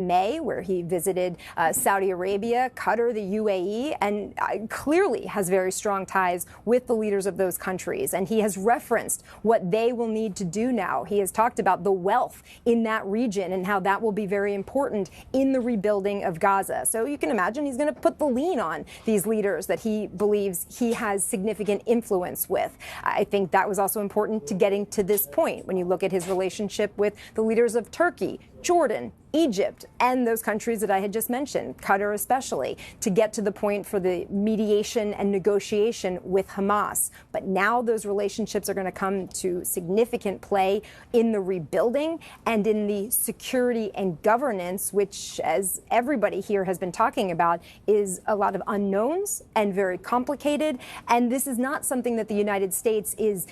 May, where he visited Saudi Arabia, Qatar, the UAE, and clearly has very strong ties with the leaders of those countries. And he has referenced what they will need to do now. He has talked about the wealth in that region and how that will be very important in the rebuilding of Gaza. So you can imagine he's going to put the lean on these leaders that he believes he has significant influence with. I think that was also important to getting to this point when you look at his relationship with the leaders of Turkey, Jordan, Egypt, and those countries that I had just mentioned, Qatar especially, to get to the point for the mediation and negotiation with Hamas. But now those relationships are going to come to significant play in the rebuilding and in the security and governance, which, as everybody here has been talking about, is a lot of unknowns and very complicated. And this is not something that the United States is,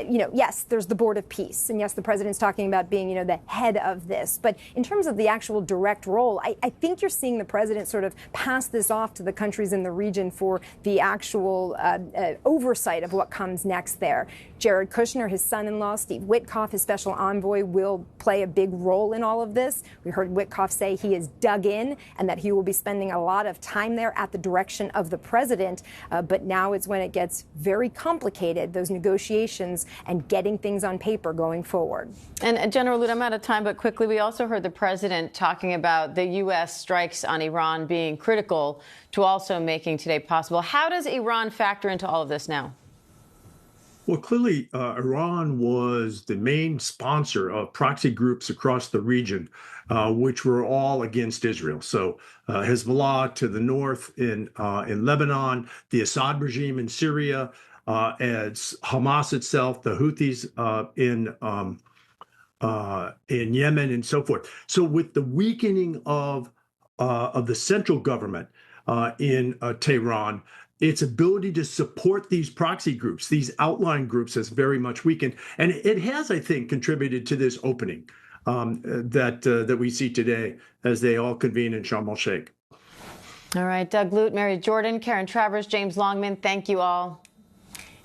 yes, there's the Board of Peace. And yes, the president's talking about being, the head of this. But in terms of the actual direct role, I think you're seeing the president sort of pass this off to the countries in the region for the actual oversight of what comes next there. Jared Kushner, his son-in-law, Steve Witkoff, his special envoy, will play a big role in all of this. We heard Witkoff say he is dug in and that he will be spending a lot of time there at the direction of the president. But now it's when it gets very complicated, those negotiations and getting things on paper going forward. And General Lute, I'm out of time, but quickly, we also heard the president talking about the U.S. strikes on Iran being critical to also making today possible. How does Iran factor into all of this now? Well, clearly, Iran was the main sponsor of proxy groups across the region, which were all against Israel. So Hezbollah to the north in Lebanon, the Assad regime in Syria, as Hamas itself, the Houthis in Yemen, and so forth. So with the weakening of the central government in Tehran, its ability to support these proxy groups, these outlying groups, has very much weakened, and it has, I think, contributed to this opening that we see today as they all convene in Sharm el-Sheikh. All right, Doug Lute, Mary Jordan, Karen Travers, James Longman, thank you all.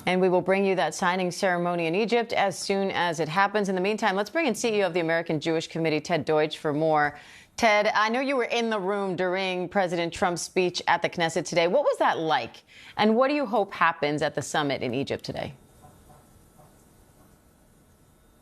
And we will bring you that signing ceremony in Egypt as soon as it happens. In the meantime, let's bring in CEO of the American Jewish Committee, Ted Deutsch, for more. Ted, I know you were in the room during President Trump's speech at the Knesset today. What was that like? And what do you hope happens at the summit in Egypt today?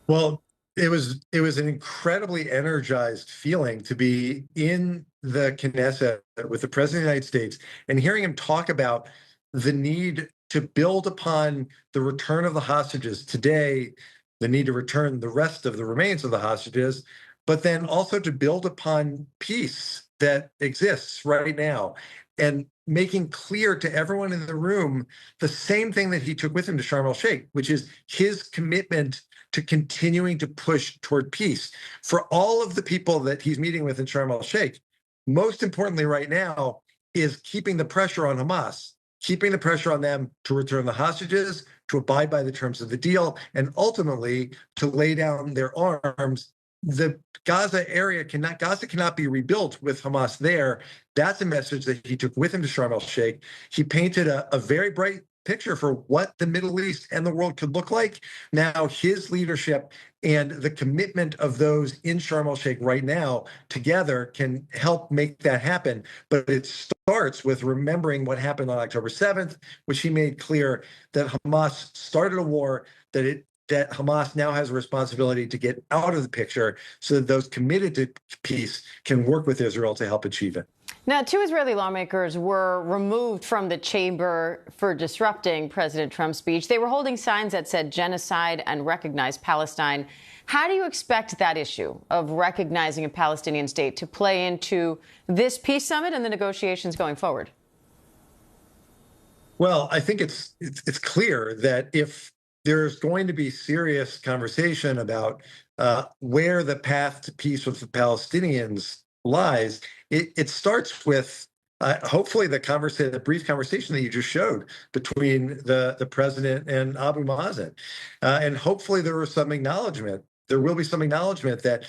Well, it was an incredibly energized feeling to be in the Knesset with the President of the United States and hearing him talk about the need to build upon the return of the hostages today, the need to return the rest of the remains of the hostages, but then also to build upon peace that exists right now, and making clear to everyone in the room the same thing that he took with him to Sharm el-Sheikh, which is his commitment to continuing to push toward peace. For all of the people that he's meeting with in Sharm el-Sheikh, most importantly right now is keeping the pressure on Hamas, keeping the pressure on them to return the hostages, to abide by the terms of the deal, and ultimately to lay down their arms. The Gaza cannot be rebuilt with Hamas there. That's a message that he took with him to Sharm el-Sheikh. He painted a very bright picture for what the Middle East and the world could look like. Now, his leadership and the commitment of those in Sharm el-Sheikh right now together can help make that happen. But it starts with remembering what happened on October 7th, which he made clear that Hamas started a war, that Hamas now has a responsibility to get out of the picture so that those committed to peace can work with Israel to help achieve it. Now, 2 Israeli lawmakers were removed from the chamber for disrupting President Trump's speech. They were holding signs that said genocide and recognize Palestine. How do you expect that issue of recognizing a Palestinian state to play into this peace summit and the negotiations going forward? Well, I think it's clear that if there's going to be serious conversation about where the path to peace with the Palestinians lies, it starts with hopefully the brief conversation that you just showed between the president and Abu Mazen, and hopefully there will be some acknowledgement that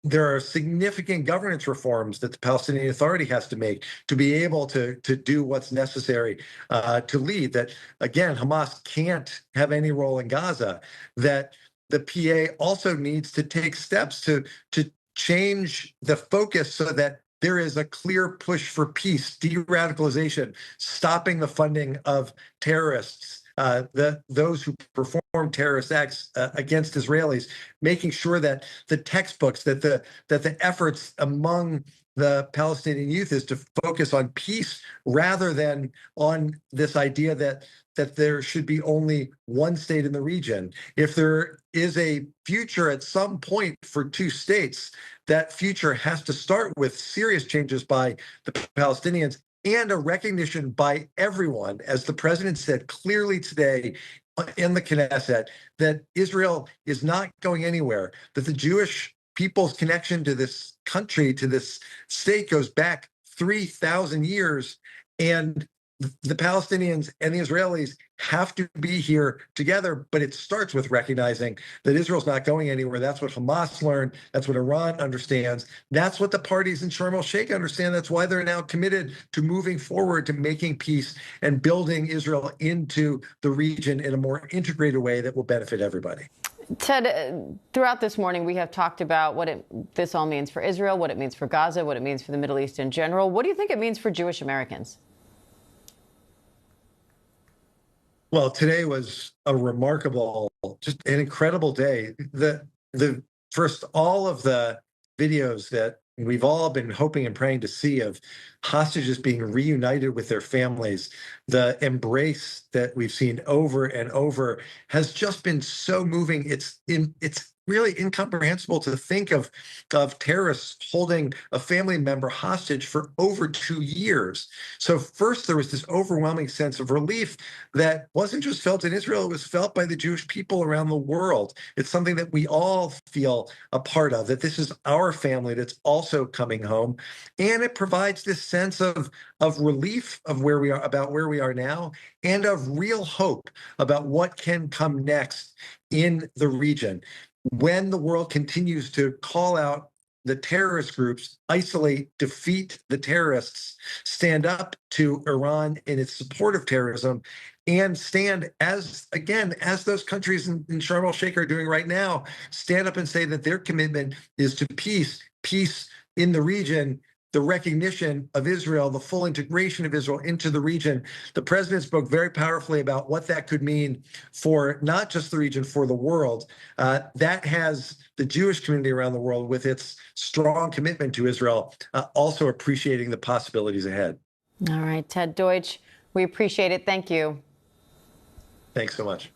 there are significant governance reforms that the Palestinian Authority has to make to be able to do what's necessary to lead. That, again, Hamas can't have any role in Gaza. That the PA also needs to take steps to change the focus so that there is a clear push for peace, de-radicalization, stopping the funding of terrorists, those who perform terrorist acts against Israelis, making sure that the textbooks, that the efforts among the Palestinian youth is to focus on peace rather than on this idea that there should be only one state in the region. If there is a future at some point for two states, that future has to start with serious changes by the Palestinians and a recognition by everyone, as the president said clearly today in the Knesset, that Israel is not going anywhere, that the Jewish people's connection to this country, to this state, goes back 3,000 years, and the Palestinians and the Israelis have to be here together, but it starts with recognizing that Israel's not going anywhere. That's what Hamas learned. That's what Iran understands. That's what the parties in Sharm el-Sheikh understand. That's why they're now committed to moving forward, to making peace and building Israel into the region in a more integrated way that will benefit everybody. Ted, throughout this morning, we have talked about what this all means for Israel, what it means for Gaza, what it means for the Middle East in general. What do you think it means for Jewish Americans? Well, today was a remarkable, just an incredible day. The first, all of the videos that we've all been hoping and praying to see of hostages being reunited with their families, the embrace that we've seen over and over has just been so moving. It's really incomprehensible to think of terrorists holding a family member hostage for over 2 years. So first, there was this overwhelming sense of relief that wasn't just felt in Israel, it was felt by the Jewish people around the world. It's something that we all feel a part of, that this is our family that's also coming home. And it provides this sense of relief of where we are, about where we are now, and of real hope about what can come next in the region. When the world continues to call out the terrorist groups, isolate, defeat the terrorists, stand up to Iran in its support of terrorism, and stand as those countries in Sharm el-Sheikh are doing right now, stand up and say that their commitment is to peace in the region, the recognition of Israel, the full integration of Israel into the region. The president spoke very powerfully about what that could mean for not just the region, for the world. That has the Jewish community around the world, with its strong commitment to Israel, also appreciating the possibilities ahead. All right, Ted Deutsch, we appreciate it. Thank you. Thanks so much.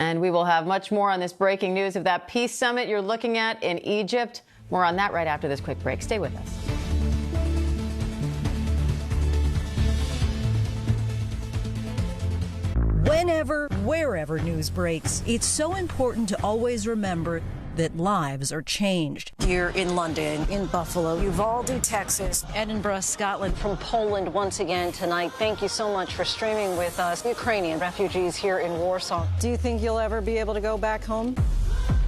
And we will have much more on this breaking news of that peace summit you're looking at in Egypt. More on that right after this quick break. Stay with us. Whenever, wherever news breaks, it's so important to always remember that lives are changed. Here in London, in Buffalo, Uvalde, Texas, Edinburgh, Scotland. from Poland once again tonight. Thank you so much for streaming with us. Ukrainian refugees here in Warsaw. Do you think you'll ever be able to go back home?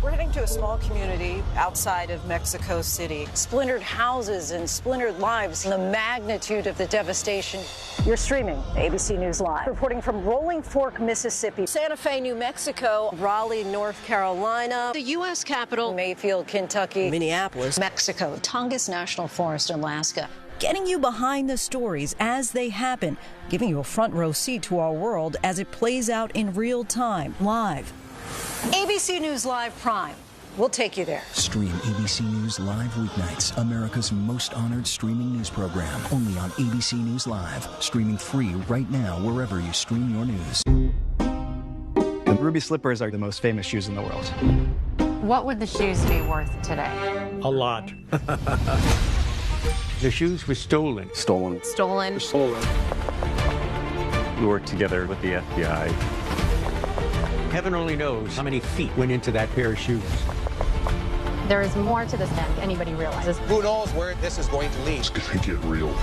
We're heading to a small community outside of Mexico City. Splintered houses and splintered lives. The magnitude of the devastation. You're streaming ABC News Live. Reporting from Rolling Fork, Mississippi, Santa Fe, New Mexico, Raleigh, North Carolina, the U.S. Capitol, Mayfield, Kentucky, Minneapolis, Mexico, Tongass National Forest, Alaska. Getting you behind the stories as they happen, giving you a front row seat to our world as it plays out in real time, live. ABC News Live Prime. We'll take you there. Stream ABC News Live weeknights, America's most honored streaming news program, only on ABC News Live. Streaming free right now wherever you stream your news. The ruby slippers are the most famous shoes in the world. What would the shoes be worth today? A lot. The shoes were stolen. Stolen. Stolen? Stolen. We worked together with the FBI. Heaven only knows how many feet went into that pair of shoes. There is more to this than anybody realizes. Who knows where this is going to lead? It's gonna get real.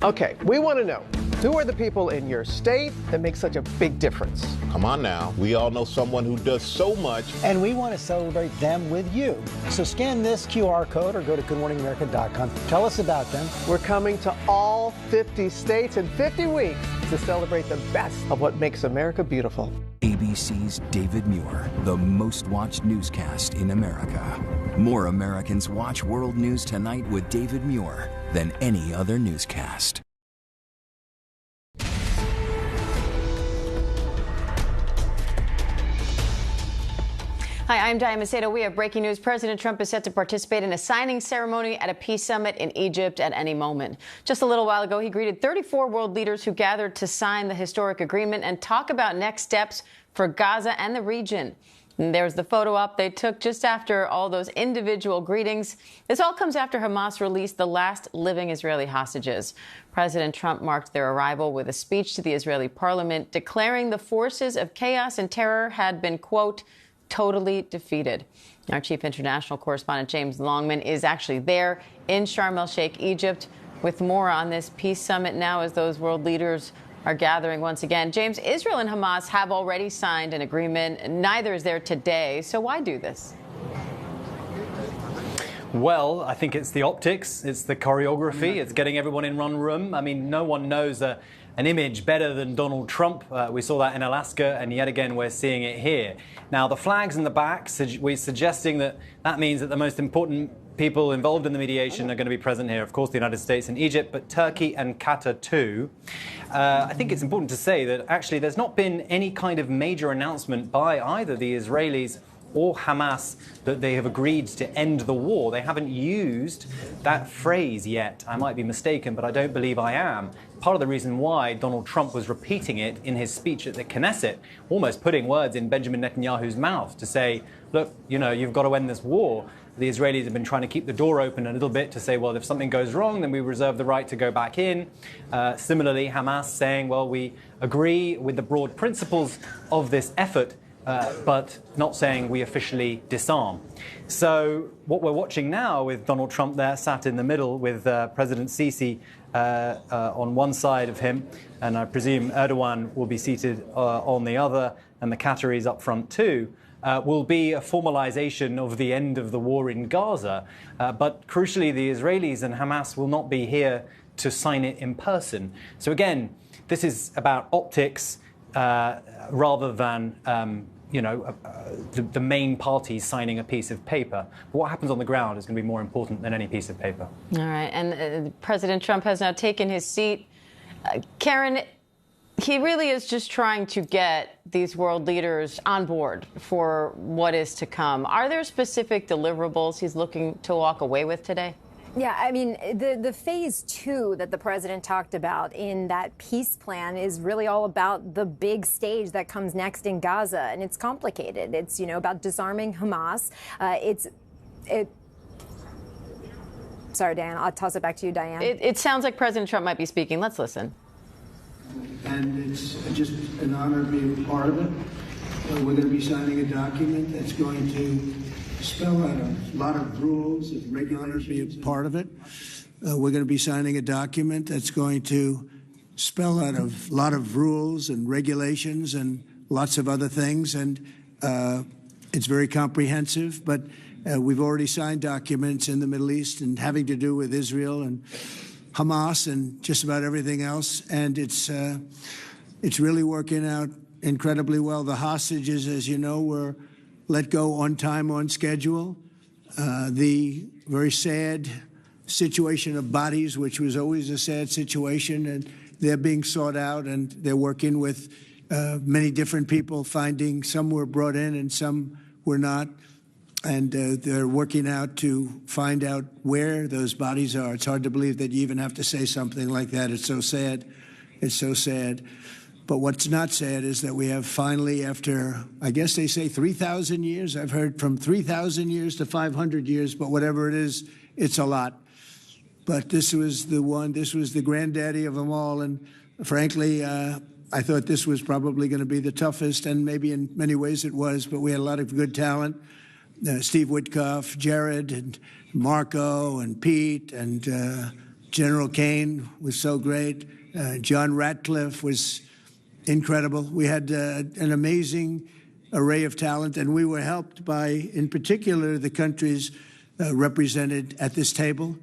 Okay, we want to know, who are the people in your state that make such a big difference? Come on now. We all know someone who does so much. And we want to celebrate them with you. So scan this QR code or go to goodmorningamerica.com. Tell us about them. We're coming to all 50 states in 50 weeks to celebrate the best of what makes America beautiful. ABC ABC's David Muir, the most watched newscast in America. More Americans watch World News Tonight with David Muir than any other newscast. Hi, I'm Diane Macedo. We have breaking news. President Trump is set to participate in a signing ceremony at a peace summit in Egypt at any moment. Just a little while ago, he greeted 34 world leaders who gathered to sign the historic agreement and talk about next steps for Gaza and the region. And there's the photo up they took just after all those individual greetings. This all comes after Hamas released the last living Israeli hostages. President Trump marked their arrival with a speech to the Israeli parliament, declaring the forces of chaos and terror had been, quote, totally defeated. Our chief international correspondent, James Longman, is actually there in Sharm el-Sheikh, Egypt, with more on this peace summit now as those world leaders are gathering once again. James, Israel and Hamas have already signed an agreement. Neither is there today. So why do this? Well, I think it's the optics, it's the choreography, it's getting everyone in one room. I mean, no one knows an image better than Donald Trump. We saw that in Alaska, and yet again we're seeing it here. Now, the flags in the back, we're suggesting that means that the most important people involved in the mediation are going to be present here. Of course, the United States and Egypt, but Turkey and Qatar too. I think it's important to say that actually there's not been any kind of major announcement by either the Israelis or Hamas that they have agreed to end the war. They haven't used that phrase yet. I might be mistaken, but I don't believe I am. Part of the reason why Donald Trump was repeating it in his speech at the Knesset, almost putting words in Benjamin Netanyahu's mouth to say, look, you know, you've got to end this war. The Israelis have been trying to keep the door open a little bit to say, well, if something goes wrong, then we reserve the right to go back in. Similarly, Hamas saying, well, we agree with the broad principles of this effort, but not saying we officially disarm. So what we're watching now with Donald Trump there sat in the middle with President Sisi on one side of him, and I presume Erdogan will be seated on the other, and the Qataris up front too, will be a formalization of the end of the war in Gaza. But crucially, the Israelis and Hamas will not be here to sign it in person. So again, this is about optics rather than the main parties signing a piece of paper. But what happens on the ground is going to be more important than any piece of paper. All right. And President Trump has now taken his seat. Karen, he really is just trying to get these world leaders on board for what is to come. Are there specific deliverables he's looking to walk away with today? Yeah, I mean, the phase 2 that the president talked about in that peace plan is really all about the big stage that comes next in Gaza, and it's complicated. It's, about disarming Hamas. Sorry, Diane, I'll toss it back to you, Diane. It sounds like President Trump might be speaking. Let's listen. And it's just an honor to be a part of it. We're going to be signing a document that's going to spell out a lot of rules and regulations. Be a part of it. We're going to be signing a document that's going to spell out a lot of rules and regulations and lots of other things. And it's very comprehensive, but we've already signed documents in the Middle East and having to do with Israel and Hamas and just about everything else. And it's really working out incredibly well. The hostages, as you know, were let go on time, on schedule. The very sad situation of bodies, which was always a sad situation, and they're being sought out, and they're working with many different people, finding some were brought in and some were not. And they're working out to find out where those bodies are. It's hard to believe that you even have to say something like that. It's so sad. It's so sad. But what's not sad is that we have finally, after, I guess they say 3,000 years, I've heard from 3,000 years to 500 years, but whatever it is, it's a lot. But this was the one, this was the granddaddy of them all. And frankly, I thought this was probably going to be the toughest, and maybe in many ways it was, but we had a lot of good talent. Steve Witkoff, Jared, and Marco, and Pete, and General Kane was so great. John Ratcliffe was incredible. We had an amazing array of talent, and we were helped by, in particular, the countries represented at this table.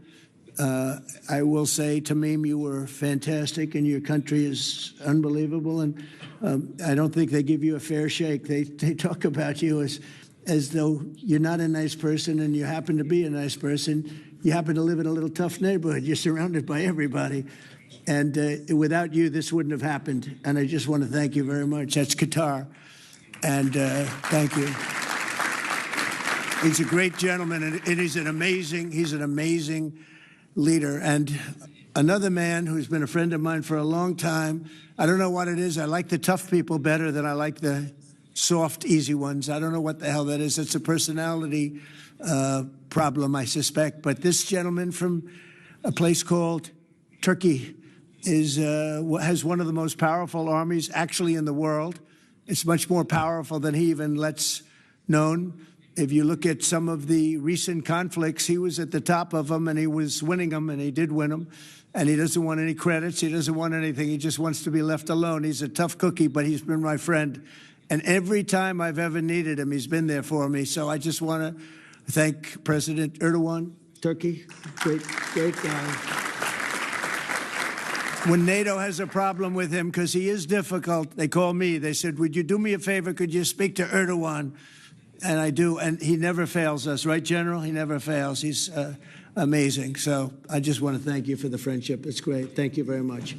I will say, Tamim, you were fantastic, and your country is unbelievable. And I don't think they give you a fair shake. They talk about you as though you're not a nice person, and you happen to be a nice person. You happen to live in a little tough neighborhood. You're surrounded by everybody. And without you, this wouldn't have happened. And I just want to thank you very much. That's Qatar. And thank you. He's a great gentleman, and he's an amazing leader. And another man who's been a friend of mine for a long time. I don't know what it is. I like the tough people better than I like the soft, easy ones. I don't know what the hell that is. It's a personality problem, I suspect. But this gentleman from a place called Turkey has one of the most powerful armies actually in the world. It's much more powerful than he even lets known. If you look at some of the recent conflicts, he was at the top of them, and he was winning them, and he did win them. And he doesn't want any credits. He doesn't want anything. He just wants to be left alone. He's a tough cookie, but he's been my friend. And every time I've ever needed him, he's been there for me. So I just want to thank President Erdogan, Turkey. Great guy. When NATO has a problem with him, because he is difficult, they call me. They said, would you do me a favor? Could you speak to Erdogan? And I do, and he never fails us, right, General? He never fails. He's amazing. So I just want to thank you for the friendship. It's great. Thank you very much.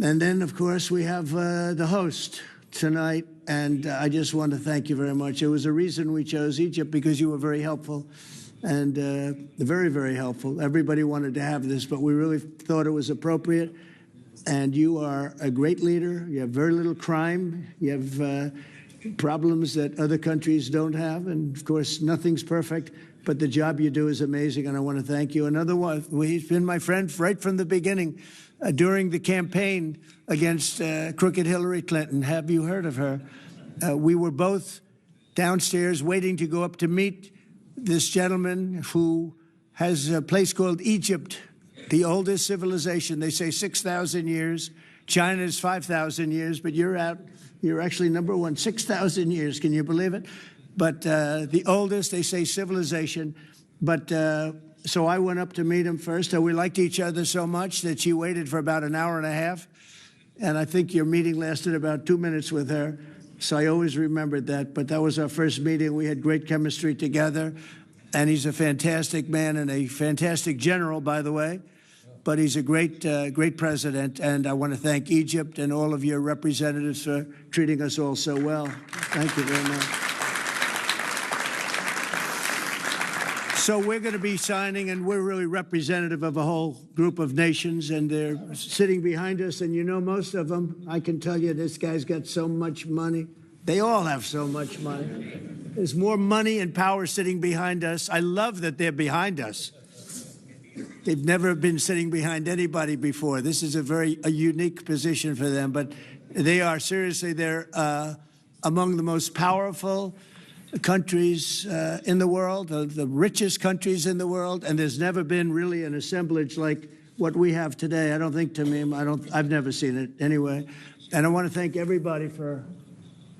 And then, of course, we have the host tonight, and I just want to thank you very much. There was a reason we chose Egypt, because you were very helpful, and very, very helpful. Everybody wanted to have this, but we really thought it was appropriate. And you are a great leader. You have very little crime. You have problems that other countries don't have. And, of course, nothing's perfect, but the job you do is amazing, and I want to thank you. Another one, he's been my friend right from the beginning. During the campaign against crooked Hillary Clinton, have you heard of her? We were both downstairs waiting to go up to meet this gentleman who has a place called Egypt, the oldest civilization. They say 6,000 years. China's 5,000 years, but you're actually number one, 6,000 years. Can you believe it? But the oldest, they say, civilization. But so I went up to meet him first. We liked each other so much that she waited for about an hour and a half. And I think your meeting lasted about 2 minutes with her. So I always remembered that. But that was our first meeting. We had great chemistry together. And he's a fantastic man and a fantastic general, by the way. But he's a great president. And I want to thank Egypt and all of your representatives for treating us all so well. Thank you very much. So we're going to be signing, and we're really representative of a whole group of nations, and they're sitting behind us. And you know most of them. I can tell you this guy's got so much money. They all have so much money. There's more money and power sitting behind us. I love that they're behind us. They've never been sitting behind anybody before. This is a unique position for them. But they are, seriously, they're among the most powerful countries in the world, the richest countries in the world, and there's never been really an assemblage like what we have today. I don't think, Tamim, I've never seen it anyway. And I want to thank everybody for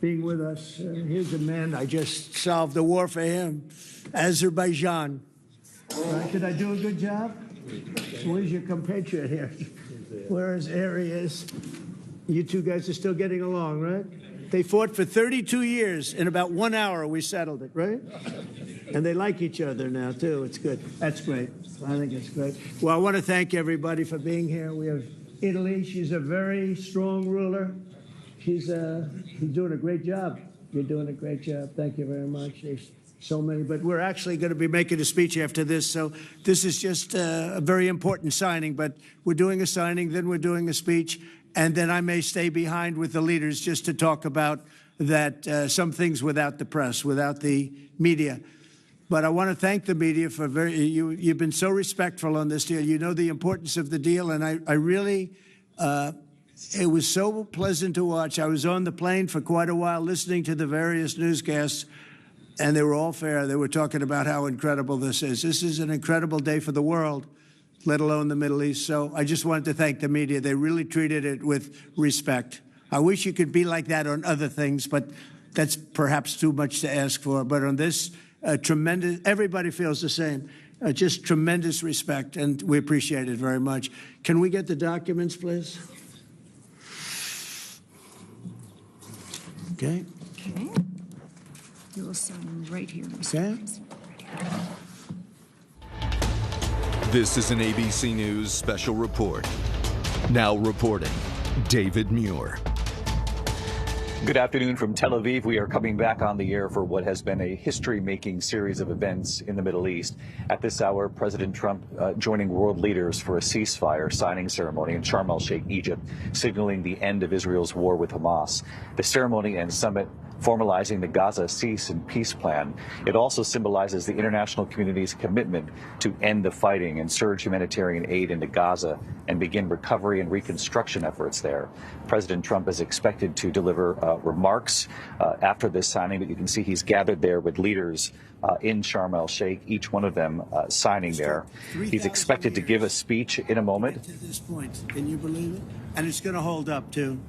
being with us. Here's a man, I just solved the war for him, Azerbaijan. Right, did I do a good job? Where's your compatriot here? Where's Arias? You two guys are still getting along, right? They fought for 32 years. In about 1 hour, we settled it, right? And they like each other now, too. It's good. That's great. I think it's great. Well, I want to thank everybody for being here. We have Italy. She's a very strong ruler. She's doing a great job. You're doing a great job. Thank you very much. There's so many, but we're actually going to be making a speech after this. So this is just a very important signing, but we're doing a signing, then we're doing a speech. And then I may stay behind with the leaders just to talk about that, some things without the press, without the media. But I want to thank the media for you've been so respectful on this deal. You know the importance of the deal, and I really, it was so pleasant to watch. I was on the plane for quite a while listening to the various newscasts, and they were all fair. They were talking about how incredible this is. This is an incredible day for the world, let alone the Middle East. So I just wanted to thank the media. They really treated it with respect. I wish you could be like that on other things, but that's perhaps too much to ask for. But on this, tremendous, everybody feels the same. just tremendous respect, and we appreciate it very much. Can we get the documents, please? Okay. Okay. You will sign right here. Okay. This is an ABC News special report. Now reporting, David Muir. Good afternoon from Tel Aviv. We are coming back on the air for what has been a history-making series of events in the Middle East. At this hour, President Trump joining world leaders for a ceasefire signing ceremony in Sharm el-Sheikh, Egypt, signaling the end of Israel's war with Hamas. The ceremony and summit formalizing the Gaza cease and peace plan. It also symbolizes the international community's commitment to end the fighting and surge humanitarian aid into Gaza and begin recovery and reconstruction efforts there. President Trump is expected to deliver remarks after this signing, but you can see he's gathered there with leaders in Sharm el-Sheikh, each one of them signing there. He's expected to give a speech in a moment. To this point, can you believe it? And it's going to hold up, too.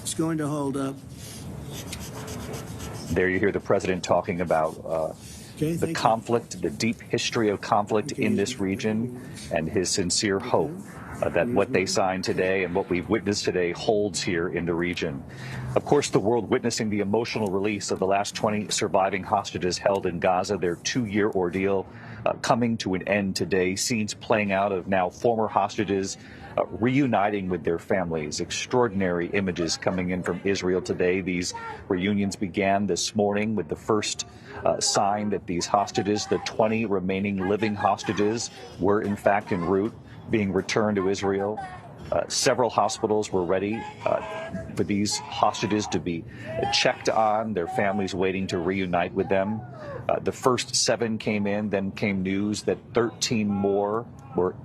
It's going to hold up. There you hear the president talking about the conflict, the deep history of conflict in this region, and his sincere hope that what they signed today and what we've witnessed today holds here in the region. Of course, the world witnessing the emotional release of the last 20 surviving hostages held in Gaza, their 2-year ordeal coming to an end today. Scenes playing out of now former hostages reuniting with their families. Extraordinary images coming in from Israel today. These reunions began this morning with the first sign that these hostages, the 20 remaining living hostages, were in fact en route being returned to Israel. Several hospitals were ready for these hostages to be checked on, their families waiting to reunite with them. The first 7 came in, then came news that 13 more were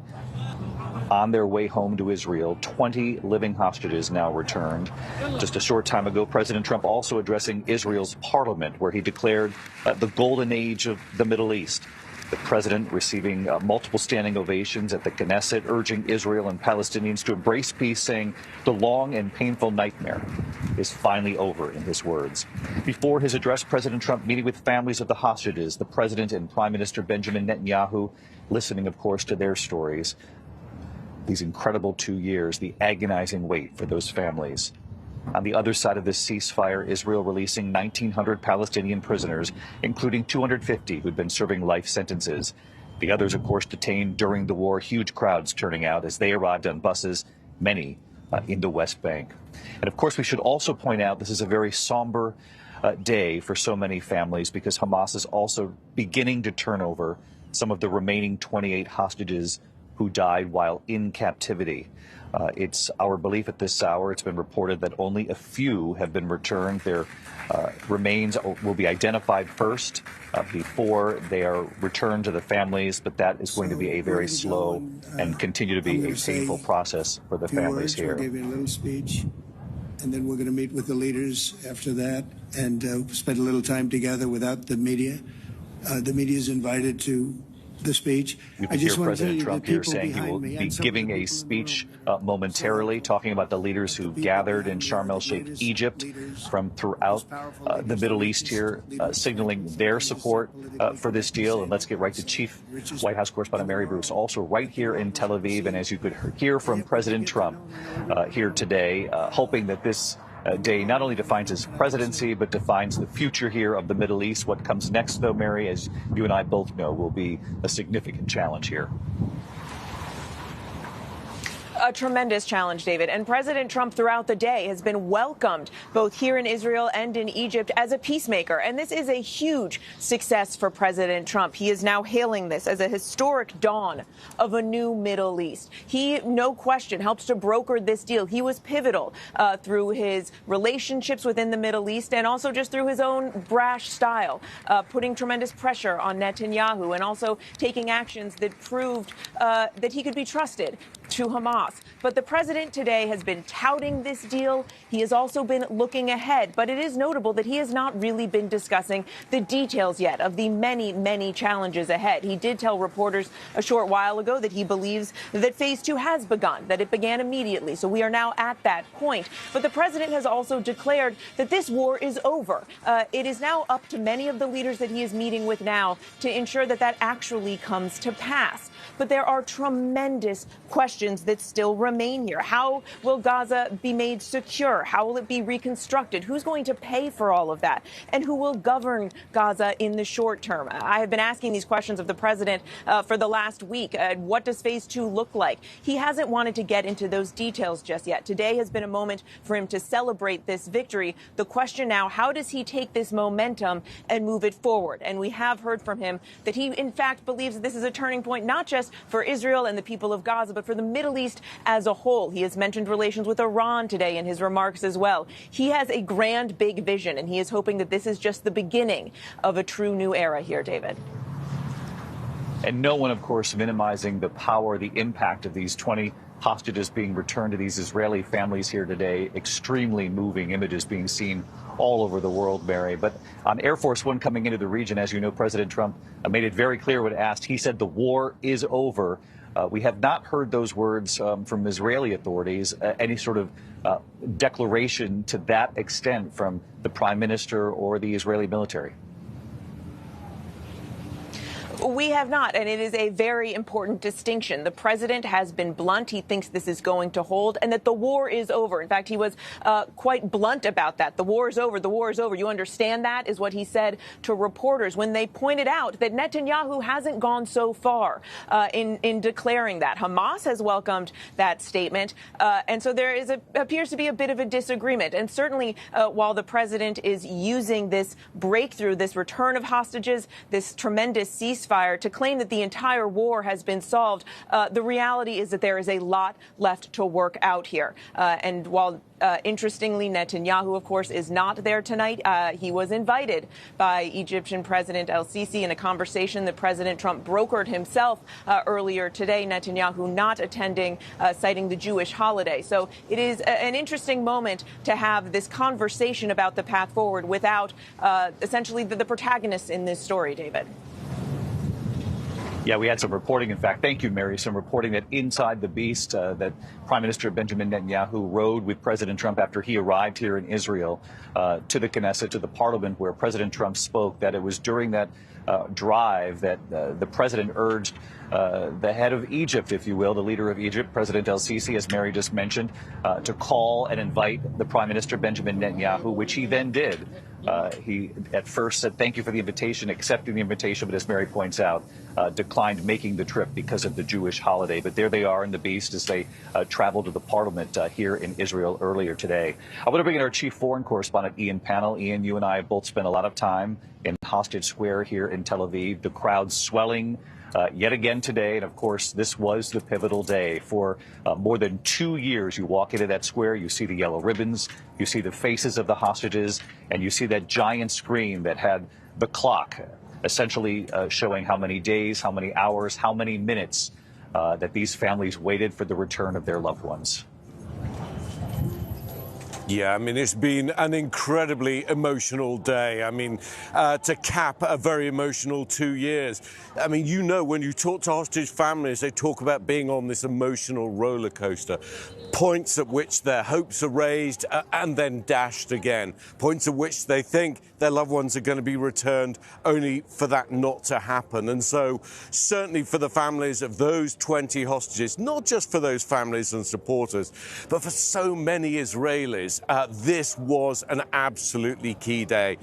on their way home to Israel. 20 living hostages now returned. Just a short time ago, President Trump also addressing Israel's parliament, where he declared the golden age of the Middle East. The president receiving multiple standing ovations at the Knesset, urging Israel and Palestinians to embrace peace, saying the long and painful nightmare is finally over, in his words. Before his address, President Trump meeting with families of the hostages, the president and Prime Minister Benjamin Netanyahu listening, of course, to their stories. These incredible 2 years, the agonizing wait for those families. On the other side of this ceasefire, Israel releasing 1,900 Palestinian prisoners, including 250 who'd been serving life sentences. The others, of course, detained during the war, huge crowds turning out as they arrived on buses, many in the West Bank. And of course, we should also point out this is a very somber day for so many families, because Hamas is also beginning to turn over some of the remaining 28 hostages who died while in captivity. It's our belief at this hour, it's been reported that only a few have been returned. Their remains will be identified first before they are returned to the families, but that is going to be a very slow and continue to be a painful process for the families here. We'll give you a little speech, and then we're going to meet with the leaders after that and spend a little time together without the media. The media is invited to the speech. You can hear President Trump here saying he will be giving a speech momentarily, talking about the leaders who gathered in Sharm el-Sheikh, Egypt, from throughout the Middle East here, signaling their support for this deal. And let's get right to Chief White House Correspondent Mary Bruce, also right here in Tel Aviv. And as you could hear from President Trump here today, hoping that this day not only defines his presidency, but defines the future here of the Middle East. What comes next, though, Mary, as you and I both know, will be a significant challenge here. A tremendous challenge, David. And President Trump throughout the day has been welcomed both here in Israel and in Egypt as a peacemaker. And this is a huge success for President Trump. He is now hailing this as a historic dawn of a new Middle East. He, no question, helps to broker this deal. He was pivotal through his relationships within the Middle East and also just through his own brash style, putting tremendous pressure on Netanyahu and also taking actions that proved that he could be trusted to Hamas. But the president today has been touting this deal. He has also been looking ahead. But it is notable that he has not really been discussing the details yet of the many, many challenges ahead. He did tell reporters a short while ago that he believes that phase 2 has begun, that it began immediately. So we are now at that point. But the president has also declared that this war is over. It is now up to many of the leaders that he is meeting with now to ensure that that actually comes to pass. But there are tremendous questions that still remain here. How will Gaza be made secure? How will it be reconstructed? Who's going to pay for all of that? And who will govern Gaza in the short term? I have been asking these questions of the president for the last week. What does phase 2 look like? He hasn't wanted to get into those details just yet. Today has been a moment for him to celebrate this victory. The question now, how does he take this momentum and move it forward? And we have heard from him that he, in fact, believes that this is a turning point, not just for Israel and the people of Gaza, but for the Middle East as a whole. He has mentioned relations with Iran today in his remarks as well. He has a grand, big vision, and he is hoping that this is just the beginning of a true new era here, David. And no one, of course, minimizing the power, the impact of these 20 hostages being returned to these Israeli families here today. Extremely moving images being seen all over the world, Mary. But on Air Force One coming into the region, as you know, President Trump made it very clear when asked. He said the war is over. We have not heard those words from Israeli authorities, any sort of declaration to that extent from the prime minister or the Israeli military. We have not, and it is a very important distinction. The president has been blunt. He thinks this is going to hold and that the war is over. In fact, he was quite blunt about that. The war is over. The war is over. You understand that, is what he said to reporters when they pointed out that Netanyahu hasn't gone so far in declaring that. Hamas has welcomed that statement. And so there appears to be a bit of a disagreement. And certainly while the president is using this breakthrough, this return of hostages, this tremendous ceasefire, to claim that the entire war has been solved, the reality is that there is a lot left to work out here. And while interestingly, Netanyahu, of course, is not there tonight. He was invited by Egyptian President el-Sisi in a conversation that President Trump brokered himself earlier today. Netanyahu not attending, citing the Jewish holiday. So it is an interesting moment to have this conversation about the path forward without essentially the protagonists in this story, David. Yeah, we had some reporting, in fact, thank you, Mary, some reporting that inside the beast, that Prime Minister Benjamin Netanyahu rode with President Trump after he arrived here in Israel to the Knesset, to the parliament where President Trump spoke, that it was during that drive that the president urged the head of Egypt, if you will, the leader of Egypt, President el-Sisi, as Mary just mentioned, to call and invite the Prime Minister Benjamin Netanyahu, which he then did. He at first said thank you for the invitation, accepting the invitation, but as Mary points out, declined making the trip because of the Jewish holiday. But there they are in the beast as they travel to the parliament here in Israel earlier today. I want to bring in our chief foreign correspondent, Ian Pannell. Ian, you and I have both spent a lot of time in Hostage Square here in Tel Aviv. The crowd swelling yet again today. And of course, this was the pivotal day. For more than 2 years, you walk into that square, you see the yellow ribbons, you see the faces of the hostages, and you see that giant screen that had the clock, essentially showing how many days, how many hours, how many minutes that these families waited for the return of their loved ones. Yeah, I mean, it's been an incredibly emotional day. I mean, to cap a very emotional 2 years. I mean, you know, when you talk to hostage families, they talk about being on this emotional roller coaster. Points at which their hopes are raised and then dashed again. Points at which they think their loved ones are going to be returned, only for that not to happen. And so certainly for the families of those 20 hostages, not just for those families and supporters, but for so many Israelis, this was an absolutely key day.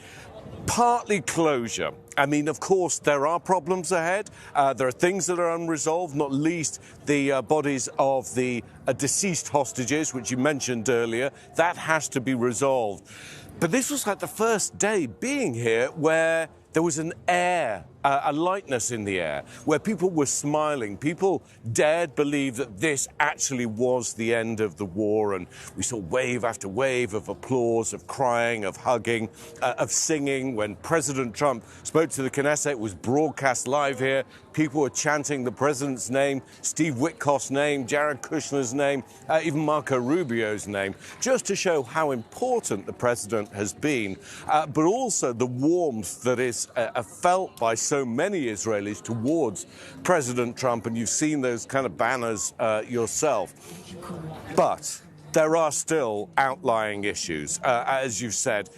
Partly closure. I mean, of course, there are problems ahead. There are things that are unresolved, not least the bodies of the deceased hostages, which you mentioned earlier. That has to be resolved. But this was like the first day being here where there was an air a lightness in the air, where people were smiling. People dared believe that this actually was the end of the war. And we saw wave after wave of applause, of crying, of hugging, of singing. When President Trump spoke to the Knesset, it was broadcast live here. People were chanting the president's name, Steve Witkoff's name, Jared Kushner's name, even Marco Rubio's name, just to show how important the president has been, but also the warmth that is felt by so many Israelis towards President Trump. And you've seen those kind of banners yourself. But there are still outlying issues, as you've said.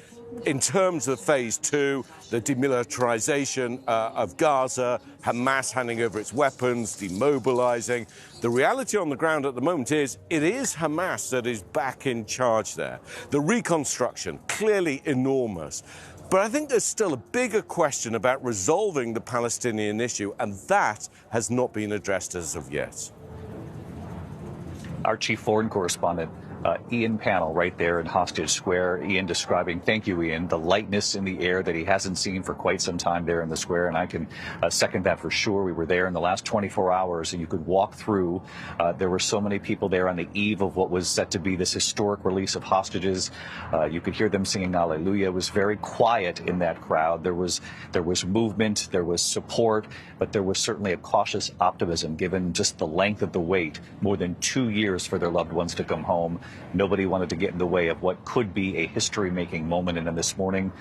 In terms of phase 2, the demilitarization of Gaza, Hamas handing over its weapons, demobilizing. The reality on the ground at the moment is it is Hamas that is back in charge there. The reconstruction, clearly enormous. But I think there's still a bigger question about resolving the Palestinian issue, and that has not been addressed as of yet. Our chief foreign correspondent, Ian Pannell, right there in Hostage Square. Ian describing, thank you, Ian, the lightness in the air that he hasn't seen for quite some time there in the square. And I can second that for sure. We were there in the last 24 hours and you could walk through. There were so many people there on the eve of what was set to be this historic release of hostages. You could hear them singing Hallelujah. It was very quiet in that crowd. There was movement, there was support, but there was certainly a cautious optimism given just the length of the wait, more than 2 years for their loved ones to come home. Nobody wanted to get in the way of what could be a history-making moment. And then this morning,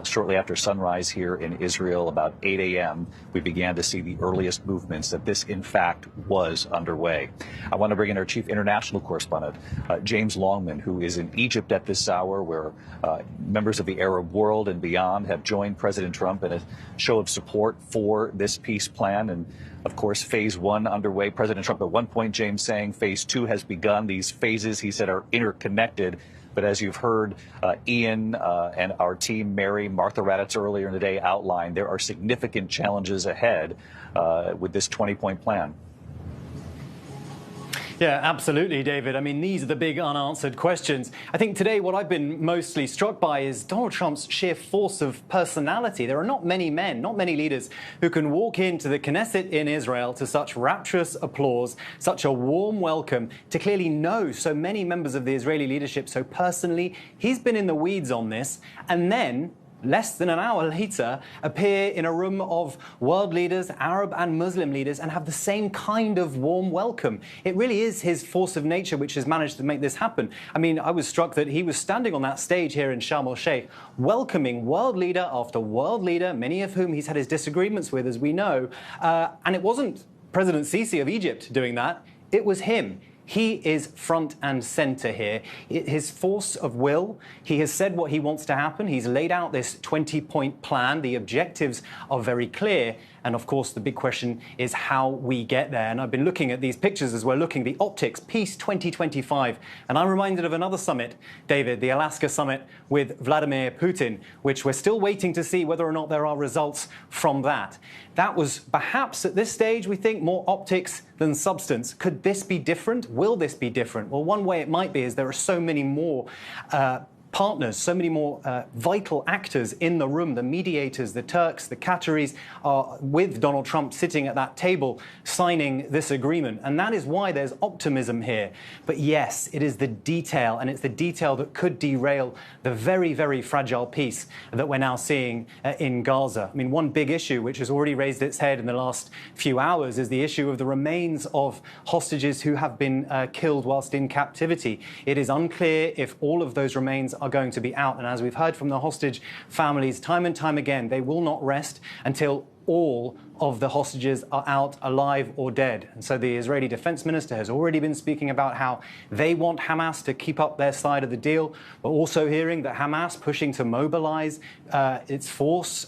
shortly after sunrise here in Israel, about 8 a.m., we began to see the earliest movements that this, in fact, was underway. I want to bring in our chief international correspondent, James Longman, who is in Egypt at this hour, where members of the Arab world and beyond have joined President Trump in a show of support for this peace plan. And of course, phase 1 underway. President Trump at one point, James, saying phase 2 has begun. These phases, he said, are interconnected. But as you've heard Ian and our team, Mary, Martha Raddatz earlier in the day outline, there are significant challenges ahead with this 20-point plan. Yeah, absolutely, David. I mean, these are the big unanswered questions. I think today what I've been mostly struck by is Donald Trump's sheer force of personality. There are not many men, not many leaders who can walk into the Knesset in Israel to such rapturous applause, such a warm welcome, to clearly know so many members of the Israeli leadership so personally. He's been in the weeds on this, and then less than an hour later, appear in a room of world leaders, Arab and Muslim leaders, and have the same kind of warm welcome. It really is his force of nature which has managed to make this happen. I mean, I was struck that he was standing on that stage here in Sharm el-Sheikh, welcoming world leader after world leader, many of whom he's had his disagreements with, as we know. And it wasn't President Sisi of Egypt doing that. It was him. He is front and center here. His force of will, he has said what he wants to happen. He's laid out this 20-point plan. The objectives are very clear. And of course, the big question is how we get there. And I've been looking at these pictures as we're looking, the optics, Peace 2025. And I'm reminded of another summit, David, the Alaska summit with Vladimir Putin, which we're still waiting to see whether or not there are results from that. That was perhaps at this stage, we think, more optics than substance. Could this be different? Will this be different? Well, one way it might be is there are so many more partners, so many more vital actors in the room. The mediators, the Turks, the Qataris are with Donald Trump sitting at that table signing this agreement. And that is why there's optimism here. But yes, it is the detail, and it's the detail that could derail the very, very fragile peace that we're now seeing in Gaza. I mean, one big issue which has already raised its head in the last few hours is the issue of the remains of hostages who have been killed whilst in captivity. It is unclear if all of those remains are going to be out. And as we've heard from the hostage families time and time again, they will not rest until all of the hostages are out alive or dead. And so the Israeli defense minister has already been speaking about how they want Hamas to keep up their side of the deal. We're also hearing that Hamas pushing to mobilize its force.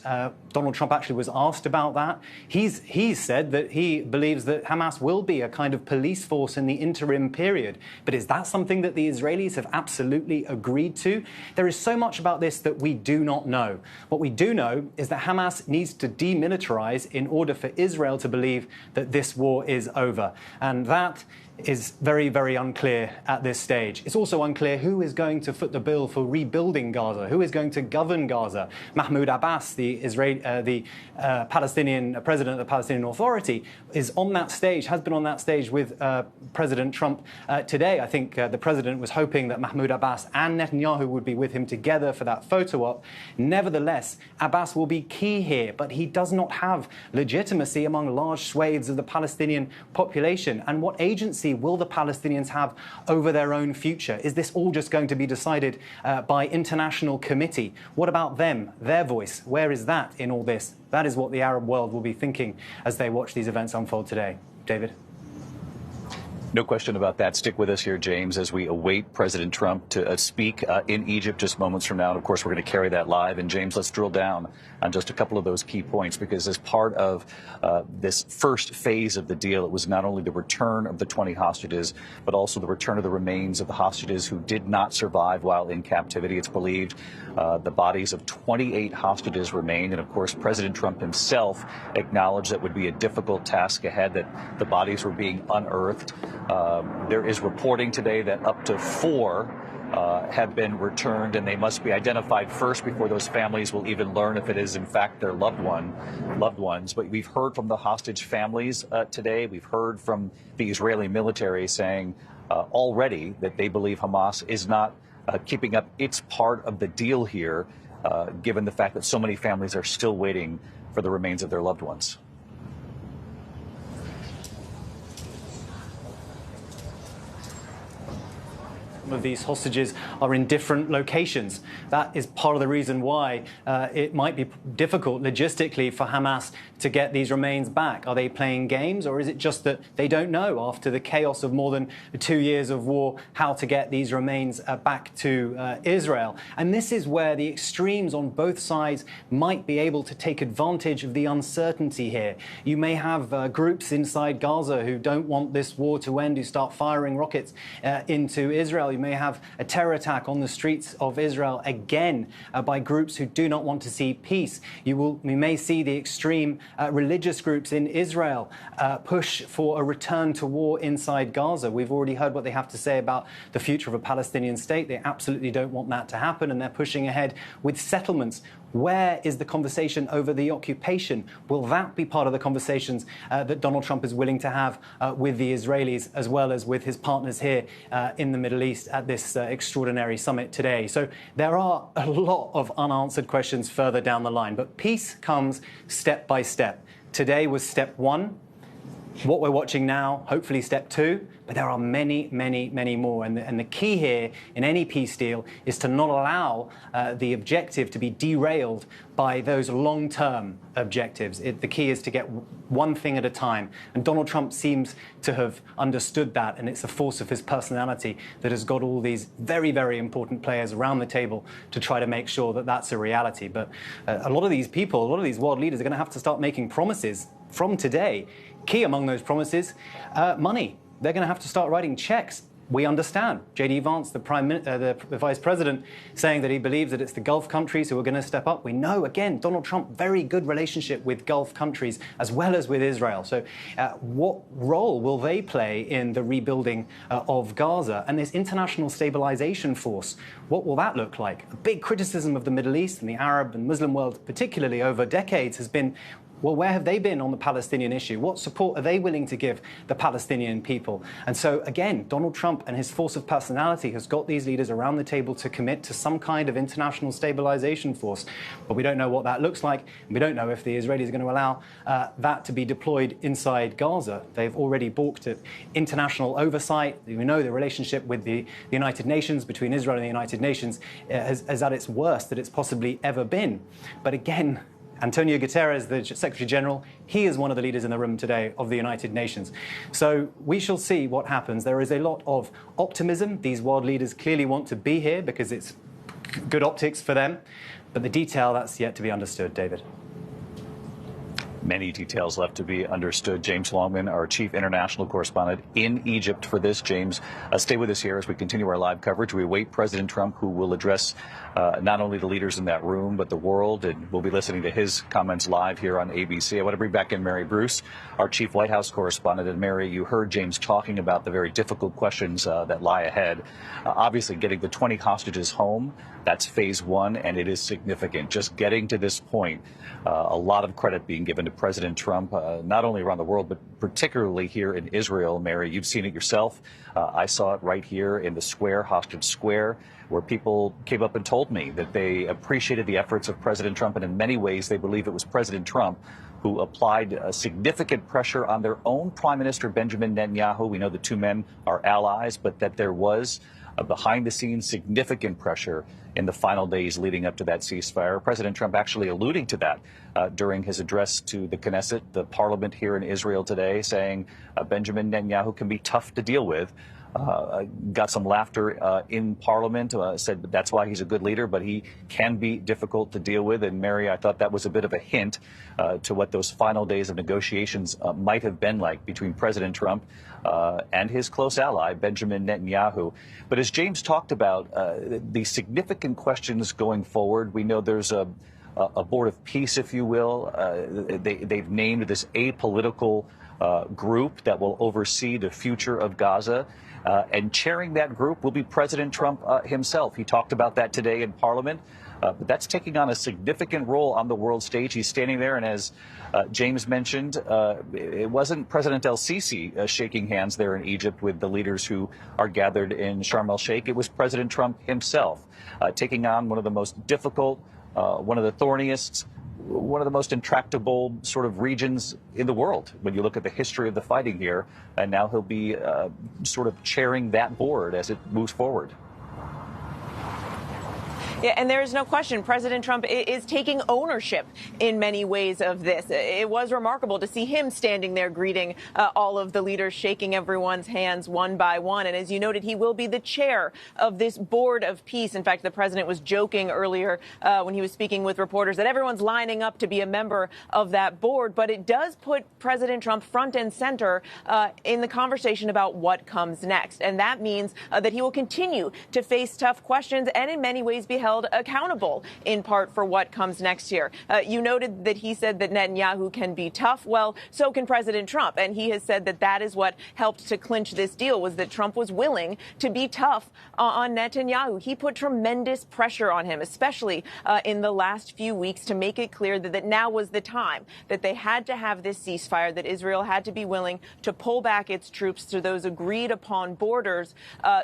Donald Trump actually was asked about that. He's said that he believes that Hamas will be a kind of police force in the interim period. But is that something that the Israelis have absolutely agreed to? There is so much about this that we do not know. What we do know is that Hamas needs to demilitarize in order for Israel to believe that this war is over. And that is very, very unclear at this stage. It's also unclear who is going to foot the bill for rebuilding Gaza, who is going to govern Gaza. Mahmoud Abbas, the Palestinian president of the Palestinian Authority, is on that stage, has been on that stage with President Trump today. I think the president was hoping that Mahmoud Abbas and Netanyahu would be with him together for that photo op. Nevertheless, Abbas will be key here, but he does not have legitimacy among large swathes of the Palestinian population. And what agency will the Palestinians have over their own future? Is this all just going to be decided by international committee? What about them, their voice? Where is that in all this? That is what the Arab world will be thinking as they watch these events unfold today. David? No question about that. Stick with us here, James, as we await President Trump to speak in Egypt just moments from now. And of course, we're going to carry that live. And James, let's drill down on just a couple of those key points, because as part of this first phase of the deal, it was not only the return of the 20 hostages, but also the return of the remains of the hostages who did not survive while in captivity. It's believed the bodies of 28 hostages remain. And of course, President Trump himself acknowledged that would be a difficult task ahead, that the bodies were being unearthed. There is reporting today that up to 4 have been returned, and they must be identified first before those families will even learn if it is in fact their loved ones. But we've heard from the hostage families today. We've heard from the Israeli military saying already that they believe Hamas is not keeping up its part of the deal here, given the fact that so many families are still waiting for the remains of their loved ones. Of these hostages are in different locations. That is part of the reason why it might be difficult logistically for Hamas to get these remains back. Are they playing games, or is it just that they don't know, after the chaos of more than 2 years of war, how to get these remains back to Israel? And this is where the extremes on both sides might be able to take advantage of the uncertainty here. You may have groups inside Gaza who don't want this war to end, who start firing rockets into Israel. You may have a terror attack on the streets of Israel again by groups who do not want to see peace. You may see the extreme religious groups in Israel push for a return to war inside Gaza. We've already heard what they have to say about the future of a Palestinian state. They absolutely don't want that to happen, and they're pushing ahead with settlements. Where is the conversation over the occupation? Will that be part of the conversations that Donald Trump is willing to have with the Israelis, as well as with his partners here in the Middle East at this extraordinary summit today? So there are a lot of unanswered questions further down the line, but peace comes step by step. Today was step 1. What we're watching now, hopefully step 2, but there are many, many, many more. And the key here in any peace deal is to not allow the objective to be derailed by those long-term objectives. The key is to get one thing at a time. And Donald Trump seems to have understood that, and it's a force of his personality that has got all these very, very important players around the table to try to make sure that that's a reality. But a lot of these people, a lot of these world leaders are going to have to start making promises from today. Key among those promises, money. They're going to have to start writing checks. We understand J.D. Vance, the vice president, saying that he believes that it's the Gulf countries who are going to step up. We know, again, Donald Trump, very good relationship with Gulf countries as well as with Israel. So what role will they play in the rebuilding of Gaza? And this international stabilization force, what will that look like? A big criticism of the Middle East and the Arab and Muslim world, particularly over decades, has been, well, where have they been on the Palestinian issue? What support are they willing to give the Palestinian people? And so, again, Donald Trump and his force of personality has got these leaders around the table to commit to some kind of international stabilization force. But we don't know what that looks like. And we don't know if the Israelis are going to allow that to be deployed inside Gaza. They've already balked at international oversight. We know the relationship with the United Nations, between Israel and the United Nations, is at its worst that it's possibly ever been. But again, Antonio Guterres, the Secretary General, he is one of the leaders in the room today of the United Nations. So we shall see what happens. There is a lot of optimism. These world leaders clearly want to be here because it's good optics for them. But the detail, that's yet to be understood, David. Many details left to be understood. James Longman, our chief international correspondent in Egypt for this. James, stay with us here as we continue our live coverage. We await President Trump, who will address not only the leaders in that room, but the world. And we'll be listening to his comments live here on ABC. I want to bring back in Mary Bruce, our chief White House correspondent. And Mary, you heard James talking about the very difficult questions that lie ahead. Obviously, getting the 20 hostages home, that's phase one, and it is significant. Just getting to this point, a lot of credit being given to President Trump, not only around the world, but particularly here in Israel. Mary, you've seen it yourself. I saw it right here in the square, Hostage Square, where people came up and told me that they appreciated the efforts of President Trump, and in many ways they believe it was President Trump who applied significant pressure on their own Prime Minister Benjamin Netanyahu. We know the two men are allies, but that there was behind-the-scenes significant pressure in the final days leading up to that ceasefire. President Trump actually alluding to that during his address to the Knesset, the parliament here in Israel today, saying Benjamin Netanyahu can be tough to deal with. Got some laughter in Parliament, said that's why he's a good leader, but he can be difficult to deal with. And Mary, I thought that was a bit of a hint to what those final days of negotiations might have been like between President Trump and his close ally, Benjamin Netanyahu. But as James talked about, the significant questions going forward, we know there's a board of peace, if you will. They've named this apolitical group that will oversee the future of Gaza. And chairing that group will be President Trump himself. He talked about that today in Parliament. But that's taking on a significant role on the world stage. He's standing there, and as James mentioned, it wasn't President el-Sisi shaking hands there in Egypt with the leaders who are gathered in Sharm el-Sheikh. It was President Trump himself taking on one of the most difficult, one of the thorniest, one of the most intractable sort of regions in the world when you look at the history of the fighting here. And now he'll be sort of chairing that board as it moves forward. Yeah, and there is no question President Trump is taking ownership in many ways of this. It was remarkable to see him standing there greeting all of the leaders, shaking everyone's hands one by one. And as you noted, he will be the chair of this board of peace. In fact, the president was joking earlier when he was speaking with reporters that everyone's lining up to be a member of that board. But it does put President Trump front and center in the conversation about what comes next. And that means that he will continue to face tough questions and in many ways be held accountable in part for what comes next year. You noted that he said that Netanyahu can be tough. Well, so can President Trump. And he has said that that is what helped to clinch this deal, was that Trump was willing to be tough on Netanyahu. He put tremendous pressure on him, especially in the last few weeks, to make it clear that now was the time, that they had to have this ceasefire, that Israel had to be willing to pull back its troops to those agreed upon borders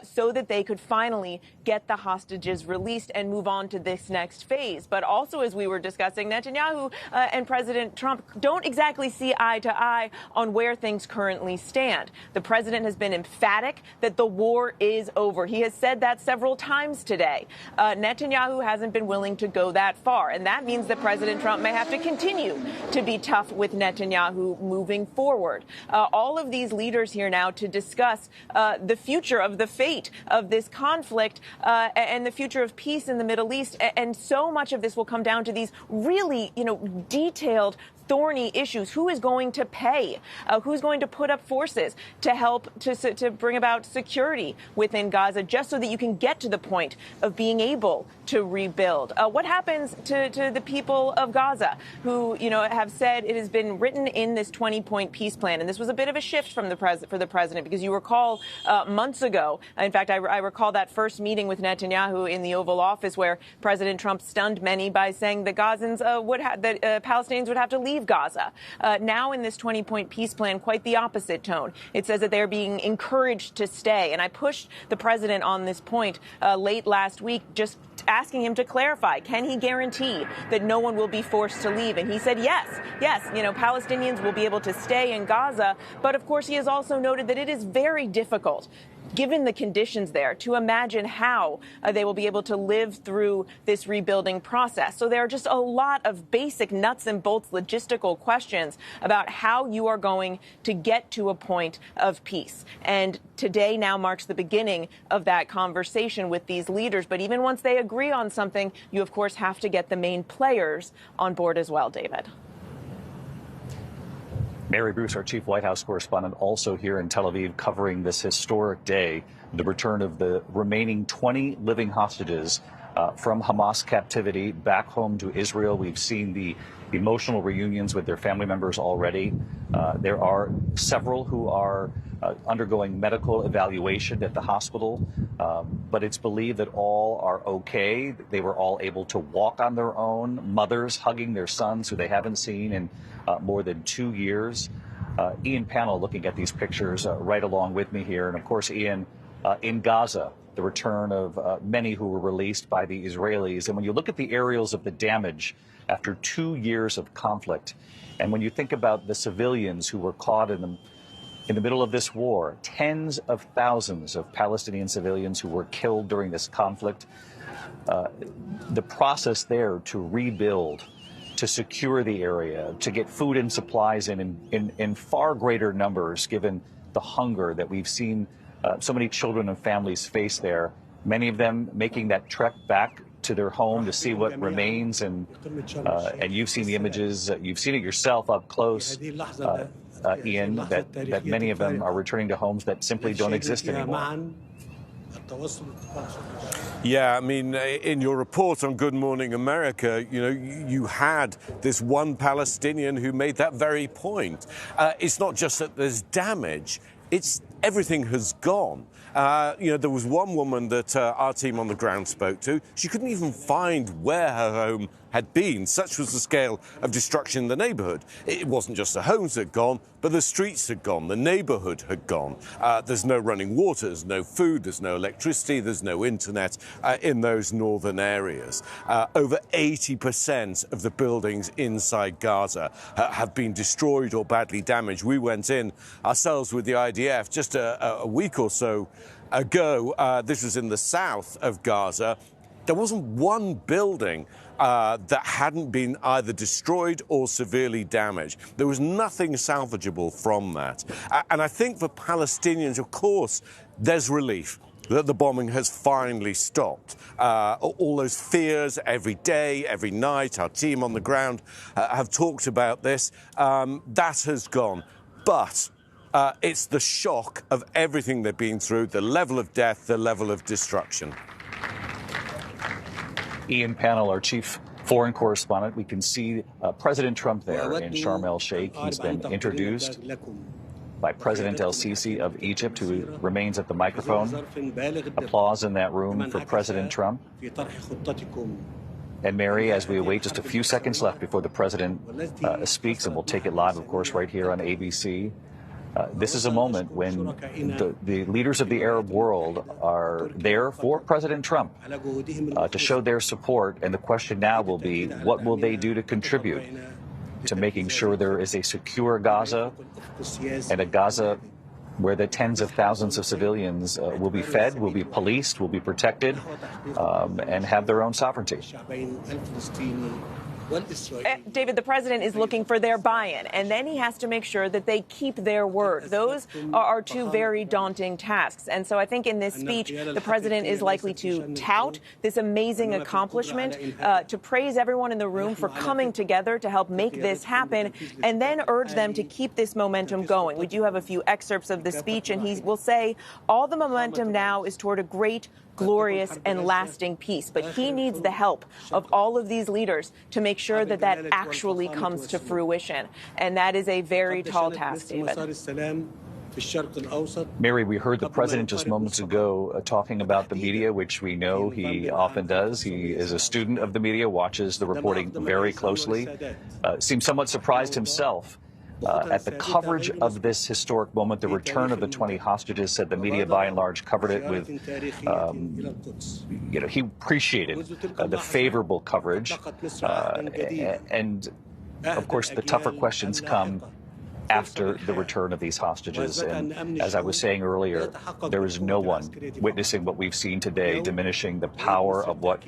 so that they could finally get the hostages released and move on to this next phase. But also, as we were discussing, Netanyahu and President Trump don't exactly see eye to eye on where things currently stand. The president has been emphatic that the war is over. He has said that several times today. Netanyahu hasn't been willing to go that far, and that means that President Trump may have to continue to be tough with Netanyahu moving forward. All of these leaders here now to discuss the future of the fate of this conflict and the future of peace in the Middle East. And so much of this will come down to these really, detailed, thorny issues. Who is going to pay? Who's going to put up forces to help to bring about security within Gaza, just so that you can get to the point of being able to rebuild? What happens to the people of Gaza who, have said it has been written in this 20-point peace plan? And this was a bit of a shift from for the president, because you recall months ago, in fact, I recall that first meeting with Netanyahu in the Oval Office where President Trump stunned many by saying the Gazans Palestinians would have to leave Gaza. Now in this 20-point peace plan, quite the opposite tone. It says that they're being encouraged to stay. And I pushed the president on this point late last week, just asking him to clarify. Can he guarantee that no one will be forced to leave? And he said yes. Palestinians will be able to stay in Gaza. But of course, he has also noted that it is very difficult, given the conditions there, to imagine how they will be able to live through this rebuilding process. So there are just a lot of basic nuts and bolts logistical questions about how you are going to get to a point of peace. And today now marks the beginning of that conversation with these leaders. But even once they agree on something, you, of course, have to get the main players on board as well, David. Mary Bruce, our chief White House correspondent, also here in Tel Aviv covering this historic day, the return of the remaining 20 living hostages from Hamas captivity back home to Israel. We've seen the emotional reunions with their family members already. There are several who are undergoing medical evaluation at the hospital, but it's believed that all are okay. They were all able to walk on their own, mothers hugging their sons who they haven't seen in more than 2 years. Ian Pannell looking at these pictures right along with me here. And of course, Ian, in Gaza, the return of many who were released by the Israelis. And when you look at the aerials of the damage after 2 years of conflict, and when you think about the civilians who were caught in the middle of this war, tens of thousands of Palestinian civilians who were killed during this conflict, the process there to rebuild, to secure the area, to get food and supplies in far greater numbers, given the hunger that we've seen so many children and families face there, many of them making that trek back to their home to see what remains. And you've seen the images, you've seen it yourself up close, Ian, that many of them are returning to homes that simply don't exist anymore. Yeah, I mean, in your report on Good Morning America, you had this one Palestinian who made that very point. It's not just that there's damage, it's everything has gone. There was one woman that our team on the ground spoke to. She couldn't even find where her home had been. Such was the scale of destruction in the neighborhood. It wasn't just the homes that had gone, but the streets had gone, the neighborhood had gone. There's no running water, there's no food, there's no electricity, there's no internet in those northern areas. Over 80% of the buildings inside Gaza have been destroyed or badly damaged. We went in ourselves with the IDF just a week or so ago. This was in the south of Gaza. There wasn't one building that hadn't been either destroyed or severely damaged. There was nothing salvageable from that. And I think for Palestinians, of course, there's relief that the bombing has finally stopped. All those fears every day, every night, our team on the ground have talked about this. That has gone. But it's the shock of everything they've been through, the level of death, the level of destruction. Ian Pannell, our chief foreign correspondent, we can see President Trump there in Sharm el-Sheikh. He's been introduced by President el-Sisi of Egypt, who remains at the microphone. Applause in that room for President Trump. And Mary, as we await just a few seconds left before the president speaks, and we'll take it live, of course, right here on ABC. This is a moment when the leaders of the Arab world are there for President Trump to show their support. And the question now will be, what will they do to contribute to making sure there is a secure Gaza and a Gaza where the tens of thousands of civilians will be fed, will be policed, will be protected, and have their own sovereignty. David, the president is looking for their buy-in, and then he has to make sure that they keep their word. Those are two very daunting tasks. And so I think in this speech, the president is likely to tout this amazing accomplishment, to praise everyone in the room for coming together to help make this happen, and then urge them to keep this momentum going. We do have a few excerpts of the speech, and he will say all the momentum now is toward a great, glorious and lasting peace. But he needs the help of all of these leaders to make sure that that actually comes to fruition. And that is a very tall task, David. Mary, we heard the president just moments ago talking about the media, which we know he often does. He is a student of the media, watches the reporting very closely, seems somewhat surprised himself at the coverage of this historic moment. The return of the 20 hostages, said the media by and large covered it with, he appreciated the favorable coverage. And of course, the tougher questions come after the return of these hostages. And as I was saying earlier, there is no one witnessing what we've seen today diminishing the power of what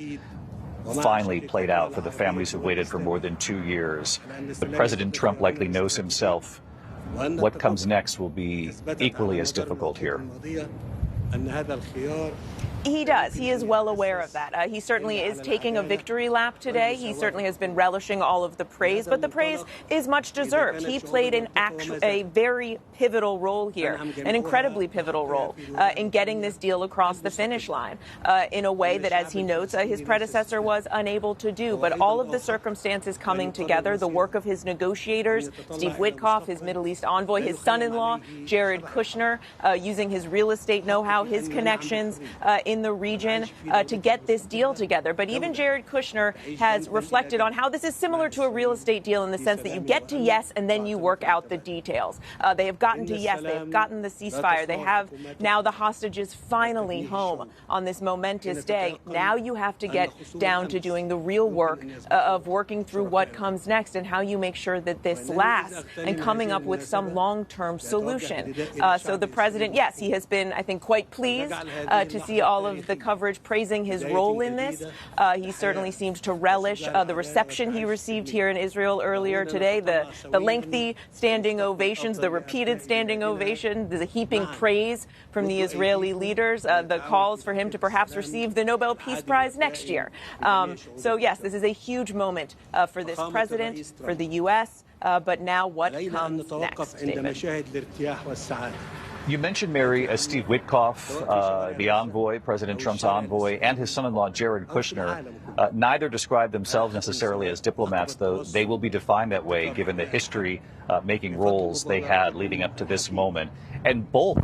finally played out for the families who waited for more than 2 years. But President Trump likely knows himself what comes next will be equally as difficult here. He does. He is well aware of that. He certainly is taking a victory lap today. He certainly has been relishing all of the praise, but the praise is much deserved. He played a very pivotal role here, an incredibly pivotal role in getting this deal across the finish line in a way that, as he notes, his predecessor was unable to do. But all of the circumstances coming together, the work of his negotiators, Steve Witkoff, his Middle East envoy, his son-in-law, Jared Kushner, using his real estate know-how, his connections in the region to get this deal together. But even Jared Kushner has reflected on how this is similar to a real estate deal in the sense that you get to yes and then you work out the details. They have gotten to yes, they have gotten the ceasefire, they have now the hostages finally home on this momentous day. Now you have to get down to doing the real work of working through what comes next and how you make sure that this lasts and coming up with some long-term solution. So the president, yes, he has been, I think, quite pleased to see all of the coverage praising his role in this. He certainly seems to relish the reception he received here in Israel earlier today, the lengthy standing ovations, the repeated standing ovation, the heaping praise from the Israeli leaders, the calls for him to perhaps receive the Nobel Peace Prize next year. So, yes, this is a huge moment for this president, for the U.S., but now what comes next, David? You mentioned, Mary, Steve Witkoff, the envoy, President Trump's envoy, and his son-in-law, Jared Kushner. Neither describe themselves necessarily as diplomats, though they will be defined that way given the history-making roles they had leading up to this moment. And both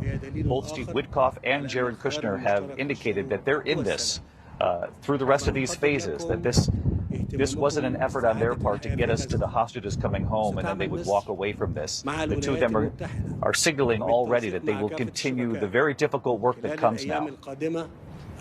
Steve Witkoff and Jared Kushner have indicated that they're in this through the rest of these phases, that this wasn't an effort on their part to get us to the hostages coming home and then they would walk away from this. The two of them are signaling already that they will continue the very difficult work that comes now.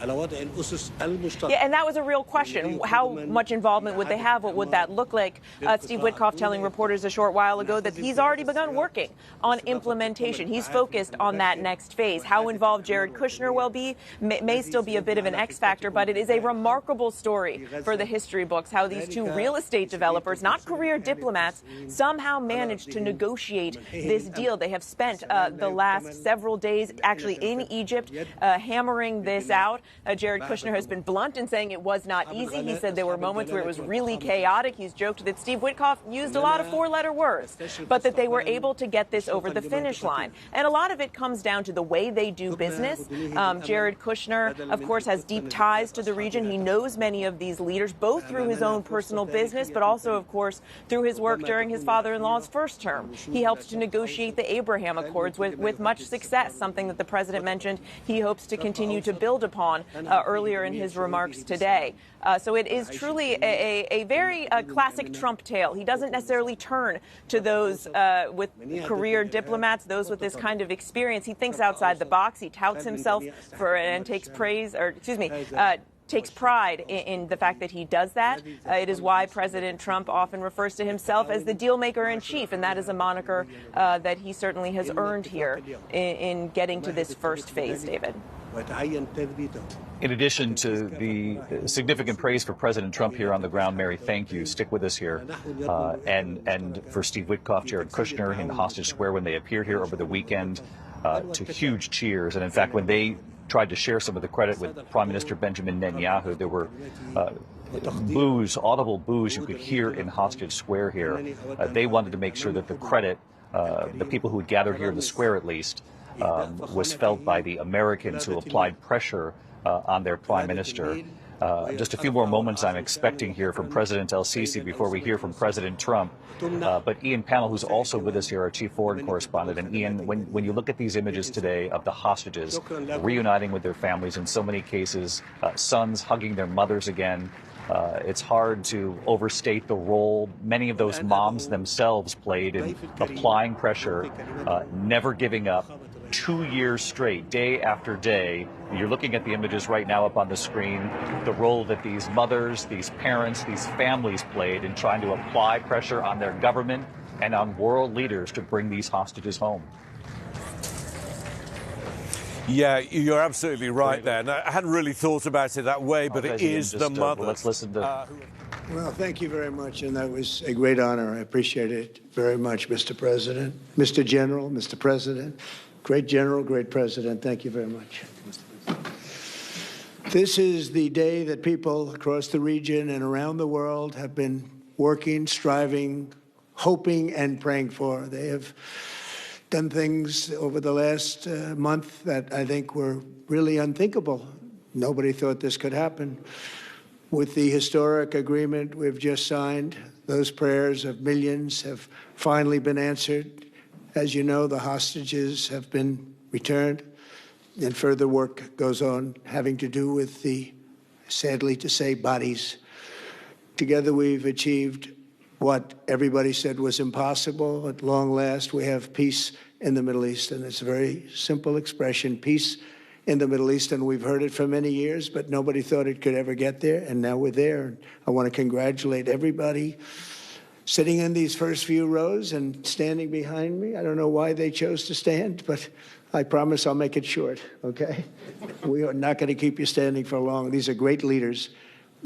Yeah, and that was a real question. How much involvement would they have? What would that look like? Steve Witkoff telling reporters a short while ago that he's already begun working on implementation. He's focused on that next phase. How involved Jared Kushner will be may still be a bit of an X factor, but it is a remarkable story for the history books how these two real estate developers, not career diplomats, somehow managed to negotiate this deal. They have spent the last several days actually in Egypt hammering this out. Jared Kushner has been blunt in saying it was not easy. He said there were moments where it was really chaotic. He's joked that Steve Witkoff used a lot of four-letter words, but that they were able to get this over the finish line. And a lot of it comes down to the way they do business. Jared Kushner, of course, has deep ties to the region. He knows many of these leaders, both through his own personal business, but also, of course, through his work during his father-in-law's first term. He helped to negotiate the Abraham Accords with much success, something that the president mentioned he hopes to continue to build upon earlier in his remarks today. So it is truly a very classic Trump tale. He doesn't necessarily turn to those with career diplomats, those with this kind of experience. He thinks outside the box. He touts himself and takes pride in the fact that he does that. It is why President Trump often refers to himself as the deal maker in chief, and that is a moniker that he certainly has earned here in getting to this first phase, David. In addition to the significant praise for President Trump here on the ground, Mary, thank you. Stick with us here. And for Steve Witkoff, Jared Kushner in Hostage Square when they appeared here over the weekend, to huge cheers. And in fact, when they tried to share some of the credit with Prime Minister Benjamin Netanyahu, there were boos, audible boos you could hear in Hostage Square here. They wanted to make sure that the credit, the people who had gathered here in the square at least, was felt by the Americans who applied pressure on their prime minister. Just a few more moments I'm expecting here from President El-Sisi before we hear from President Trump. But Ian Pannell, who's also with us here, our chief foreign correspondent. And Ian, when you look at these images today of the hostages reuniting with their families, in so many cases, sons hugging their mothers again, it's hard to overstate the role many of those moms themselves played in applying pressure, never giving up. 2 years straight, day after day. You're looking at the images right now up on the screen, the role that these mothers, these parents, these families played in trying to apply pressure on their government and on world leaders to bring these hostages home. Yeah, you're absolutely right there. And I hadn't really thought about it that way, but it is the mother. Let's listen to... Well, thank you very much, and that was a great honor. I appreciate it very much, Mr. President, Mr. General, Mr. President. Great General, great President. Thank you very much. This is the day that people across the region and around the world have been working, striving, hoping, and praying for. They have done things over the last month that I think were really unthinkable. Nobody thought this could happen. With the historic agreement we've just signed, those prayers of millions have finally been answered. As you know, the hostages have been returned, and further work goes on having to do with the, sadly to say, bodies. Together we've achieved what everybody said was impossible. At long last, we have peace in the Middle East, and it's a very simple expression, peace in the Middle East, and we've heard it for many years, but nobody thought it could ever get there, and now we're there. And I want to congratulate everybody sitting in these first few rows and standing behind me. I don't know why they chose to stand, but I promise I'll make it short, okay? We are not going to keep you standing for long. These are great leaders.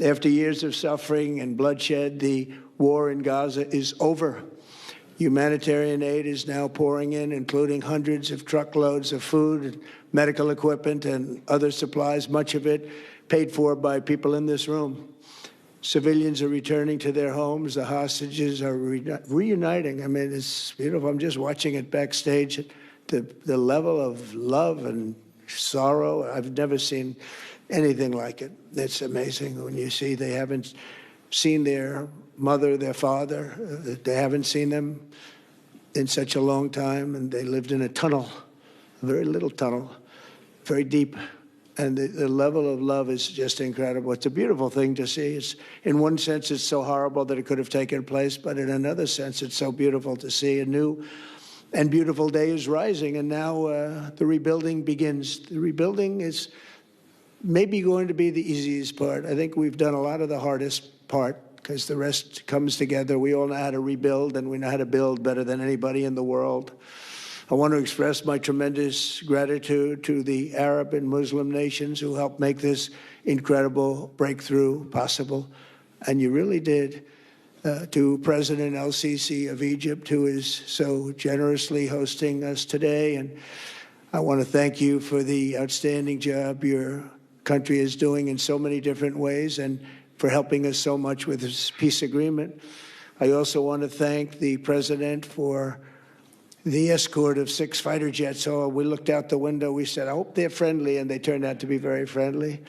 After years of suffering and bloodshed, the war in Gaza is over. Humanitarian aid is now pouring in, including hundreds of truckloads of food, and medical equipment, and other supplies, much of it paid for by people in this room. Civilians are returning to their homes. The hostages are reuniting. I mean, it's beautiful. I'm just watching it backstage. The level of love and sorrow, I've never seen anything like it. It's amazing when you see they haven't seen their mother, their father. They haven't seen them in such a long time, and they lived in a tunnel, a very little tunnel, very deep. And the level of love is just incredible. It's a beautiful thing to see. It's, in one sense, it's so horrible that it could have taken place, but in another sense, it's so beautiful to see. A new and beautiful day is rising, and now the rebuilding begins. The rebuilding is maybe going to be the easiest part. I think we've done a lot of the hardest part, because the rest comes together. We all know how to rebuild, and we know how to build better than anybody in the world. I want to express my tremendous gratitude to the Arab and Muslim nations who helped make this incredible breakthrough possible. And you really did. To President El-Sisi of Egypt, who is so generously hosting us today. And I want to thank you for the outstanding job your country is doing in so many different ways, and for helping us so much with this peace agreement. I also want to thank the president for the escort of 6 fighter jets. Oh, we looked out the window, we said, I hope they're friendly, and they turned out to be very friendly.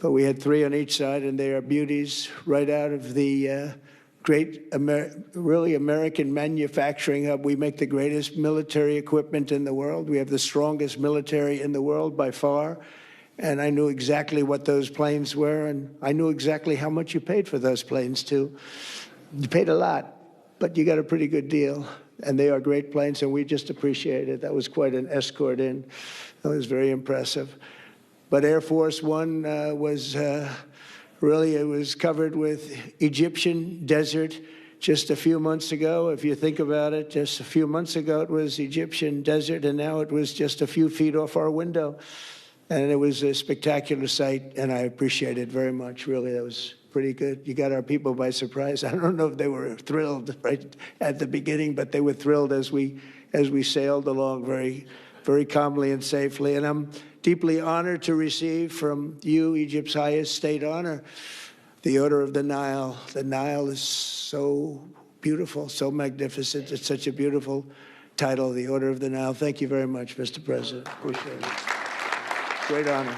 But we had 3 on each side, and they are beauties right out of the great, really American manufacturing hub. We make the greatest military equipment in the world. We have the strongest military in the world by far. And I knew exactly what those planes were, and I knew exactly how much you paid for those planes, too. You paid a lot, but you got a pretty good deal. And they are great planes, and we just appreciate it. That was quite an escort in. That was very impressive. But Air Force One was really, it was covered with Egyptian desert just a few months ago. If you think about it, just a few months ago it was Egyptian desert, and now it was just a few feet off our window. And it was a spectacular sight, and I appreciate it very much. Really, that was pretty good. You got our people by surprise. I don't know if they were thrilled right at the beginning, but they were thrilled as we sailed along very, very calmly and safely. And I'm deeply honored to receive from you, Egypt's highest state honor, the Order of the Nile. The Nile is so beautiful, so magnificent. It's such a beautiful title, the Order of the Nile. Thank you very much, Mr. President. Appreciate it. Great honor.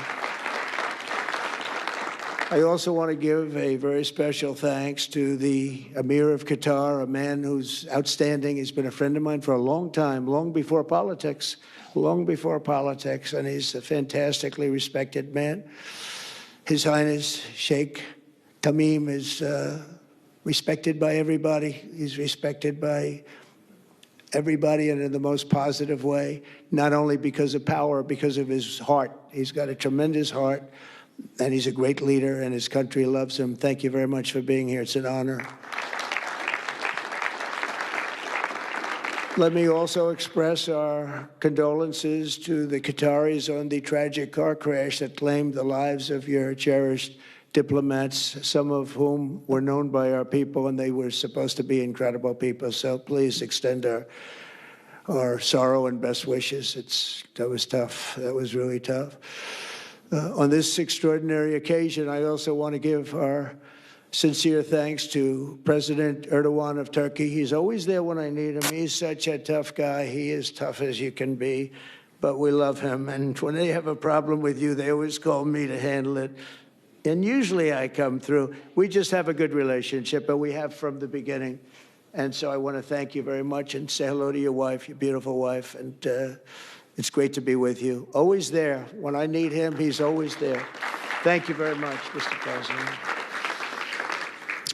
I also want to give a very special thanks to the Emir of Qatar, a man who's outstanding. He's been a friend of mine for a long time, long before politics, and he's a fantastically respected man. His Highness Sheikh Tamim is respected by everybody. He's respected by everybody, and in the most positive way, not only because of power, because of his heart. He's got a tremendous heart, and he's a great leader, and his country loves him. Thank you very much for being here. It's an honor. Let me also express our condolences to the Qataris on the tragic car crash that claimed the lives of your cherished diplomats, some of whom were known by our people, and they were supposed to be incredible people. So please extend our sorrow and best wishes. That was tough. That was really tough. On this extraordinary occasion, I also want to give our sincere thanks to President Erdogan of Turkey. He's always there when I need him. He's such a tough guy. He is tough as you can be, but we love him. And when they have a problem with you, they always call me to handle it. And usually I come through. We just have a good relationship, but we have from the beginning. And so I want to thank you very much and say hello to your wife, your beautiful wife. And it's great to be with you. Always there. When I need him, he's always there. Thank you very much, Mr. President.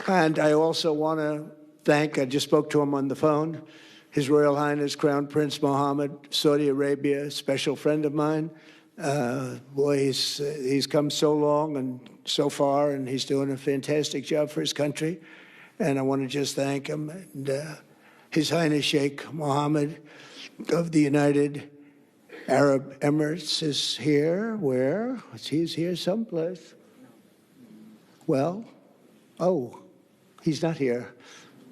And I also want to thank, I just spoke to him on the phone, His Royal Highness Crown Prince Mohammed, Saudi Arabia, a special friend of mine. Boy, he's come so long and so far, and he's doing a fantastic job for his country. And I want to just thank him. And His Highness Sheikh Mohammed of the United Arab Emirates is here. Where? He's here someplace. Well, he's not here,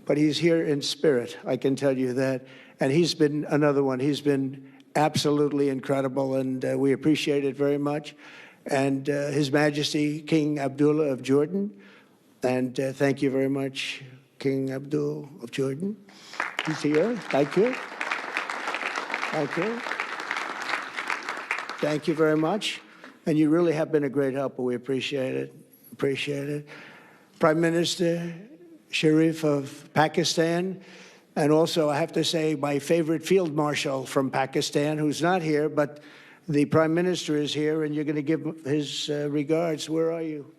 but he's here in spirit, I can tell you that. And he's been another one. He's been absolutely incredible, and we appreciate it very much. And His Majesty King Abdullah of Jordan, and thank you very much, King Abdul of Jordan. He's here. Thank you. Thank you. Thank you very much. And you really have been a great helper. We appreciate it. Appreciate it. Prime Minister Sharif of Pakistan, and also I have to say my favorite field marshal from Pakistan, who's not here, but the Prime Minister is here, and you're going to give his regards. Where are you?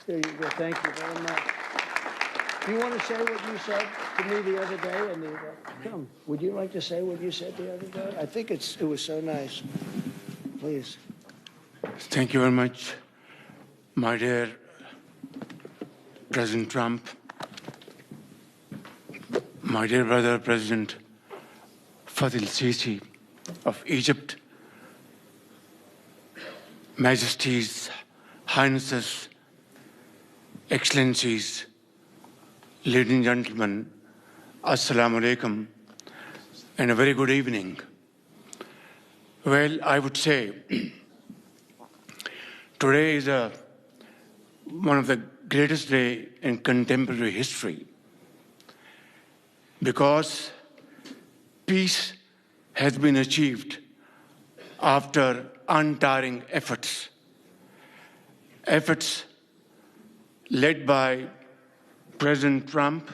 There you go. Thank you very much. Do you want to say what you said to me the other day? Come, would you like to say what you said the other day? I think it was so nice. Please. Thank you very much, my dear President Trump, my dear brother President Fathi al-Sisi of Egypt, Majesties, Highnesses, Excellencies, ladies and gentlemen, Assalamu alaikum, and a very good evening. Well, I would say today is one of the greatest days in contemporary history, because peace has been achieved after untiring efforts led by President Trump,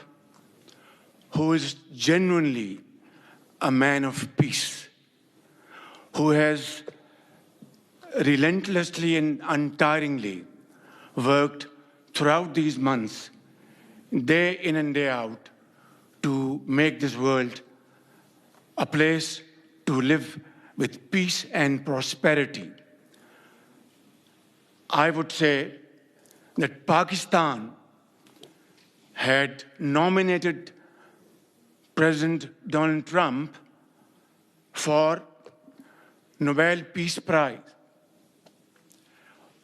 who is genuinely a man of peace, who has relentlessly and untiringly worked throughout these months, day in and day out, to make this world a place to live with peace and prosperity. I would say that Pakistan had nominated President Donald Trump for Nobel Peace Prize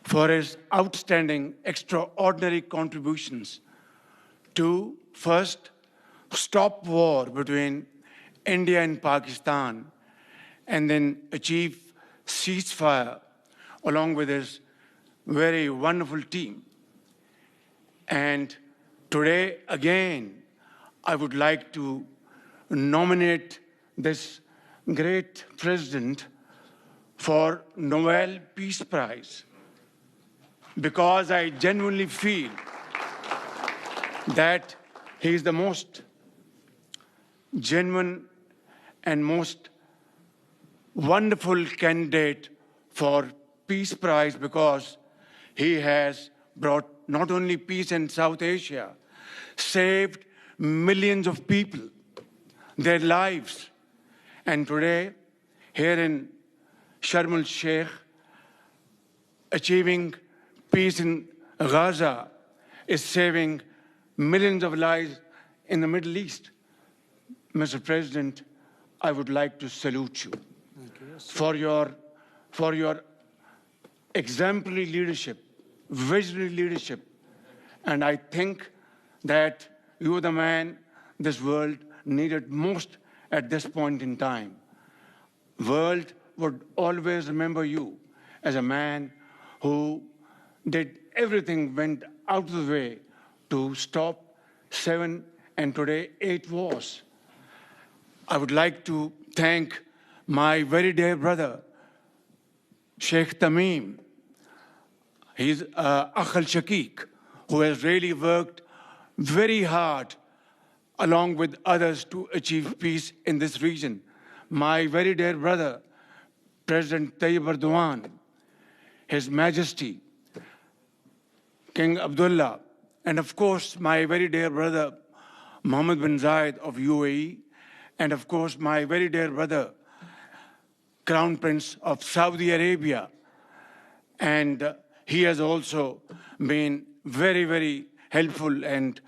for his outstanding, extraordinary contributions to first stop war between India and Pakistan, and then achieve ceasefire along with his very wonderful team. And today, again, I would like to nominate this great president for Nobel Peace Prize, because I genuinely feel that he is the most genuine and most wonderful candidate for Peace Prize, because he has brought not only peace in South Asia, saved millions of people, their lives. And today, here in Sharm el-Sheikh, achieving peace in Gaza is saving millions of lives in the Middle East. Mr. President, I would like to salute you for your exemplary leadership, visionary leadership. And I think that you are the man this world needed most at this point in time. World would always remember you as a man who did everything, went out of the way to stop 7 and today 8 wars. I would like to thank my very dear brother, Sheikh Tamim. He's Akh al-Shaqiq, who has really worked very hard along with others to achieve peace in this region. My very dear brother, President Tayyip Erdogan, His Majesty, King Abdullah, and of course, my very dear brother, Mohammed bin Zayed of UAE, and of course, my very dear brother, Crown Prince of Saudi Arabia. And he has also been very, very helpful and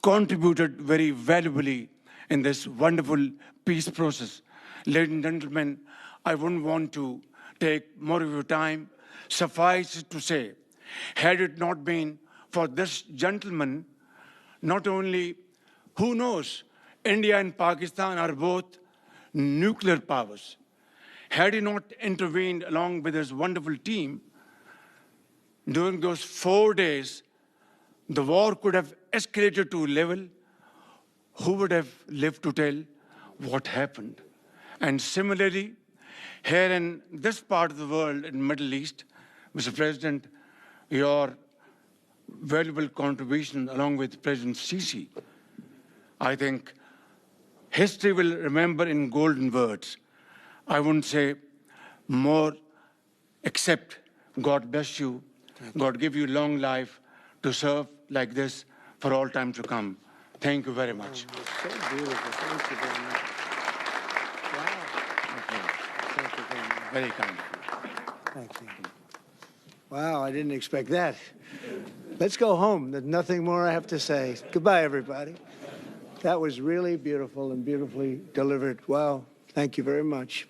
contributed very valuably in this wonderful peace process. Ladies and gentlemen, I wouldn't want to take more of your time. Suffice it to say, had it not been for this gentleman, not only, who knows, India and Pakistan are both nuclear powers. Had he not intervened along with his wonderful team, during those 4 days, the war could have escalated to a level. Who would have lived to tell what happened? And similarly, here in this part of the world, in the Middle East, Mr. President, your valuable contribution along with President Sisi, I think history will remember in golden words. I wouldn't say more, except God bless you, God give you long life to serve like this for all time to come. Thank you very much. Oh, that's so beautiful. Thank you very much. Wow. Thank you very much. Very kind. Thank you. Wow, I didn't expect that. Let's go home. There's nothing more I have to say. Goodbye, everybody. That was really beautiful and beautifully delivered. Wow. Thank you very much.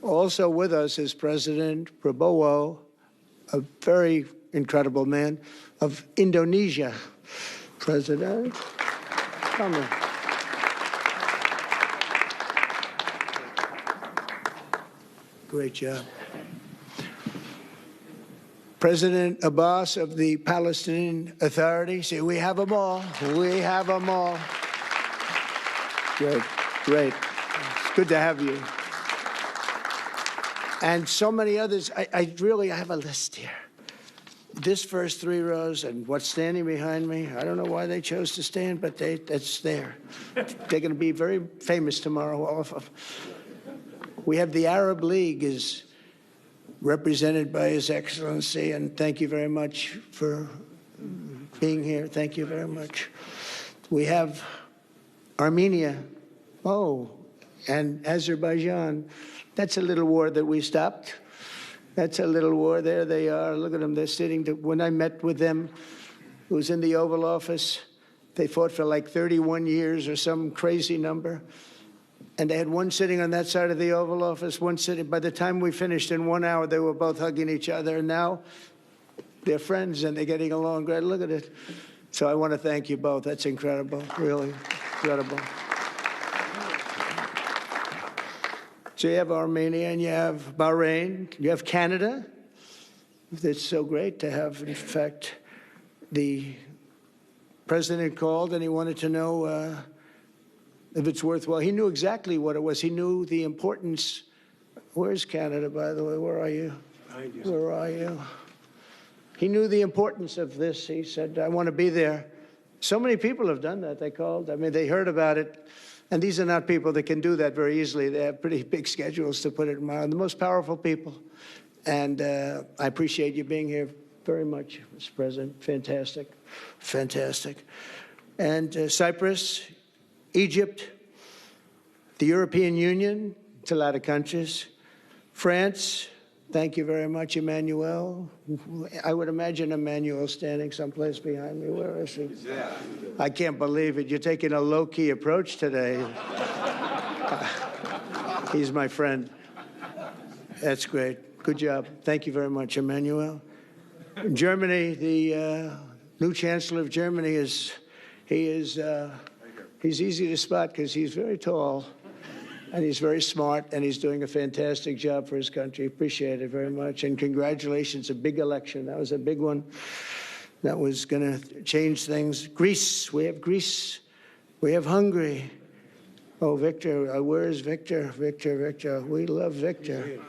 Also with us is President Prabowo, a very incredible man, of Indonesia. President, come in. Great job. President Abbas of the Palestinian Authority. See, we have them all. We have them all. Good, great. It's good to have you. And so many others. I really have a list here. This first 3 rows and what's standing behind me, I don't know why they chose to stand, but that's there. They're going to be very famous tomorrow, all of them. We have the Arab League is represented by His Excellency, and thank you very much for being here. Thank you very much. We have Armenia, and Azerbaijan. That's a little war that we stopped. That's a little war. There they are. Look at them. They're sitting. When I met with them, it was in the Oval Office. They fought for like 31 years or some crazy number. And they had one sitting on that side of the Oval Office, one sitting. By the time we finished in 1 hour, they were both hugging each other. And now they're friends and they're getting along great. Look at it. So I want to thank you both. That's incredible. Really incredible. So you have Armenia and you have Bahrain, you have Canada. It's so great to have, in fact, the president called and he wanted to know if it's worthwhile. He knew exactly what it was. He knew the importance. Where's Canada, by the way? Where are you? Where are you? He knew the importance of this. He said, I want to be there. So many people have done that. They called. I mean, they heard about it. And these are not people that can do that very easily. They have pretty big schedules, to put it mildly. The most powerful people. And I appreciate you being here very much, Mr. President. Fantastic. Fantastic. And Cyprus, Egypt, the European Union, it's a lot of countries. France, thank you very much, Emmanuel. I would imagine Emmanuel standing someplace behind me. Where is he? I can't believe it. You're taking a low-key approach today. He's my friend. That's great. Good job. Thank you very much, Emmanuel. In Germany, the new Chancellor of Germany he's easy to spot because he's very tall. and he's very smart, and he's doing a fantastic job for his country. Appreciate it very much, and congratulations, a big election. That was a big one. That was going to change things. Greece, we have Greece. We have Hungary. Oh, Victor, where is Victor? Victor, we love Victor.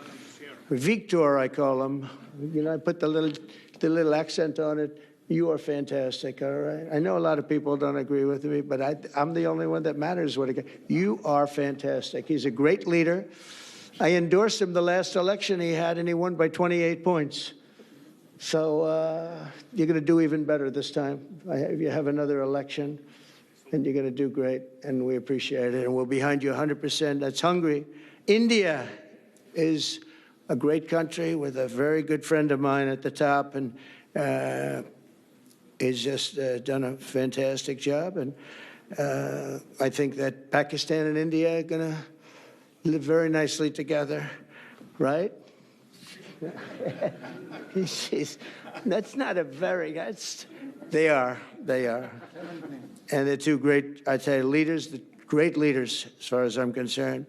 Victor, I call him. You know, I put the little accent on it. You are fantastic, all right? I know a lot of people don't agree with me, but I'm the only one that matters. You are fantastic. He's a great leader. I endorsed him the last election he had, and he won by 28 points. So you're going to do even better this time. You have another election, and you're going to do great, and we appreciate it, and we're behind you 100%. That's Hungary. India is a great country with a very good friend of mine at the top, and he's just done a fantastic job. And I think that Pakistan and India are going to live very nicely together, right? That's not a very, they are. And they're two great, I'd say, leaders, great leaders as far as I'm concerned.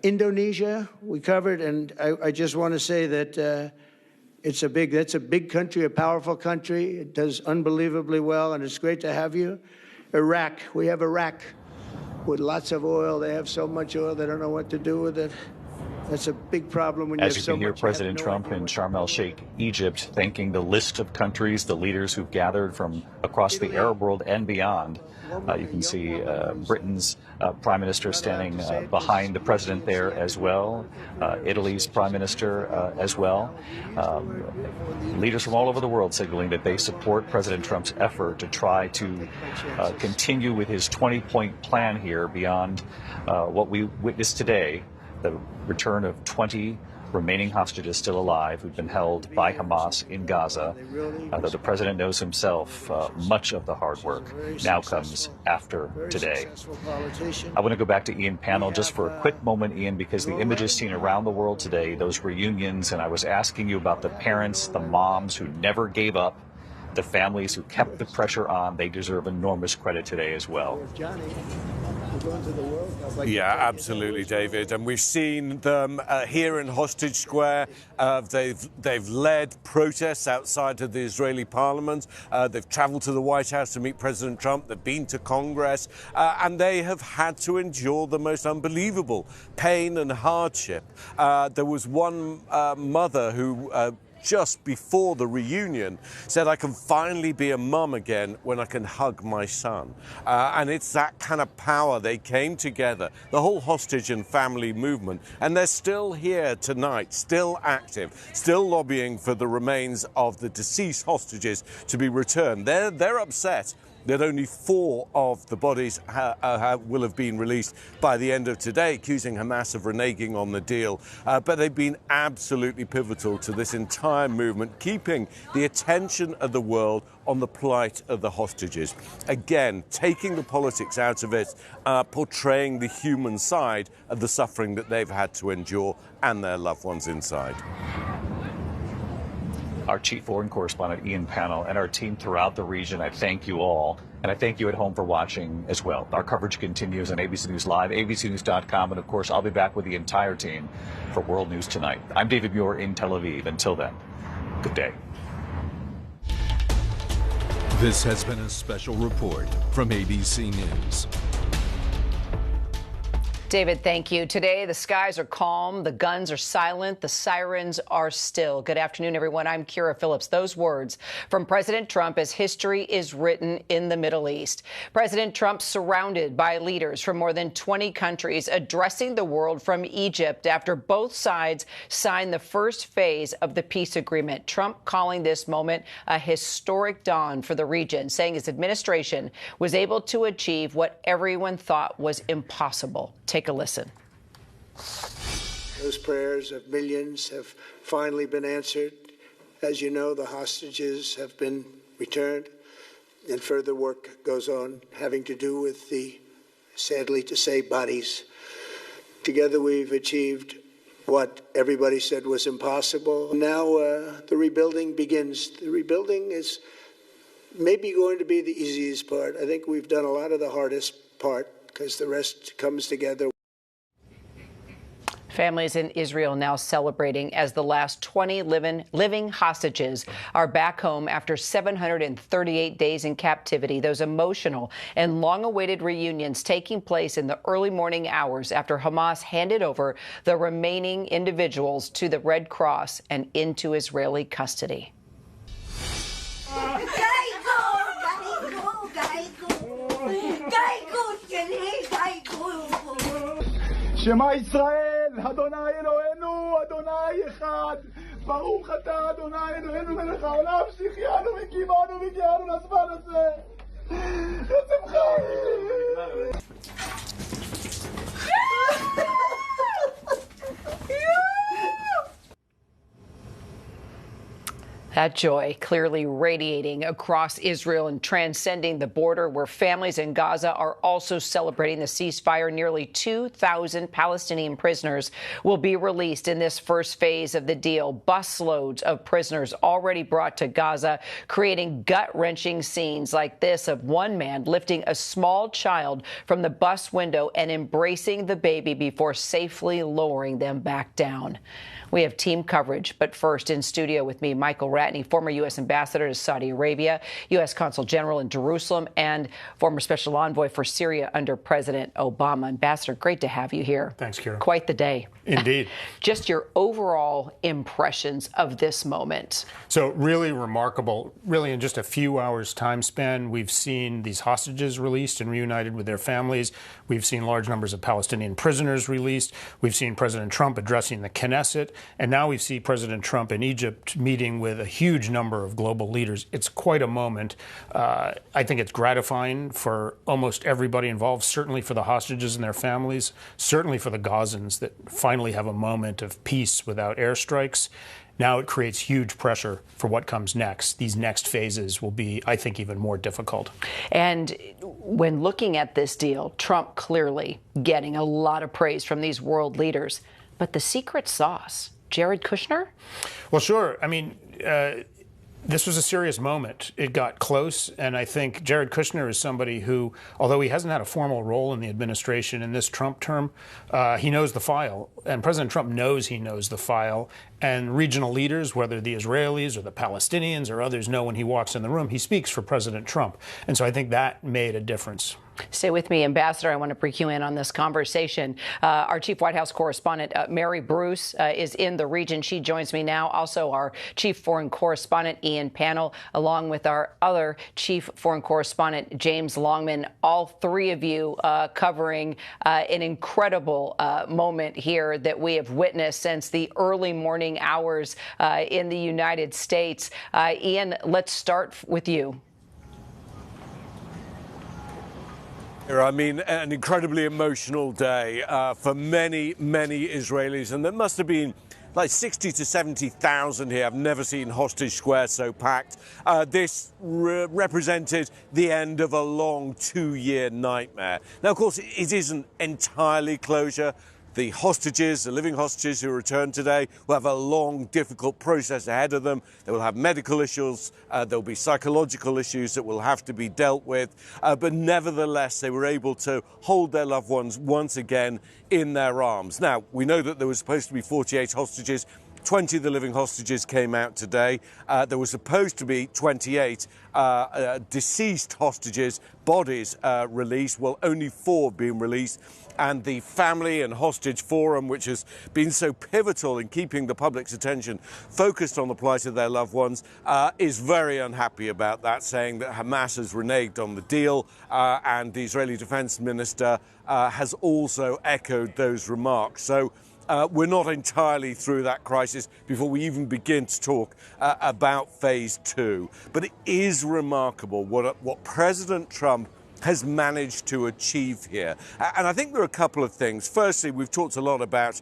Indonesia, we covered, and I just want to say that that's a big country, a powerful country. It does unbelievably well, and it's great to have you. Iraq, we have Iraq with lots of oil. They have so much oil, they don't know what to do with it. That's a big problem when you have so much. As you can hear President Trump in Sharm el-Sheikh, Egypt, thanking the list of countries, the leaders who've gathered from across the Arab world and beyond. You can see Britain's Prime Minister standing behind the President there as well, Italy's Prime Minister as well. Leaders from all over the world signaling that they support President Trump's effort to try to continue with his 20-point plan here beyond what we witnessed today. The return of 20 remaining hostages still alive who've been held by Hamas in Gaza. Though the president knows himself, much of the hard work now comes after today. I want to go back to Ian Panel just for a quick moment, Ian, because the images seen around the world today, those reunions, and I was asking you about the parents, the moms who never gave up, the families who kept the pressure on. They deserve enormous credit today as well. Yeah, absolutely, David. And we've seen them here in Hostage Square. They've led protests outside of the Israeli parliament. They've traveled to the White House to meet President Trump. They've been to Congress. And they have had to endure the most unbelievable pain and hardship. There was one mother who just before the reunion said, I can finally be a mum again when I can hug my son. And it's that kind of power. They came together, the whole hostage and family movement, and they're still here tonight, still active, still lobbying for the remains of the deceased hostages to be returned. They're upset that only 4 of the bodies will have been released by the end of today, accusing Hamas of reneging on the deal. But they've been absolutely pivotal to this entire movement, keeping the attention of the world on the plight of the hostages. Again, taking the politics out of it, portraying the human side of the suffering that they've had to endure and their loved ones inside. Our chief foreign correspondent, Ian Panel, and our team throughout the region, I thank you all. And I thank you at home for watching as well. Our coverage continues on ABC News Live, abcnews.com. And, of course, I'll be back with the entire team for World News Tonight. I'm David Muir in Tel Aviv. Until then, good day. This has been a special report from ABC News. David, thank you. Today, the skies are calm, the guns are silent, the sirens are still. Good afternoon, everyone. I'm Kira Phillips. Those words from President Trump as history is written in the Middle East. President Trump surrounded by leaders from more than 20 countries addressing the world from Egypt after both sides signed the first phase of the peace agreement. Trump calling this moment a historic dawn for the region, saying his administration was able to achieve what everyone thought was impossible. Take a listen. Those prayers of millions have finally been answered. As you know, the hostages have been returned, and further work goes on having to do with the, sadly to say, bodies. Together we've achieved what everybody said was impossible. Now the rebuilding begins. The rebuilding is maybe going to be the easiest part. I think we've done a lot of the hardest part because the rest comes together. Families in Israel now celebrating as the last 20 living hostages are back home after 738 days in captivity. Those emotional and long-awaited reunions taking place in the early morning hours after Hamas handed over the remaining individuals to the Red Cross and into Israeli custody. Shema Israel, Adonai Eloheinu, Adonai Echad, Baruch Ata Adonai Eloheinu melech haolam, שהחיינו וקיימנו והגיענו לזמן הזה. לשמחה. That joy clearly radiating across Israel and transcending the border, where families in Gaza are also celebrating the ceasefire. Nearly 2,000 Palestinian prisoners will be released in this first phase of the deal. Busloads of prisoners already brought to Gaza, creating gut-wrenching scenes like this of one man lifting a small child from the bus window and embracing the baby before safely lowering them back down. We have team coverage, but first in studio with me, Michael Ratney, former U.S. ambassador to Saudi Arabia, U.S. Consul General in Jerusalem, and former special envoy for Syria under President Obama. Ambassador, great to have you here. Thanks, Kira. Quite the day. Indeed. Just your overall impressions of this moment. So really remarkable. Really, in just a few hours time span, we've seen these hostages released and reunited with their families. We've seen large numbers of Palestinian prisoners released. We've seen President Trump addressing the Knesset. And now we see President Trump in Egypt meeting with a huge number of global leaders. It's quite a moment. I think it's gratifying for almost everybody involved, certainly for the hostages and their families, certainly for the Gazans that finally have a moment of peace without airstrikes. Now it creates huge pressure for what comes next. These next phases will be, I think, even more difficult. And when looking at this deal, Trump clearly getting a lot of praise from these world leaders. But the secret sauce, Jared Kushner? Well, sure. I mean, this was a serious moment. It got close, and I think Jared Kushner is somebody who, although he hasn't had a formal role in the administration in this Trump term, he knows the file, and President Trump knows he knows the file, and regional leaders, whether the Israelis or the Palestinians or others, know when he walks in the room, he speaks for President Trump. And so I think that made a difference. Stay with me, Ambassador. I want to bring you in on this conversation. Our chief White House correspondent, Mary Bruce, is in the region. She joins me now. Also, our chief foreign correspondent, Ian Pannell, along with our other chief foreign correspondent, James Longman. All three of you covering an incredible moment here that we have witnessed since the early morning hours in the United States. Ian, let's start with you. I mean, an incredibly emotional day for many, many Israelis. And there must have been like 60 to 70,000 here. I've never seen Hostage Square so packed. This represented the end of a long 2-year nightmare. Now, of course, it isn't entirely closure. The hostages, the living hostages who returned today, will have a long, difficult process ahead of them. They will have medical issues. There'll be psychological issues that will have to be dealt with. But nevertheless, they were able to hold their loved ones once again in their arms. Now, we know that there was supposed to be 48 hostages. 20 of the living hostages came out today. There were supposed to be 28 deceased hostages, bodies released. Well, only 4 have been released. And the Family and Hostage Forum, which has been so pivotal in keeping the public's attention focused on the plight of their loved ones, is very unhappy about that, saying that Hamas has reneged on the deal. And the Israeli Defense Minister has also echoed those remarks. So we're not entirely through that crisis before we even begin to talk about phase 2. But it is remarkable what President Trump has managed to achieve here. And I think there are a couple of things. Firstly, we've talked a lot about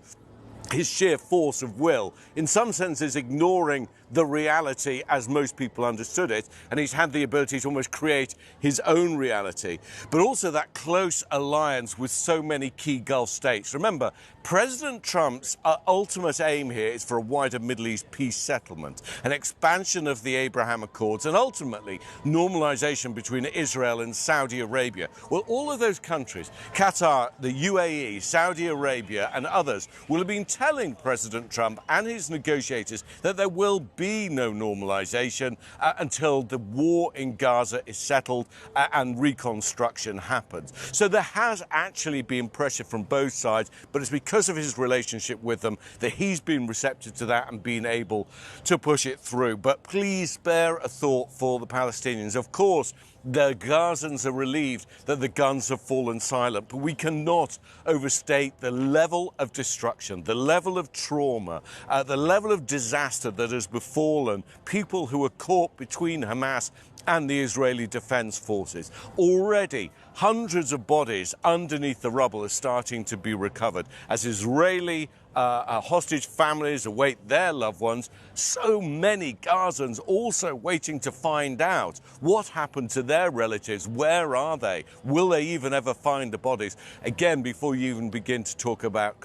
his sheer force of will, in some senses ignoring the reality as most people understood it, and he's had the ability to almost create his own reality. But also that close alliance with so many key Gulf states. Remember, President Trump's ultimate aim here is for a wider Middle East peace settlement, an expansion of the Abraham Accords, and ultimately normalization between Israel and Saudi Arabia. Well, all of those countries, Qatar, the UAE, Saudi Arabia, and others, will have been telling President Trump and his negotiators that there will be no normalization until the war in Gaza is settled and reconstruction happens. So there has actually been pressure from both sides, but it's because of his relationship with them that he's been receptive to that and been able to push it through. But please spare a thought for the Palestinians. Of course, the Gazans are relieved that the guns have fallen silent, but we cannot overstate the level of destruction, the level of trauma, the level of disaster that has befallen people who are caught between Hamas and the Israeli Defense Forces. Already, hundreds of bodies underneath the rubble are starting to be recovered as Israeli hostage families await their loved ones. So many Gazans also waiting to find out what happened to their relatives. Where are they? Will they even ever find the bodies? Again, before you even begin to talk about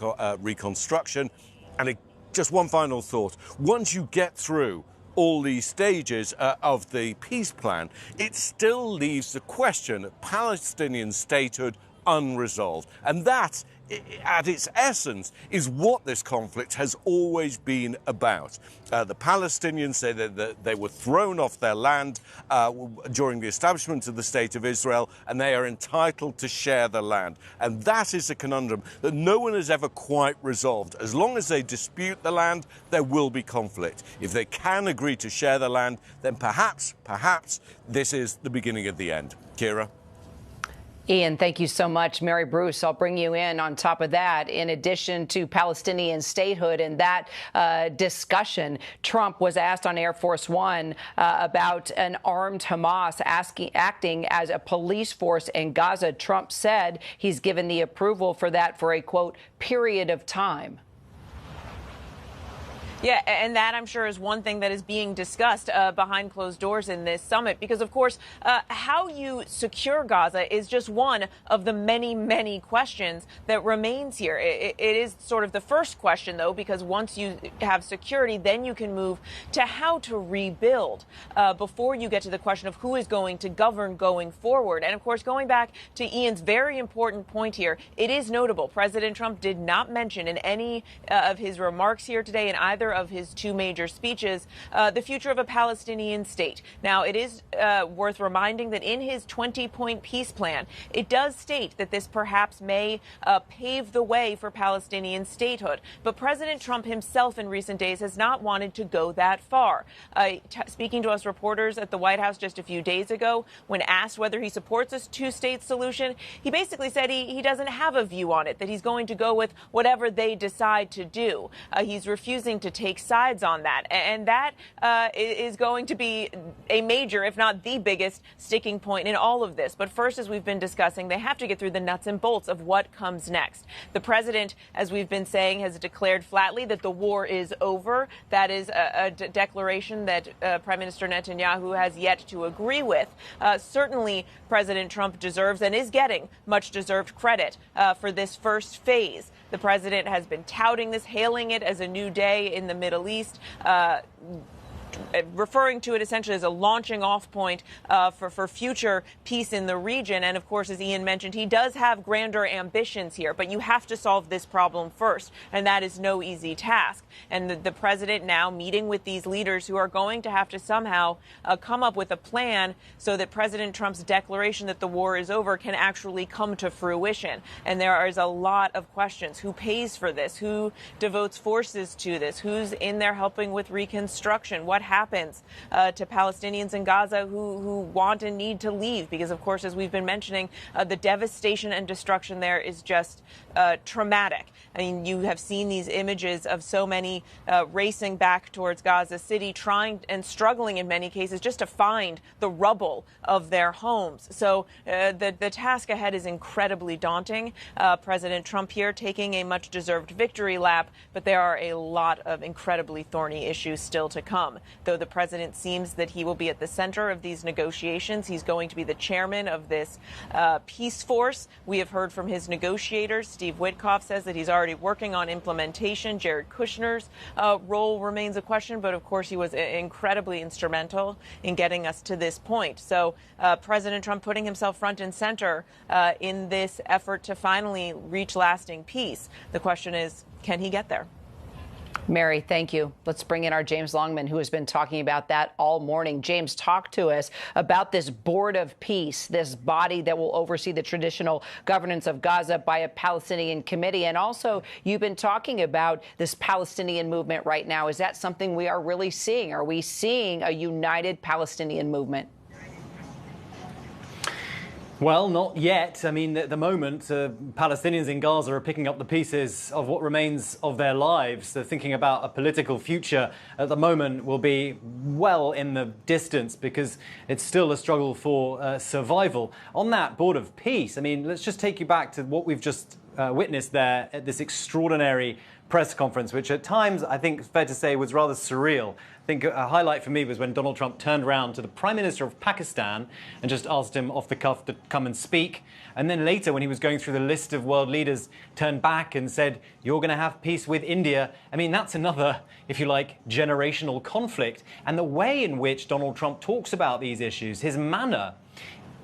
reconstruction. And just one final thought. Once you get through all these stages of the peace plan, it still leaves the question of Palestinian statehood unresolved. And that, at its essence, is what this conflict has always been about. The Palestinians say that they were thrown off their land during the establishment of the State of Israel, and they are entitled to share the land. And that is a conundrum that no one has ever quite resolved. As long as they dispute the land, there will be conflict. If they can agree to share the land, then perhaps this is the beginning of the end. Kira? Ian, thank you so much. Mary Bruce, I'll bring you in on top of that. In addition to Palestinian statehood and that discussion, Trump was asked on Air Force One about an armed Hamas acting as a police force in Gaza. Trump said he's given the approval for that for a, quote, period of time. Yeah, and that, I'm sure, is one thing that is being discussed behind closed doors in this summit, because, of course, how you secure Gaza is just one of the many, many questions that remains here. It is sort of the first question, though, because once you have security, then you can move to how to rebuild before you get to the question of who is going to govern going forward. And, of course, going back to Ian's very important point here, it is notable President Trump did not mention in any of his remarks here today, in either of his two major speeches, the future of a Palestinian state. Now, it is worth reminding that in his 20-point peace plan, it does state that this perhaps may pave the way for Palestinian statehood. But President Trump himself in recent days has not wanted to go that far. Speaking to us reporters at the White House just a few days ago, when asked whether he supports a two-state solution, he basically said he doesn't have a view on it, that he's going to go with whatever they decide to do. He's refusing to take sides on that. And that is going to be a major, if not the biggest, sticking point in all of this. But first, as we've been discussing, they have to get through the nuts and bolts of what comes next. The president, as we've been saying, has declared flatly that the war is over. That is a declaration that Prime Minister Netanyahu has yet to agree with. Certainly, President Trump deserves and is getting much deserved credit for this first phase. The president has been touting this, hailing it as a new day in the Middle East, referring to it essentially as a launching off point for future peace in the region. And of course, as Ian mentioned, he does have grander ambitions here, but you have to solve this problem first. And that is no easy task. And the president now meeting with these leaders who are going to have to somehow come up with a plan so that President Trump's declaration that the war is over can actually come to fruition. And there is a lot of questions. Who pays for this? Who devotes forces to this? Who's in there helping with reconstruction? What happens to Palestinians in Gaza who want and need to leave, because, of course, as we've been mentioning, the devastation and destruction there is just traumatic. I mean, you have seen these images of so many racing back towards Gaza City, trying and struggling in many cases just to find the rubble of their homes. So the task ahead is incredibly daunting. President Trump here taking a much-deserved victory lap, but there are a lot of incredibly thorny issues still to come. Though the president seems that he will be at the center of these negotiations, he's going to be the chairman of this peace force. We have heard from his negotiators. Steve Witkoff says that he's already working on implementation. Jared Kushner's role remains a question, but of course he was incredibly instrumental in getting us to this point. So President Trump putting himself front and center in this effort to finally reach lasting peace. The question is, can he get there? Mary, thank you. Let's bring in our James Longman, who has been talking about that all morning. James, talk to us about this Board of Peace, this body that will oversee the traditional governance of Gaza by a Palestinian committee. And also, you've been talking about this Palestinian movement right now. Is that something we are really seeing? Are we seeing a united Palestinian movement? Well, not yet. I mean, at the moment, Palestinians in Gaza are picking up the pieces of what remains of their lives. They're thinking about a political future at the moment will be well in the distance because it's still a struggle for survival. On that Board of Peace, I mean, let's just take you back to what we've just witnessed there at this extraordinary press conference, which at times, I think it's fair to say, was rather surreal. I think a highlight for me was when Donald Trump turned around to the Prime Minister of Pakistan and just asked him off the cuff to come and speak. And then later, when he was going through the list of world leaders, turned back and said, you're going to have peace with India. I mean, that's another, if you like, generational conflict. And the way in which Donald Trump talks about these issues, his manner,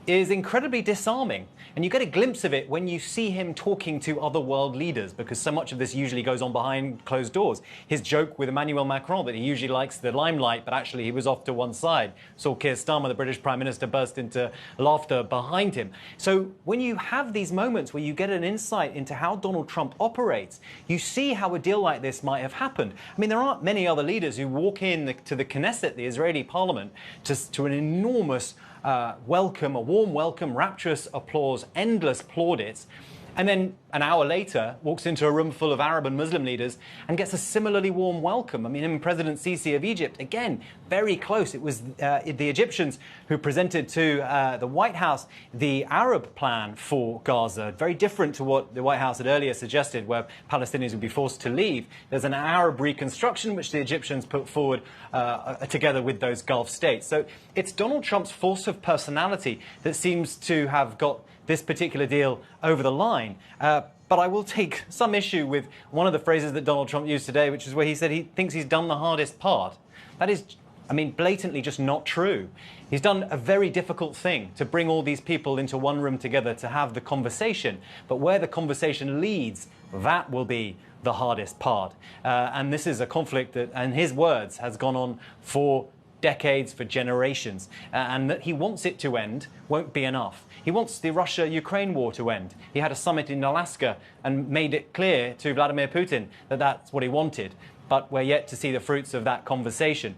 is incredibly disarming. And you get a glimpse of it when you see him talking to other world leaders, because so much of this usually goes on behind closed doors. His joke with Emmanuel Macron that he usually likes the limelight, but actually he was off to one side. Saw Keir Starmer, the British Prime Minister, burst into laughter behind him. So when you have these moments where you get an insight into how Donald Trump operates, you see how a deal like this might have happened. I mean, there aren't many other leaders who walk in to the Knesset, the Israeli parliament, to an enormous welcome, a warm welcome, rapturous applause, endless plaudits, and then an hour later walks into a room full of Arab and Muslim leaders and gets a similarly warm welcome. I mean, him and President Sisi of Egypt, again, very close. It was the Egyptians who presented to the White House the Arab plan for Gaza, very different to what the White House had earlier suggested, where Palestinians would be forced to leave. There's an Arab reconstruction, which the Egyptians put forward together with those Gulf states. So it's Donald Trump's force of personality that seems to have got this particular deal over the line. But I will take some issue with one of the phrases that Donald Trump used today, which is where he said he thinks he's done the hardest part. That is, I mean, blatantly just not true. He's done a very difficult thing to bring all these people into one room together to have the conversation. But where the conversation leads, that will be the hardest part. And this is a conflict that, in his words, has gone on for decades, for generations. And that he wants it to end won't be enough. He wants the Russia-Ukraine war to end. He had a summit in Alaska and made it clear to Vladimir Putin that that's what he wanted. But we're yet to see the fruits of that conversation.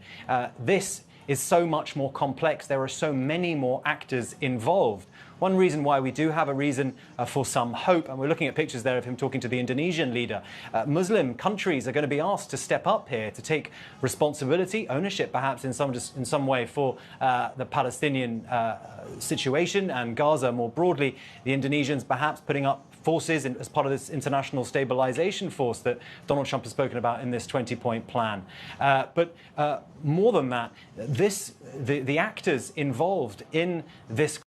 This is so much more complex. There are so many more actors involved. One reason why we do have a reason for some hope, and we're looking at pictures there of him talking to the Indonesian leader, Muslim countries are going to be asked to step up here, to take responsibility, ownership perhaps in some way for the Palestinian situation and Gaza more broadly. The Indonesians perhaps putting up forces as part of this international stabilization force that Donald Trump has spoken about in this 20-point plan. But more than that, the actors involved in this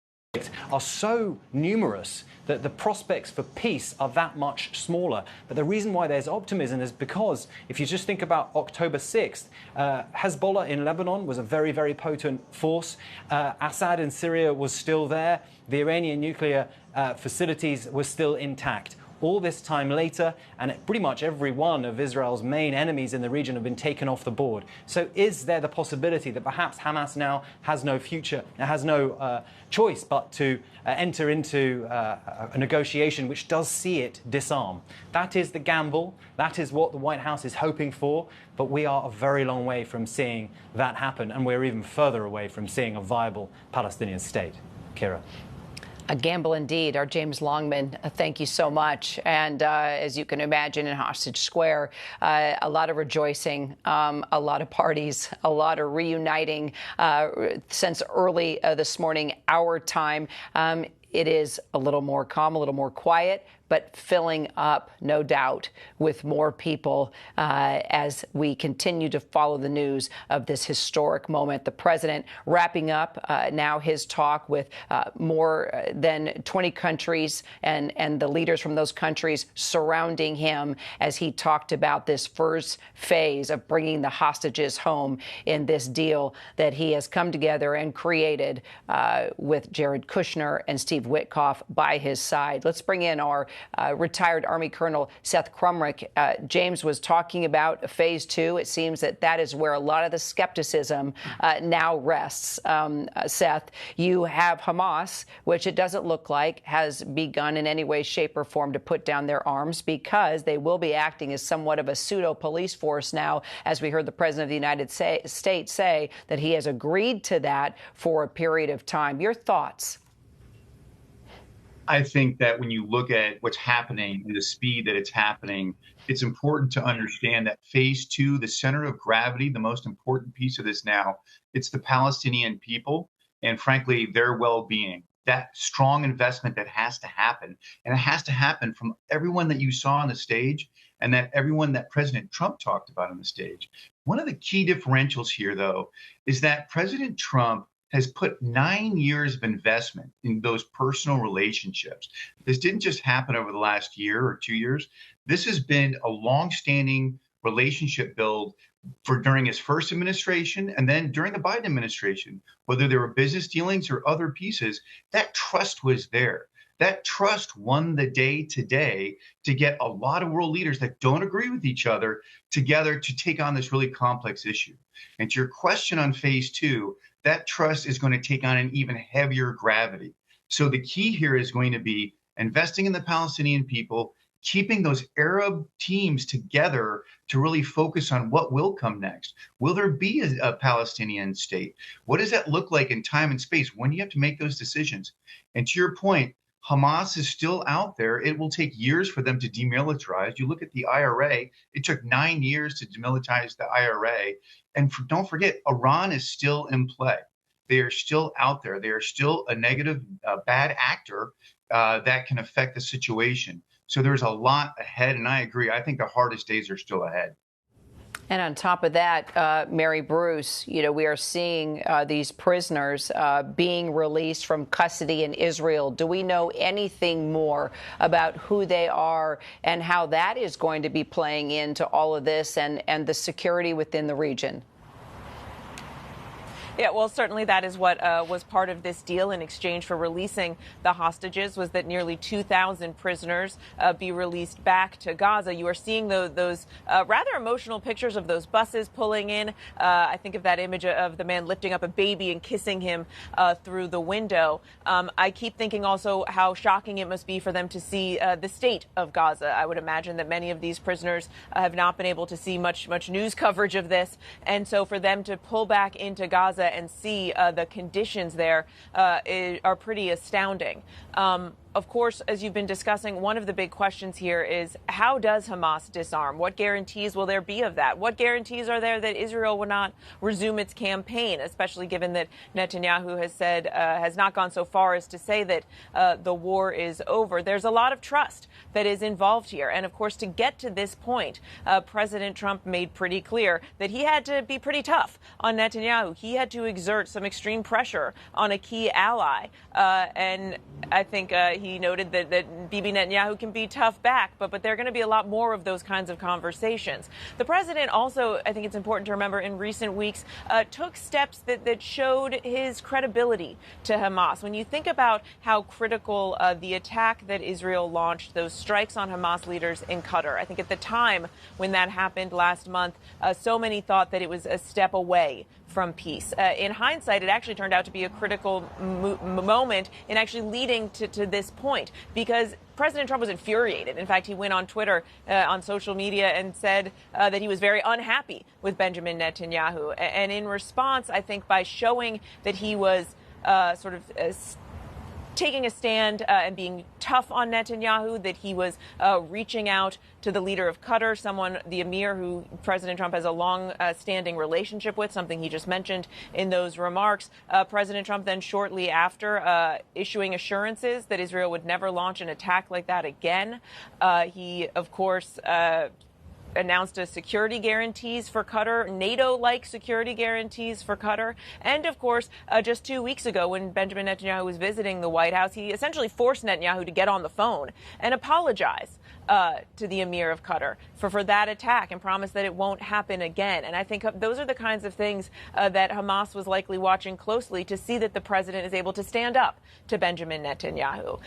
are so numerous that the prospects for peace are that much smaller. But the reason why there's optimism is because if you just think about October 6th, Hezbollah in Lebanon was a very, very potent force. Assad in Syria was still there. The Iranian nuclear facilities were still intact. all this time later, and pretty much every one of Israel's main enemies in the region have been taken off the board. So is there the possibility that perhaps Hamas now has no future, has no choice but to enter into a negotiation which does see it disarm? That is the gamble. That is what the White House is hoping for. But we are a very long way from seeing that happen, and we're even further away from seeing a viable Palestinian state. Kira. A gamble indeed. Our James Longman, thank you so much. And as you can imagine, in Hostage Square, a lot of rejoicing, a lot of parties, a lot of reuniting since early this morning, our time. It is a little more calm, a little more quiet, but filling up, no doubt, with more people as we continue to follow the news of this historic moment. The president wrapping up now his talk with more than 20 countries and the leaders from those countries surrounding him as he talked about this first phase of bringing the hostages home in this deal that he has come together and created with Jared Kushner and Steve Witkoff by his side. Let's bring in our retired Army Colonel Seth Crumrick. James was talking about phase two. It seems that that is where a lot of the skepticism now rests. Seth, you have Hamas, which it doesn't look like has begun in any way, shape or form to put down their arms because they will be acting as somewhat of a pseudo police force now, as we heard the president of the United States say that he has agreed to that for a period of time. Your thoughts? I think that when you look at what's happening and the speed that it's happening, it's important to understand that phase two, the center of gravity, the most important piece of this now, it's the Palestinian people and, frankly, their well-being. That strong investment that has to happen, and it has to happen from everyone that you saw on the stage and that everyone that President Trump talked about on the stage. One of the key differentials here, though, is that President Trump has put 9 years of investment in those personal relationships. This didn't just happen over the last year or 2 years. This has been a longstanding relationship build for during his first administration and then during the Biden administration, whether there were business dealings or other pieces, that trust was there. That trust won the day today to get a lot of world leaders that don't agree with each other together to take on this really complex issue. And to your question on phase two, that trust is going to take on an even heavier gravity. So the key here is going to be investing in the Palestinian people, keeping those Arab teams together to really focus on what will come next. Will there be a Palestinian state? What does that look like in time and space? When do you have to make those decisions? And to your point, Hamas is still out there. It will take years for them to demilitarize. You look at the IRA, it took 9 years to demilitarize the IRA. And don't forget, Iran is still in play. They are still out there. They are still a negative, bad actor that can affect the situation. So there's a lot ahead. And I agree. I think the hardest days are still ahead. And on top of that, Mary Bruce, we are seeing these prisoners being released from custody in Israel. Do we know anything more about who they are and how that is going to be playing into all of this and the security within the region? Yeah, well, certainly that is what was part of this deal in exchange for releasing the hostages, was that nearly 2,000 prisoners be released back to Gaza. You are seeing those rather emotional pictures of those buses pulling in. I think of that image of the man lifting up a baby and kissing him through the window. I keep thinking also how shocking it must be for them to see the state of Gaza. I would imagine that many of these prisoners have not been able to see much news coverage of this. And so for them to pull back into Gaza and see the conditions there are pretty astounding. Of course, as you've been discussing, one of the big questions here is how does Hamas disarm? What guarantees will there be of that? What guarantees are there that Israel will not resume its campaign, especially given that Netanyahu has said, has not gone so far as to say that the war is over? There's a lot of trust that is involved here. And of course, to get to this point, President Trump made pretty clear that he had to be pretty tough on Netanyahu. He had to exert some extreme pressure on a key ally. And I I think he noted that Bibi Netanyahu can be tough back, but there are going to be a lot more of those kinds of conversations. The president also, I think it's important to remember, in recent weeks took steps that showed his credibility to Hamas. When you think about how critical the attack that Israel launched, those strikes on Hamas leaders in Qatar, I think at the time when that happened last month, so many thought that it was a step away from peace. In hindsight, it actually turned out to be a critical moment in actually leading to this point, because President Trump was infuriated. In fact, he went on Twitter, on social media, and said that he was very unhappy with Benjamin Netanyahu. And in response, I think by showing that he was taking a stand and being tough on Netanyahu, that he was reaching out to the leader of Qatar, the emir who President Trump has a long-standing relationship with, something he just mentioned in those remarks. President Trump then shortly after issuing assurances that Israel would never launch an attack like that again. He, of course, announced security guarantees for Qatar, NATO-like security guarantees for Qatar. And, of course, just 2 weeks ago when Benjamin Netanyahu was visiting the White House, he essentially forced Netanyahu to get on the phone and apologize to the emir of Qatar for that attack and promise that it won't happen again. And I think those are the kinds of things that Hamas was likely watching closely to see that the president is able to stand up to Benjamin Netanyahu.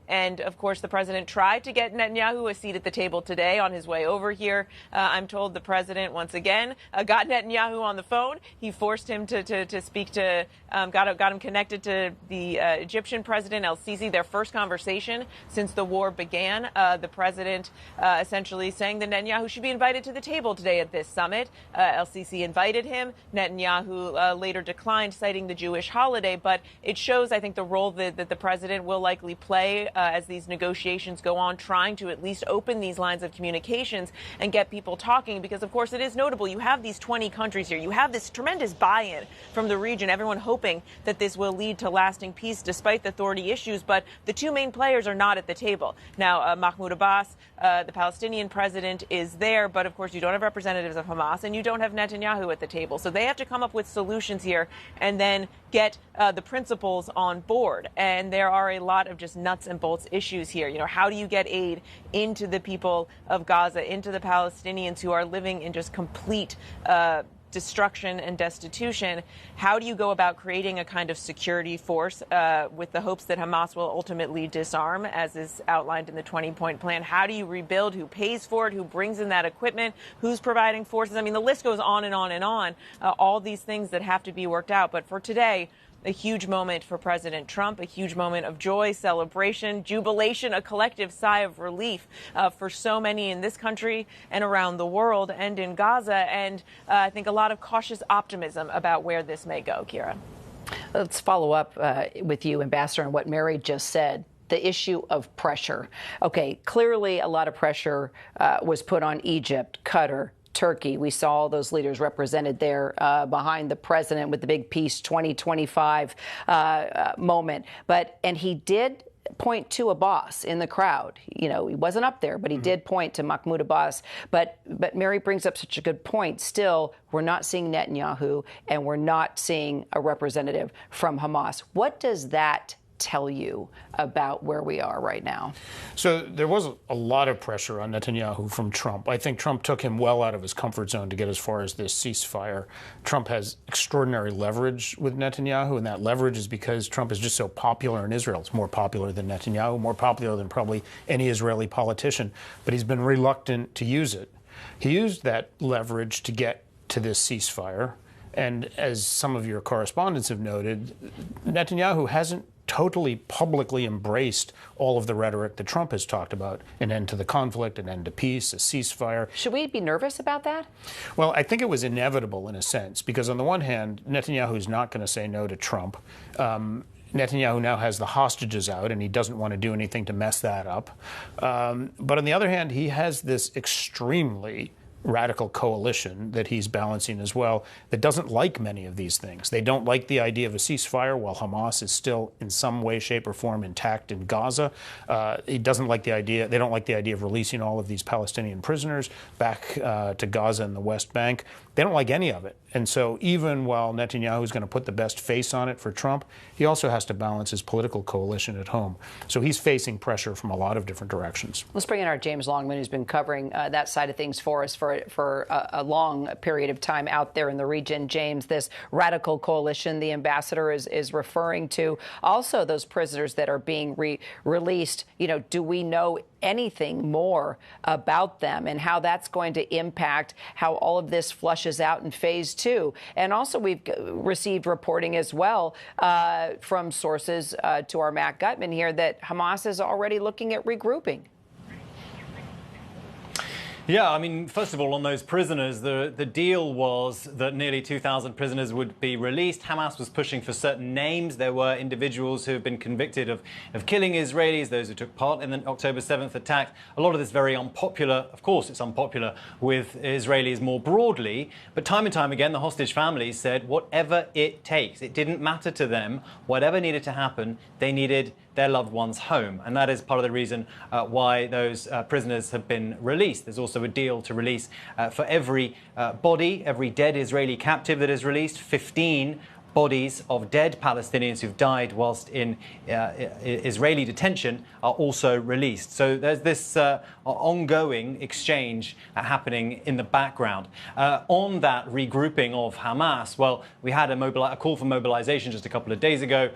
And, of course, the president tried to get Netanyahu a seat at the table today on his way over here. I'm told the president, once again, got Netanyahu on the phone. He forced him to speak to, got him connected to the Egyptian president, el-Sisi, their first conversation since the war began. The president essentially saying that Netanyahu should be invited to the table today at this summit. El-Sisi invited him. Netanyahu later declined, citing the Jewish holiday. But it shows, I think, the role that the president will likely play as these negotiations go on, trying to at least open these lines of communications and get people talking. Because, of course, it is notable. You have these 20 countries here. You have this tremendous buy-in from the region, everyone hoping that this will lead to lasting peace despite the thorny issues. But the two main players are not at the table. Now, Mahmoud Abbas, the Palestinian president, is there, but of course you don't have representatives of Hamas and you don't have Netanyahu at the table. So they have to come up with solutions here and then get the principals on board. And there are a lot of just nuts and bolts issues here. You know, how do you get aid into the people of Gaza, into the Palestinians who are living in just complete destruction and destitution? How do you go about creating a kind of security force with the hopes that Hamas will ultimately disarm, as is outlined in the 20-point plan? How do you rebuild? Who pays for it? Who brings in that equipment? Who's providing forces? I mean, the list goes on and on and on. All these things that have to be worked out. But for today, a huge moment for President Trump, a huge moment of joy, celebration, jubilation, a collective sigh of relief for so many in this country and around the world and in Gaza. And I think a lot of cautious optimism about where this may go, Kira. Let's follow up with you, Ambassador, on what Mary just said. The issue of pressure. Okay, clearly a lot of pressure was put on Egypt, Qatar, Turkey. We saw all those leaders represented there behind the president with the big Peace 2025 moment. And he did point to Abbas in the crowd. You know, he wasn't up there, but he did point to Mahmoud Abbas. But Mary brings up such a good point. Still, we're not seeing Netanyahu and we're not seeing a representative from Hamas. What does that tell you about where we are right now? So there was a lot of pressure on Netanyahu from Trump. I think Trump took him well out of his comfort zone to get as far as this ceasefire. Trump has extraordinary leverage with Netanyahu, and that leverage is because Trump is just so popular in Israel. It's more popular than Netanyahu, more popular than probably any Israeli politician, but he's been reluctant to use it. He used that leverage to get to this ceasefire, and as some of your correspondents have noted, Netanyahu hasn't totally publicly embraced all of the rhetoric that Trump has talked about: an end to the conflict, an end to peace, a ceasefire. Should we be nervous about that? Well, I think it was inevitable in a sense, because on the one hand, Netanyahu is not going to say no to Trump. Netanyahu now has the hostages out, and he doesn't want to do anything to mess that up. But on the other hand, he has this extremely radical coalition that he's balancing as well that doesn't like many of these things. They don't like the idea of a ceasefire while Hamas is still in some way, shape, or form intact in Gaza. He doesn't like the idea. They don't like the idea of releasing all of these Palestinian prisoners back to Gaza and the West Bank. They don't like any of it. And so even while Netanyahu is going to put the best face on it for Trump, he also has to balance his political coalition at home. So he's facing pressure from a lot of different directions. Let's bring in our James Longman, who's been covering that side of things for us for a long period of time out there in the region. James, this radical coalition the ambassador is referring to, also those prisoners that are being released, you know, do we know anything more about them and how that's going to impact how all of this flushes out in phase 2? And also we've received reporting as well from sources to our Matt Gutman here that Hamas is already looking at regrouping. Yeah, I mean, first of all, on those prisoners, the deal was that nearly 2,000 prisoners would be released. Hamas was pushing for certain names. There were individuals who have been convicted of killing Israelis, those who took part in the October 7th attack. A lot of this very unpopular. Of course, it's unpopular with Israelis more broadly. But time and time again, the hostage families said whatever it takes. It didn't matter to them. Whatever needed to happen, they needed their loved ones home. And that is part of the reason why those prisoners have been released. There's also a deal to release for every body, every dead Israeli captive that is released, 15 bodies of dead Palestinians who've died whilst in Israeli detention are also released. So there's this ongoing exchange happening in the background. On that regrouping of Hamas, well, we had a call for mobilization just a couple of days ago.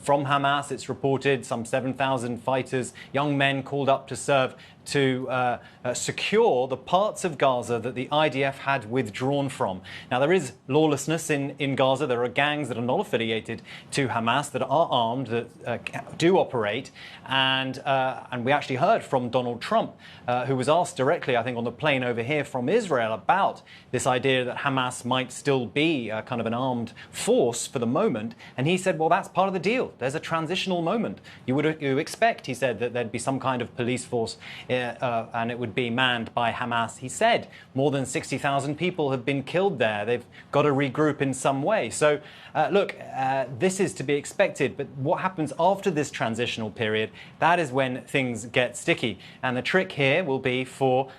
From Hamas, it's reported some 7,000 fighters, young men called up to serve to secure the parts of Gaza that the IDF had withdrawn from. Now, there is lawlessness in Gaza. There are gangs that are not affiliated to Hamas, that are armed, that do operate. And we actually heard from Donald Trump, who was asked directly, I think, on the plane over here from Israel about this idea that Hamas might still be kind of an armed force for the moment. And he said, well, that's part of the deal. There's a transitional moment. You expect, he said, that there'd be some kind of police force and it would be manned by Hamas. He said more than 60,000 people have been killed there. They've got to regroup in some way. So, look, this is to be expected. But what happens after this transitional period, that is when things get sticky. And the trick here will be for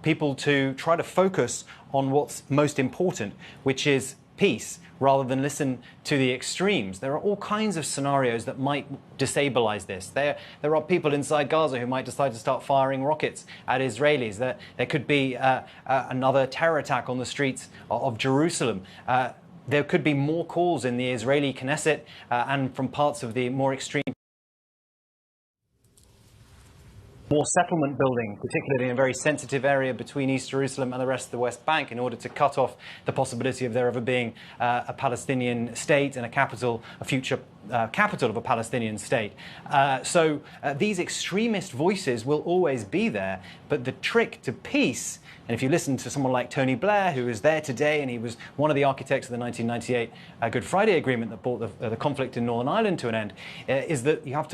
people to try to focus on what's most important, which is peace, rather than listen to the extremes. There are all kinds of scenarios that might destabilize this. There are people inside Gaza who might decide to start firing rockets at Israelis. There could be another terror attack on the streets of Jerusalem. There could be more calls in the Israeli Knesset and from parts of the more extreme. More settlement building, particularly in a very sensitive area between East Jerusalem and the rest of the West Bank, in order to cut off the possibility of there ever being a Palestinian state and a future capital of a Palestinian state. So these extremist voices will always be there. But the trick to peace, and if you listen to someone like Tony Blair, who is there today, and he was one of the architects of the 1998 Good Friday Agreement that brought the conflict in Northern Ireland to an end, is that you have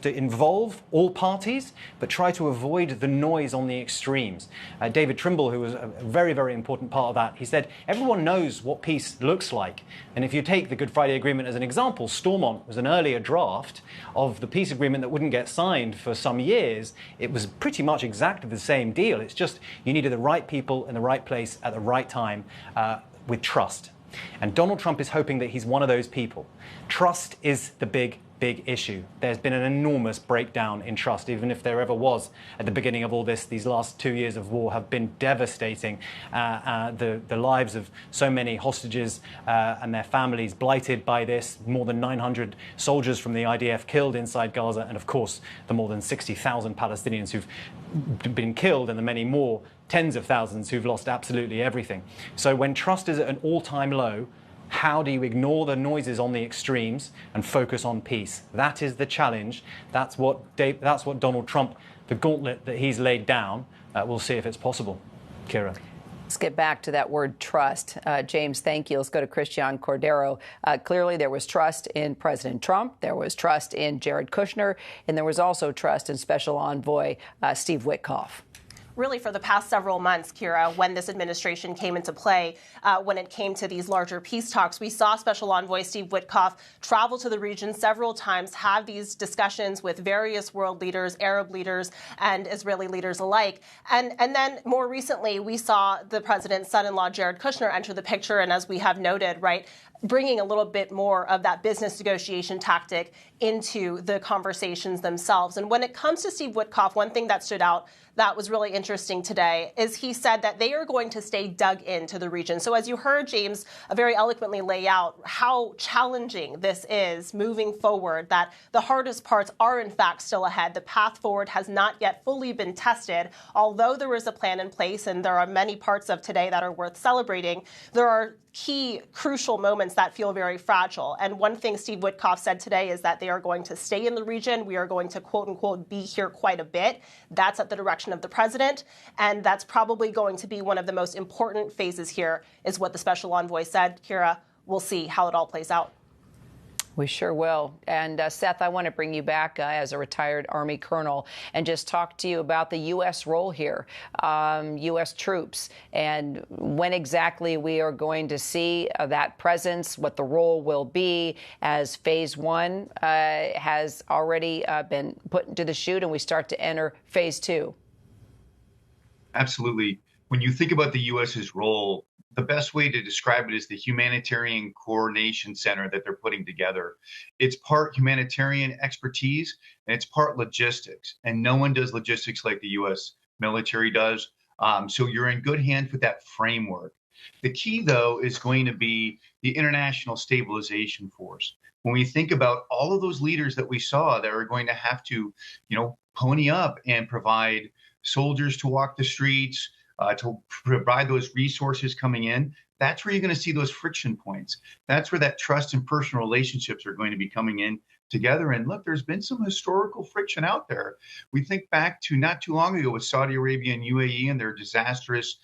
to involve all parties, but try to avoid the noise on the extremes. David Trimble, who was a very, very important part of that, he said, everyone knows what peace looks like. And if you take the Good Friday Agreement as an example, Stormont was an earlier draft of the peace agreement that wouldn't get signed for some years. It was pretty much exactly the same deal. It's just you needed the right people in the right place at the right time with trust. And Donald Trump is hoping that he's one of those people. Trust is the big issue. There's been an enormous breakdown in trust, even if there ever was at the beginning of all this. These last 2 years of war have been devastating. The lives of so many hostages and their families blighted by this. More than 900 soldiers from the IDF killed inside Gaza, and of course the more than 60,000 Palestinians who've been killed, and the many more tens of thousands who've lost absolutely everything. So when trust is at an all-time low, how do you ignore the noises on the extremes and focus on peace? That is the challenge. That's what Donald Trump, the gauntlet that he's laid down. We'll see if it's possible. Kira. Let's get back to that word trust. James, thank you. Let's go to Christian Cordero. Clearly, there was trust in President Trump. There was trust in Jared Kushner. And there was also trust in Special Envoy Steve Witkoff. really for the past several months, Kira, when this administration came into play, when it came to these larger peace talks. We saw Special Envoy Steve Witkoff travel to the region several times, have these discussions with various world leaders, Arab leaders, and Israeli leaders alike. And then more recently, we saw the president's son-in-law, Jared Kushner, enter the picture. And as we have noted, right, bringing a little bit more of that business negotiation tactic into the conversations themselves. And when it comes to Steve Witkoff, one thing that stood out that was really interesting today is he said that they are going to stay dug into the region. So as you heard James very eloquently lay out how challenging this is moving forward, that the hardest parts are in fact still ahead. The path forward has not yet fully been tested. Although there is a plan in place and there are many parts of today that are worth celebrating, there are key crucial moments that feel very fragile. And one thing Steve Witkoff said today is that they are going to stay in the region. We are going to, quote unquote, be here quite a bit. That's at the direction of the president. And that's probably going to be one of the most important phases here, is what the special envoy said. Kira, we'll see how it all plays out. We sure will. And Seth, I want to bring you back as a retired Army colonel and just talk to you about the U.S. role here, U.S. troops, and when exactly we are going to see that presence, what the role will be as Phase 1 has already been put into the chute and we start to enter Phase 2. Absolutely. When you think about the U.S.'s role, the best way to describe it is the humanitarian coordination center that they're putting together. It's part humanitarian expertise and it's part logistics. And no one does logistics like the U.S. military does. So you're in good hands with that framework. The key, though, is going to be the International Stabilization Force. When we think about all of those leaders that we saw that are going to have to, pony up and provide soldiers to walk the streets, to provide those resources coming in, that's where you're going to see those friction points. That's where that trust and personal relationships are going to be coming in together. And look, there's been some historical friction out there. We think back to not too long ago with Saudi Arabia and UAE and their disastrous,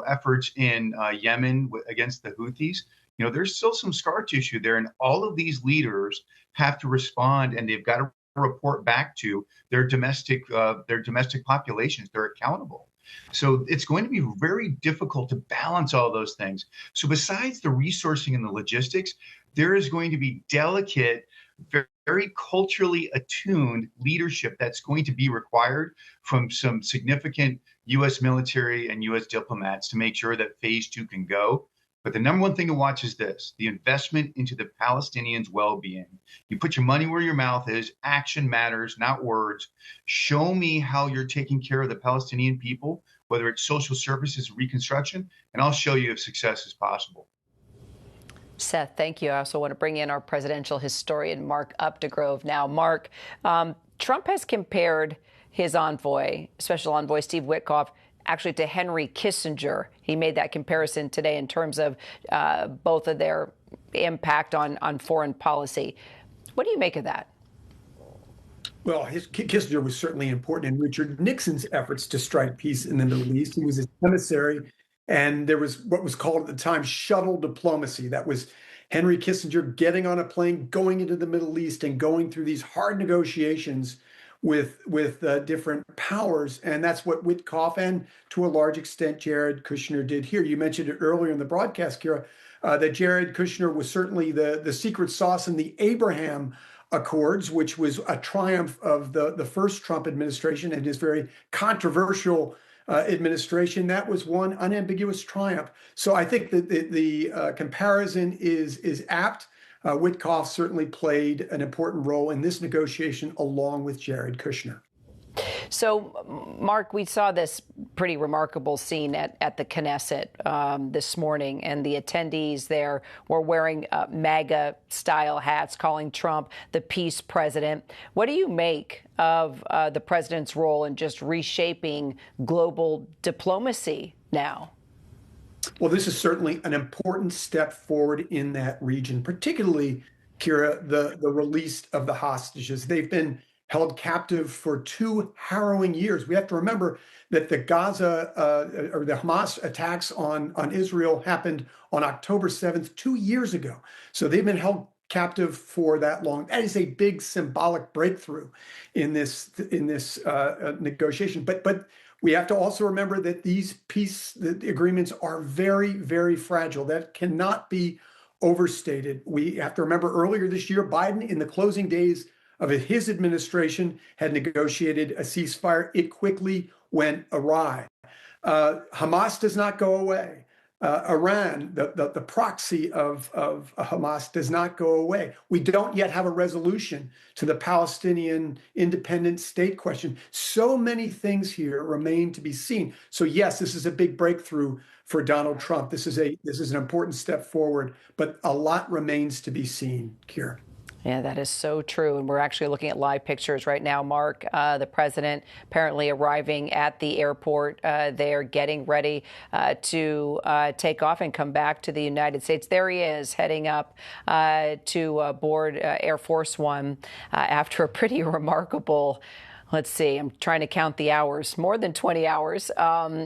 efforts in Yemen against the Houthis. There's still some scar tissue there. And all of these leaders have to respond, and they've got to report back to their domestic populations. They're accountable. So it's going to be very difficult to balance all those things. So besides the resourcing and the logistics, there is going to be delicate, very culturally attuned leadership that's going to be required from some significant U.S. military and U.S. diplomats to make sure that Phase 2 can go. But the number one thing to watch is this: the investment into the Palestinians' well-being. You put your money where your mouth is. Action matters, not words. Show me how you're taking care of the Palestinian people, whether it's social services, reconstruction, and I'll show you if success is possible. Seth, thank you. I also want to bring in our presidential historian, Mark Updegrove. Now, Mark, Trump has compared his envoy, Special Envoy Steve Witkoff, actually to Henry Kissinger. He made that comparison today in terms of both of their impact on foreign policy. What do you make of that? Well, Kissinger was certainly important in Richard Nixon's efforts to strike peace in the Middle East. He was his emissary, and there was what was called at the time shuttle diplomacy. That was Henry Kissinger getting on a plane, going into the Middle East, and going through these hard negotiations with different powers. And that's what Witkoff and, to a large extent, Jared Kushner did here. You mentioned it earlier in the broadcast, Kira, that Jared Kushner was certainly the secret sauce in the Abraham Accords, which was a triumph of the first Trump administration and his very controversial administration. That was one unambiguous triumph. So I think that the comparison is apt. Witkoff certainly played an important role in this negotiation along with Jared Kushner. So, Mark, we saw this pretty remarkable scene at the Knesset this morning, and the attendees there were wearing MAGA-style hats, calling Trump the peace president. What do you make of the president's role in just reshaping global diplomacy now? Well, this is certainly an important step forward in that region, particularly, Kira, the release of the hostages. They've been held captive for 2 harrowing years. We have to remember that the Gaza or the Hamas attacks on Israel happened on October 7th, 2 years ago. So they've been held captive for that long. That is a big symbolic breakthrough in this negotiation. But We have to also remember that these peace agreements are very, very fragile. That cannot be overstated. We have to remember earlier this year, Biden, in the closing days of his administration, had negotiated a ceasefire. It quickly went awry. Hamas does not go away. Iran, the proxy of Hamas, does not go away. We don't yet have a resolution to the Palestinian independent state question. So many things here remain to be seen. So yes, this is a big breakthrough for Donald Trump. This is an important step forward, but a lot remains to be seen, Kira. Yeah, that is so true. And we're actually looking at live pictures right now, Mark. The president apparently arriving at the airport. They're getting ready to take off and come back to the United States. There he is, heading up to board Air Force One after a pretty remarkable, let's see, I'm trying to count the hours, more than 20 hours.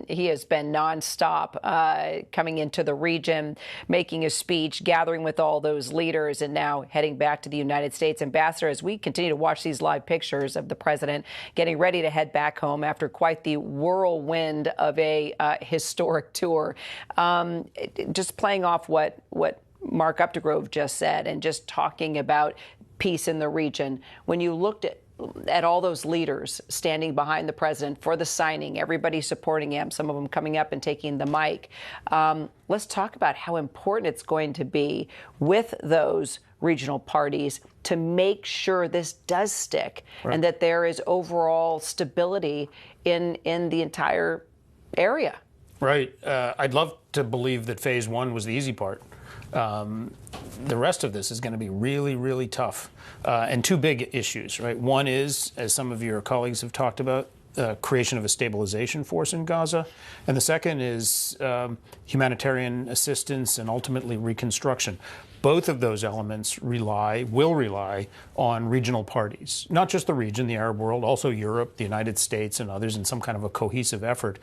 He has been nonstop coming into the region, making a speech, gathering with all those leaders, and now heading back to the United States. Ambassador, as we continue to watch these live pictures of the president getting ready to head back home after quite the whirlwind of a historic tour, just playing off what Mark Updegrove just said and just talking about peace in the region. When you looked at all those leaders standing behind the president for the signing, everybody supporting him, some of them coming up and taking the mic. Let's talk about how important it's going to be with those regional parties to make sure this does stick, right, and that there is overall stability in the entire area. Right. I'd love to believe that phase one was the easy part. The rest of this is going to be really, really tough. And two big issues, right? One is, as some of your colleagues have talked about, creation of a stabilization force in Gaza. And the second is humanitarian assistance and ultimately reconstruction. Both of those elements will rely on regional parties, not just the region, the Arab world, also Europe, the United States, and others in some kind of a cohesive effort.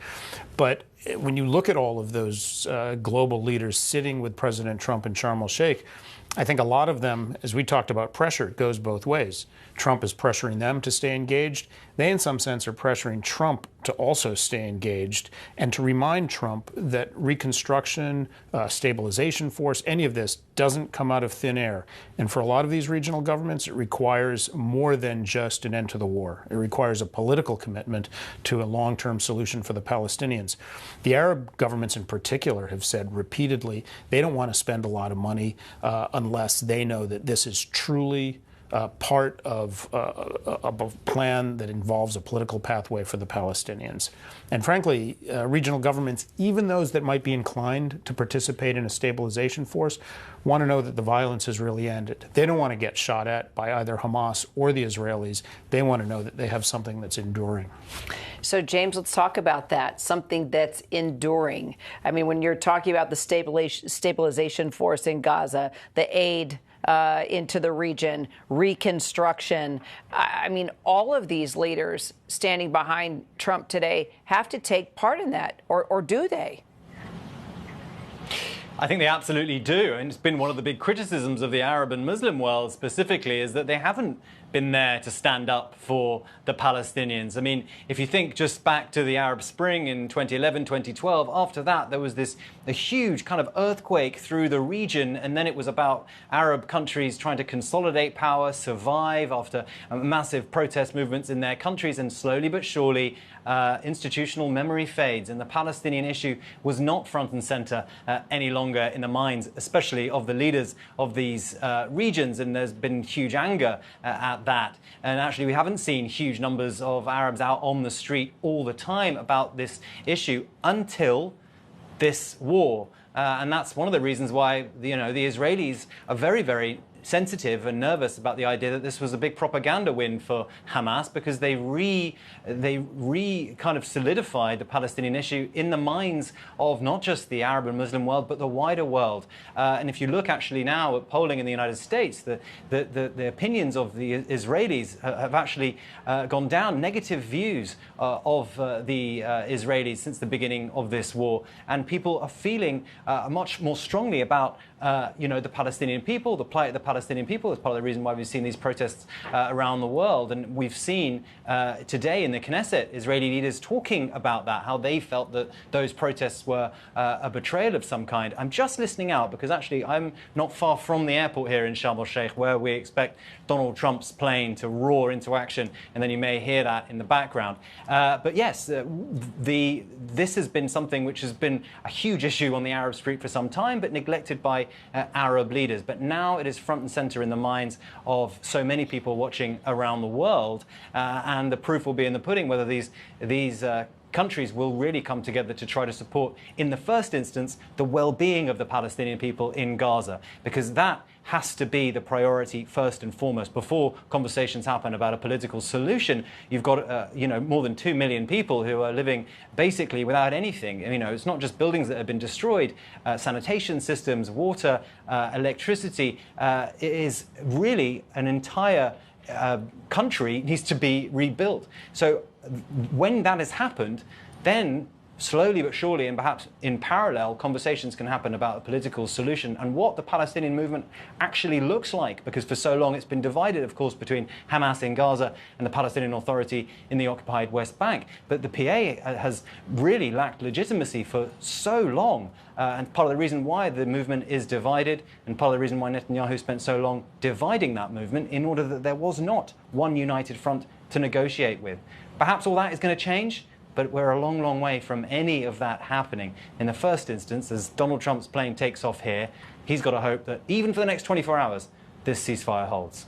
But when you look at all of those global leaders sitting with President Trump in Sharm el-Sheikh, I think a lot of them, as we talked about pressure, it goes both ways. Trump is pressuring them to stay engaged. They, in some sense, are pressuring Trump to also stay engaged and to remind Trump that reconstruction, stabilization force, any of this doesn't come out of thin air. And for a lot of these regional governments, it requires more than just an end to the war. It requires a political commitment to a long-term solution for the Palestinians. The Arab governments in particular have said repeatedly they don't want to spend a lot of money unless they know that this is truly part of a plan that involves a political pathway for the Palestinians. And frankly, regional governments, even those that might be inclined to participate in a stabilization force, want to know that the violence has really ended. They don't want to get shot at by either Hamas or the Israelis. They want to know that they have something that's enduring. So, James, let's talk about that, something that's enduring. I mean, when you're talking about the stabilization force in Gaza, the aid into the region, reconstruction. I mean, all of these leaders standing behind Trump today have to take part in that, or do they? I think they absolutely do. And it's been one of the big criticisms of the Arab and Muslim world specifically is that they haven't been there to stand up for the Palestinians. I mean, if you think just back to the Arab Spring in 2011, 2012, after that, there was a huge kind of earthquake through the region. And then it was about Arab countries trying to consolidate power, survive after massive protest movements in their countries. And slowly but surely, institutional memory fades. And the Palestinian issue was not front and center any longer in the minds, especially of the leaders of these regions. And there's been huge anger at that. And actually, we haven't seen huge numbers of Arabs out on the street all the time about this issue until this war. And that's one of the reasons why, the Israelis are very, very sensitive and nervous about the idea that this was a big propaganda win for Hamas, because they kind of solidified the Palestinian issue in the minds of not just the Arab and Muslim world, but the wider world. And if you look actually now at polling in the United States, the opinions of the Israelis have actually gone down, negative views of the Israelis since the beginning of this war. And people are feeling much more strongly about the Palestinian people, the plight of the Palestinian people. It's part of the reason why we've seen these protests around the world. And we've seen today in the Knesset, Israeli leaders talking about that, how they felt that those protests were a betrayal of some kind. I'm just listening out because actually I'm not far from the airport here in Sharm el-Sheikh, where we expect Donald Trump's plane to roar into action, and then you may hear that in the background. But yes, this has been something which has been a huge issue on the Arab street for some time, but neglected by Arab leaders. But now it is front and center in the minds of so many people watching around the world, and the proof will be in the pudding whether these countries will really come together to try to support, in the first instance, the well-being of the Palestinian people in Gaza, because that has to be the priority first and foremost. Before conversations happen about a political solution, you've got more than 2 million people who are living basically without anything. It's not just buildings that have been destroyed, sanitation systems, water, electricity. It is really an entire country needs to be rebuilt. So when that has happened, then slowly but surely, and perhaps in parallel, conversations can happen about a political solution and what the Palestinian movement actually looks like, because for so long it's been divided, of course, between Hamas in Gaza and the Palestinian Authority in the occupied West Bank. But the PA has really lacked legitimacy for so long, and part of the reason why the movement is divided, and part of the reason why Netanyahu spent so long dividing that movement, in order that there was not one united front to negotiate with. Perhaps all that is going to change, but we're a long, long way from any of that happening. In the first instance, as Donald Trump's plane takes off here, he's got to hope that even for the next 24 hours, this ceasefire holds.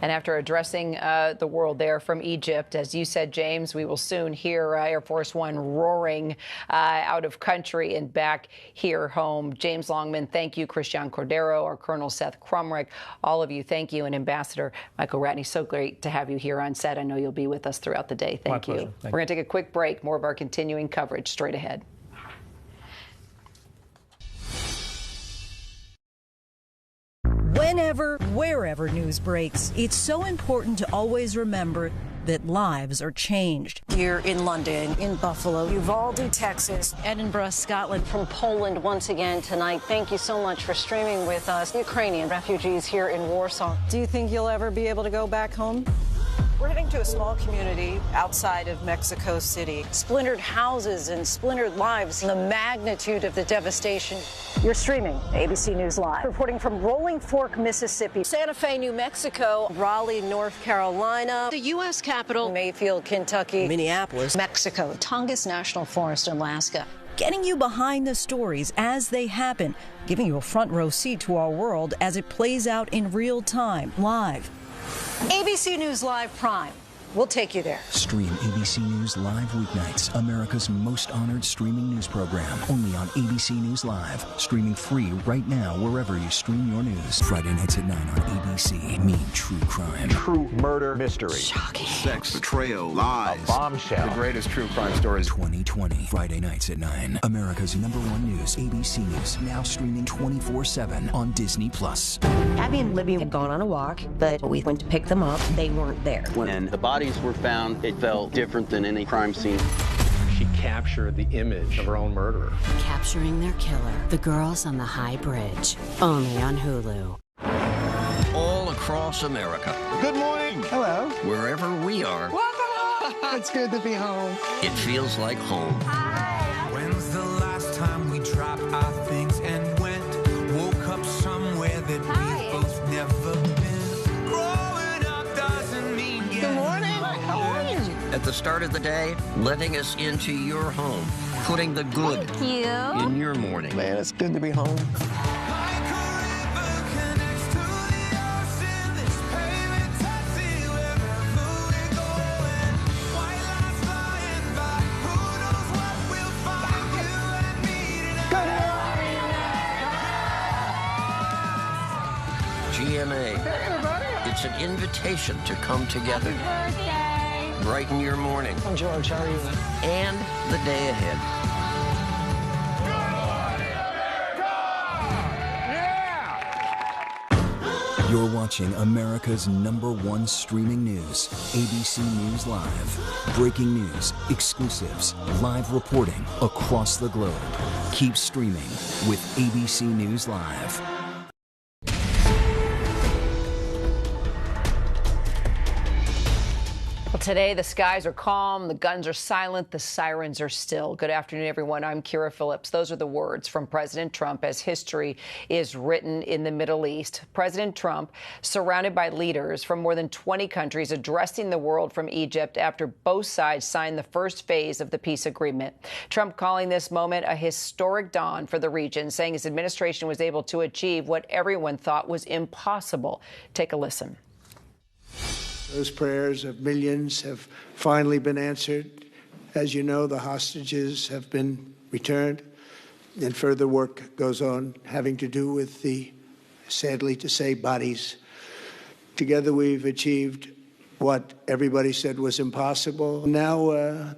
And after addressing the world there from Egypt, as you said, James, we will soon hear Air Force One roaring out of country and back here home. James Longman, thank you. Christian Cordero, our Colonel Seth Crumrick, all of you, thank you. And Ambassador Michael Ratney, so great to have you here on set. I know you'll be with us throughout the day. Thank you. We're going to take a quick break. More of our continuing coverage straight ahead. Whenever, wherever news breaks, it's so important to always remember that lives are changed. Here in London, in Buffalo, Uvalde, Texas, Edinburgh, Scotland, from Poland once again tonight. Thank you so much for streaming with us. Ukrainian refugees here in Warsaw. Do you think you'll ever be able to go back home? We're heading to a small community outside of Mexico City. Splintered houses and splintered lives. The magnitude of the devastation. You're streaming ABC News Live. Reporting from Rolling Fork, Mississippi. Santa Fe, New Mexico. Raleigh, North Carolina. The U.S. Capitol. Mayfield, Kentucky. Minneapolis. Mexico. Tongass National Forest, Alaska. Getting you behind the stories as they happen. Giving you a front row seat to our world as it plays out in real time, live. ABC News Live Prime. We'll take you there. Stream ABC News Live weeknights, America's most honored streaming news program. Only on ABC News Live. Streaming free right now wherever you stream your news. Friday nights at 9 on ABC. Mean true crime. True murder mystery. Shocking. Sex, betrayal, lies. A bombshell. The greatest true crime stories. 2020. Friday nights at 9. America's #1 news, ABC News. Now streaming 24/7 on Disney+. Abby and Libby had gone on a walk, but we went to pick them up. They weren't there. When the bodies were found, it felt different than any crime scene. She captured the image of her own murderer. Capturing their killer. The Girls on the High Bridge. Only on Hulu. All across America. Good morning. Hello. Wherever we are. Welcome. It's good to be home. It feels like home. Hi. When's the last time we dropped our things and went? Woke up somewhere that we've both never been. Growing up doesn't mean Good morning. How are you? At the start of the day, letting us into your home. Putting the good in your morning. Man, it's good to be home. GMA. It's an invitation to come together. Brighten your morning. I'm George. How are you? And the day ahead. You're watching America's #1 streaming news, ABC News Live. Breaking news, exclusives, live reporting across the globe. Keep streaming with ABC News Live. Today, the skies are calm, the guns are silent, the sirens are still. Good afternoon, everyone. I'm Kira Phillips. Those are the words from President Trump as history is written in the Middle East. President Trump, surrounded by leaders from more than 20 countries, addressing the world from Egypt after both sides signed the first phase of the peace agreement. Trump calling this moment a historic dawn for the region, saying his administration was able to achieve what everyone thought was impossible. Take a listen. Those prayers of millions have finally been answered. As you know, the hostages have been returned, and further work goes on having to do with the, sadly to say, bodies. Together we've achieved what everybody said was impossible. Now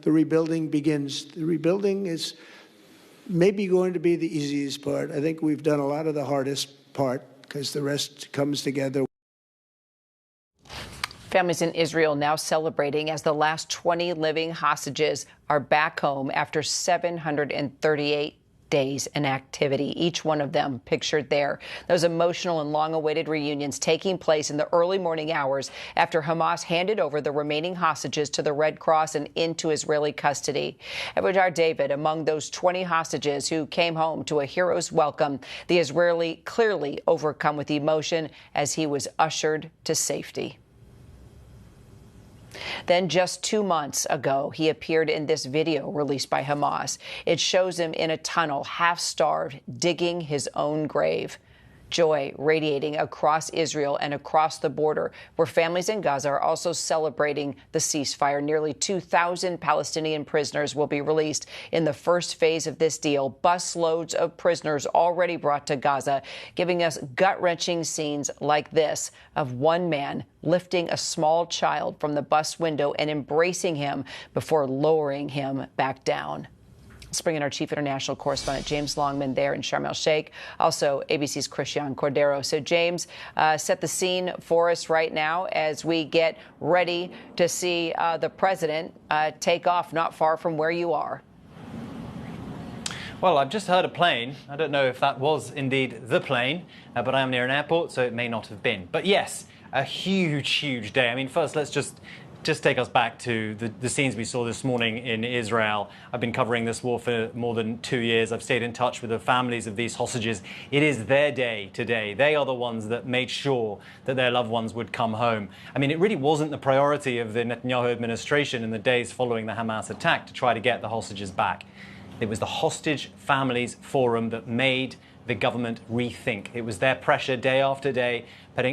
the rebuilding begins. The rebuilding is maybe going to be the easiest part. I think we've done a lot of the hardest part because the rest comes together. Families in Israel now celebrating as the last 20 living hostages are back home after 738 days in activity, each one of them pictured there. Those emotional and long-awaited reunions taking place in the early morning hours after Hamas handed over the remaining hostages to the Red Cross and into Israeli custody. Ebodar David, among those 20 hostages who came home to a hero's welcome, the Israeli clearly overcome with emotion as he was ushered to safety. Then just 2 months ago, he appeared in this video released by Hamas. It shows him in a tunnel, half-starved, digging his own grave. Joy radiating across Israel and across the border, where families in Gaza are also celebrating the ceasefire. Nearly 2,000 Palestinian prisoners will be released in the first phase of this deal. Busloads of prisoners already brought to Gaza, giving us gut-wrenching scenes like this of one man lifting a small child from the bus window and embracing him before lowering him back down. Let's bring in our chief international correspondent, James Longman, there in Sharm el-Sheikh. Also, ABC's Christian Cordero. So, James, set the scene for us right now as we get ready to see the president take off not far from where you are. Well, I've just heard a plane. I don't know if that was indeed the plane, but I am near an airport, so it may not have been. But yes, a huge, huge day. I mean, first, let's just take us back to the scenes we saw this morning in Israel. I've been covering this war for more than 2 years. I've stayed in touch with the families of these hostages. It is their day today. They are the ones that made sure that their loved ones would come home. I mean, it really wasn't the priority of the Netanyahu administration in the days following the Hamas attack to try to get the hostages back. It was the Hostage Families Forum that made the government rethink. It was their pressure day after day,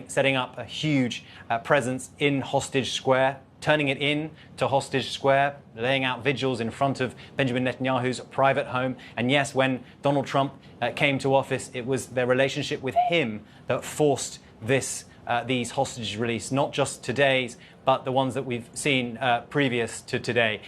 setting up a huge presence in Hostage Square, turning it in to Hostage Square, laying out vigils in front of Benjamin Netanyahu's private home. And yes, when Donald Trump came to office, it was their relationship with him that forced these hostages released, not just today's, but the ones that we've seen previous to today.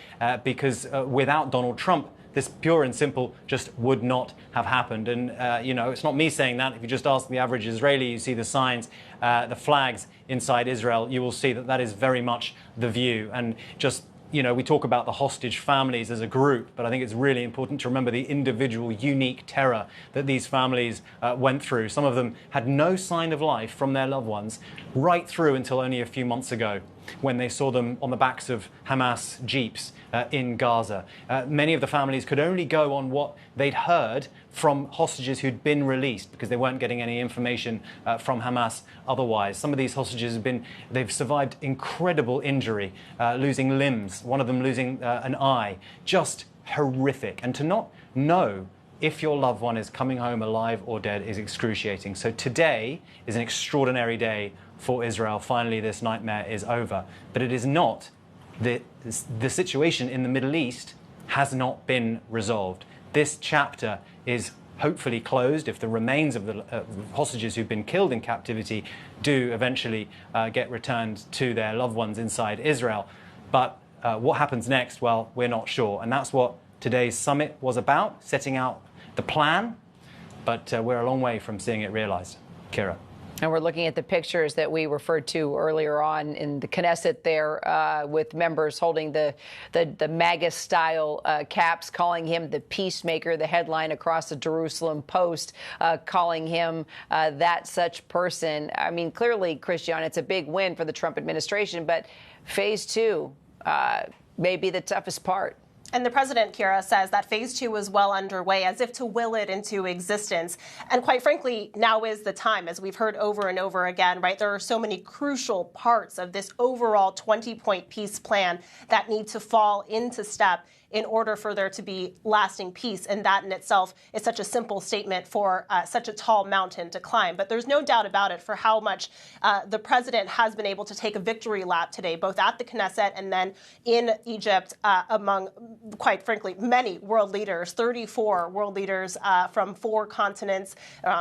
Because without Donald Trump, this pure and simple just would not have happened. And, you know, it's not me saying that. If you just ask the average Israeli, you see the signs, the flags inside Israel, you will see that that is very much the view. And just, you know, we talk about the hostage families as a group, but I think it's really important to remember the individual, unique terror that these families went through. Some of them had no sign of life from their loved ones right through until only a few months ago, when they saw them on the backs of Hamas jeeps in Gaza. Many of the families could only go on what they'd heard from hostages who'd been released, because they weren't getting any information from Hamas otherwise. Some of these hostages they've survived incredible injury, losing limbs, one of them losing an eye. Just horrific. And to not know if your loved one is coming home alive or dead is excruciating. So today is an extraordinary day for Israel. Finally, this nightmare is over. But it is not. The situation in the Middle East has not been resolved. This chapter is hopefully closed if the remains of the hostages who've been killed in captivity do eventually get returned to their loved ones inside Israel. But what happens next, well, we're not sure. And that's what today's summit was about, setting out the plan. But we're a long way from seeing it realized. Kira. And we're looking at the pictures that we referred to earlier on in the Knesset there, with members holding the MAGA-style caps, calling him the peacemaker. The headline across the Jerusalem Post calling him that such person. I mean, clearly, Christian, it's a big win for the Trump administration, but phase two may be the toughest part. And the president, Kira, says that phase 2 is well underway, as if to will it into existence. And quite frankly, now is the time, as we've heard over and over again, right? There are so many crucial parts of this overall 20-point peace plan that need to fall into step in order for there to be lasting peace. And that in itself is such a simple statement for such a tall mountain to climb. But there's no doubt about it for how much the president has been able to take a victory lap today, both at the Knesset and then in Egypt, among, quite frankly, many world leaders, 34 world leaders from 4 continents,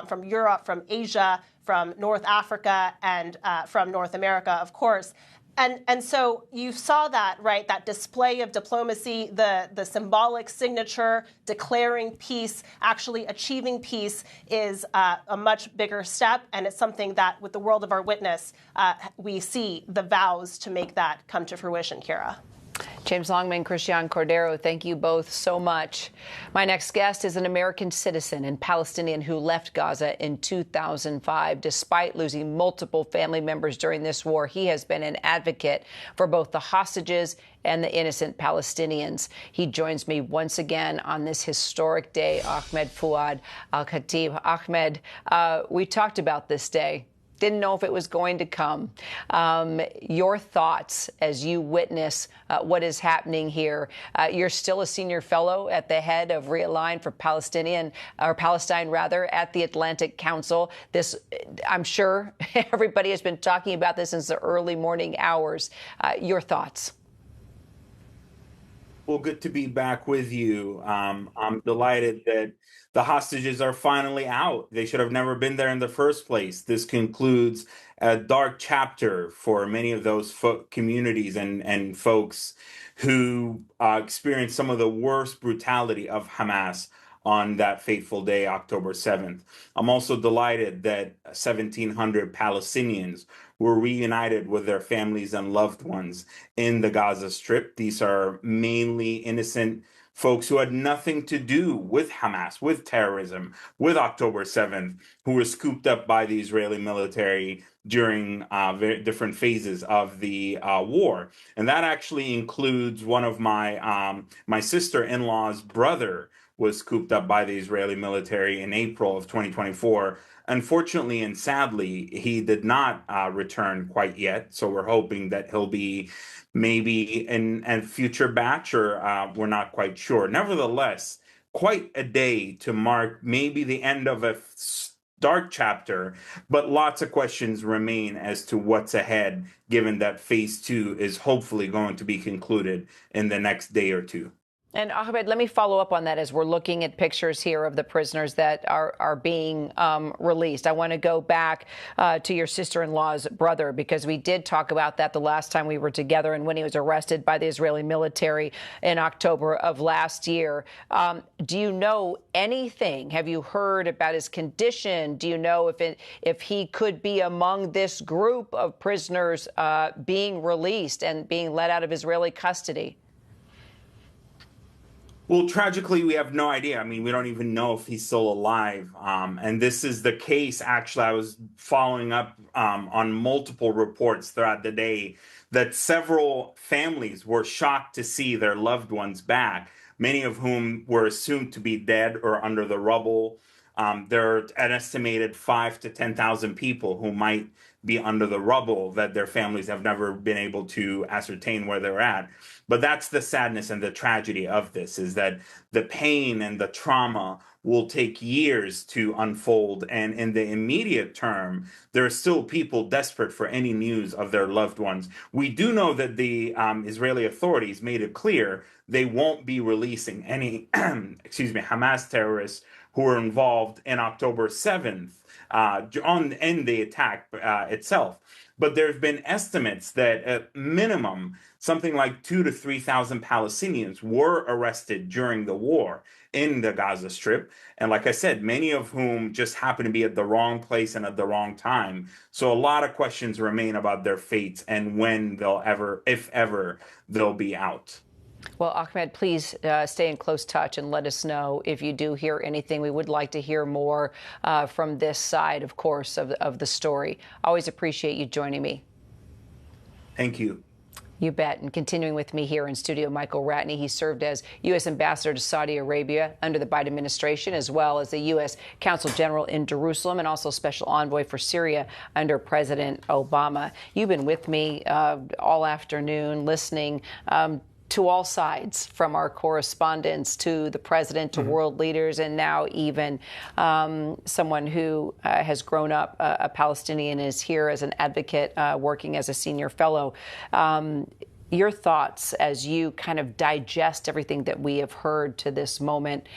from Europe, from Asia, from North Africa, and from North America, of course. And so you saw that, right, that display of diplomacy, the symbolic signature, declaring peace, actually achieving peace is a much bigger step. And it's something that, with the world of our witness, we see the vows to make that come to fruition, Kira. James Longman, Christian Cordero, thank you both so much. My next guest is an American citizen and Palestinian who left Gaza in 2005. Despite losing multiple family members during this war, he has been an advocate for both the hostages and the innocent Palestinians. He joins me once again on this historic day, Ahmed Fouad Al-Khatib. Ahmed, we talked about this day. Didn't know if it was going to come. Your thoughts as you witness what is happening here. You're still a senior fellow at the head of Realign for Palestine, at the Atlantic Council. This, I'm sure everybody has been talking about this since the early morning hours. Your thoughts? Well, good to be back with you. I'm delighted that the hostages are finally out. They should have never been there in the first place. This concludes a dark chapter for many of those communities and folks who experienced some of the worst brutality of Hamas on that fateful day, October 7th. I'm also delighted that 1,700 Palestinians were reunited with their families and loved ones in the Gaza Strip. These are mainly innocent folks who had nothing to do with Hamas, with terrorism, with October 7th, who were scooped up by the Israeli military during very different phases of the war. And that actually includes one of my sister-in-law's brother was scooped up by the Israeli military in April of 2024. Unfortunately and sadly, he did not return quite yet. So we're hoping that he'll be maybe in a future batch, or we're not quite sure. Nevertheless, quite a day to mark maybe the end of a dark chapter, but lots of questions remain as to what's ahead, given that phase 2 is hopefully going to be concluded in the next day or two. And Ahmed, let me follow up on that as we're looking at pictures here of the prisoners that are being released. I want to go back to your sister-in-law's brother, because we did talk about that the last time we were together and when he was arrested by the Israeli military in October of last year. Do you know anything? Have you heard about his condition? Do you know if he could be among this group of prisoners being released and being let out of Israeli custody? Well, tragically, we have no idea. I mean, we don't even know if he's still alive. And this is the case. Actually, I was following up on multiple reports throughout the day that several families were shocked to see their loved ones back, many of whom were assumed to be dead or under the rubble. There are an estimated 5,000 to 10,000 people who might be under the rubble that their families have never been able to ascertain where they're at. But that's the sadness and the tragedy of this, is that the pain and the trauma will take years to unfold. And in the immediate term, there are still people desperate for any news of their loved ones. We do know that the Israeli authorities made it clear they won't be releasing any, Hamas terrorists who were involved in October 7th in the attack itself. But there have been estimates that at minimum, something like 2,000 to 3,000 Palestinians were arrested during the war in the Gaza Strip. And like I said, many of whom just happened to be at the wrong place and at the wrong time. So a lot of questions remain about their fates and when they'll ever, if ever, they'll be out. Well, Ahmed, please stay in close touch and let us know if you do hear anything. We would like to hear more from this side, of course, of the story. Always appreciate you joining me. Thank you. You bet. And continuing with me here in studio, Michael Ratney. He served as U.S. ambassador to Saudi Arabia under the Biden administration, as well as the U.S. Consul General in Jerusalem and also special envoy for Syria under President Obama. You've been with me all afternoon listening to all sides, from our correspondents to the president to world leaders, and now even someone who has grown up a Palestinian, is here as an advocate, working as a senior fellow. Your thoughts as you kind of digest everything that we have heard to this moment,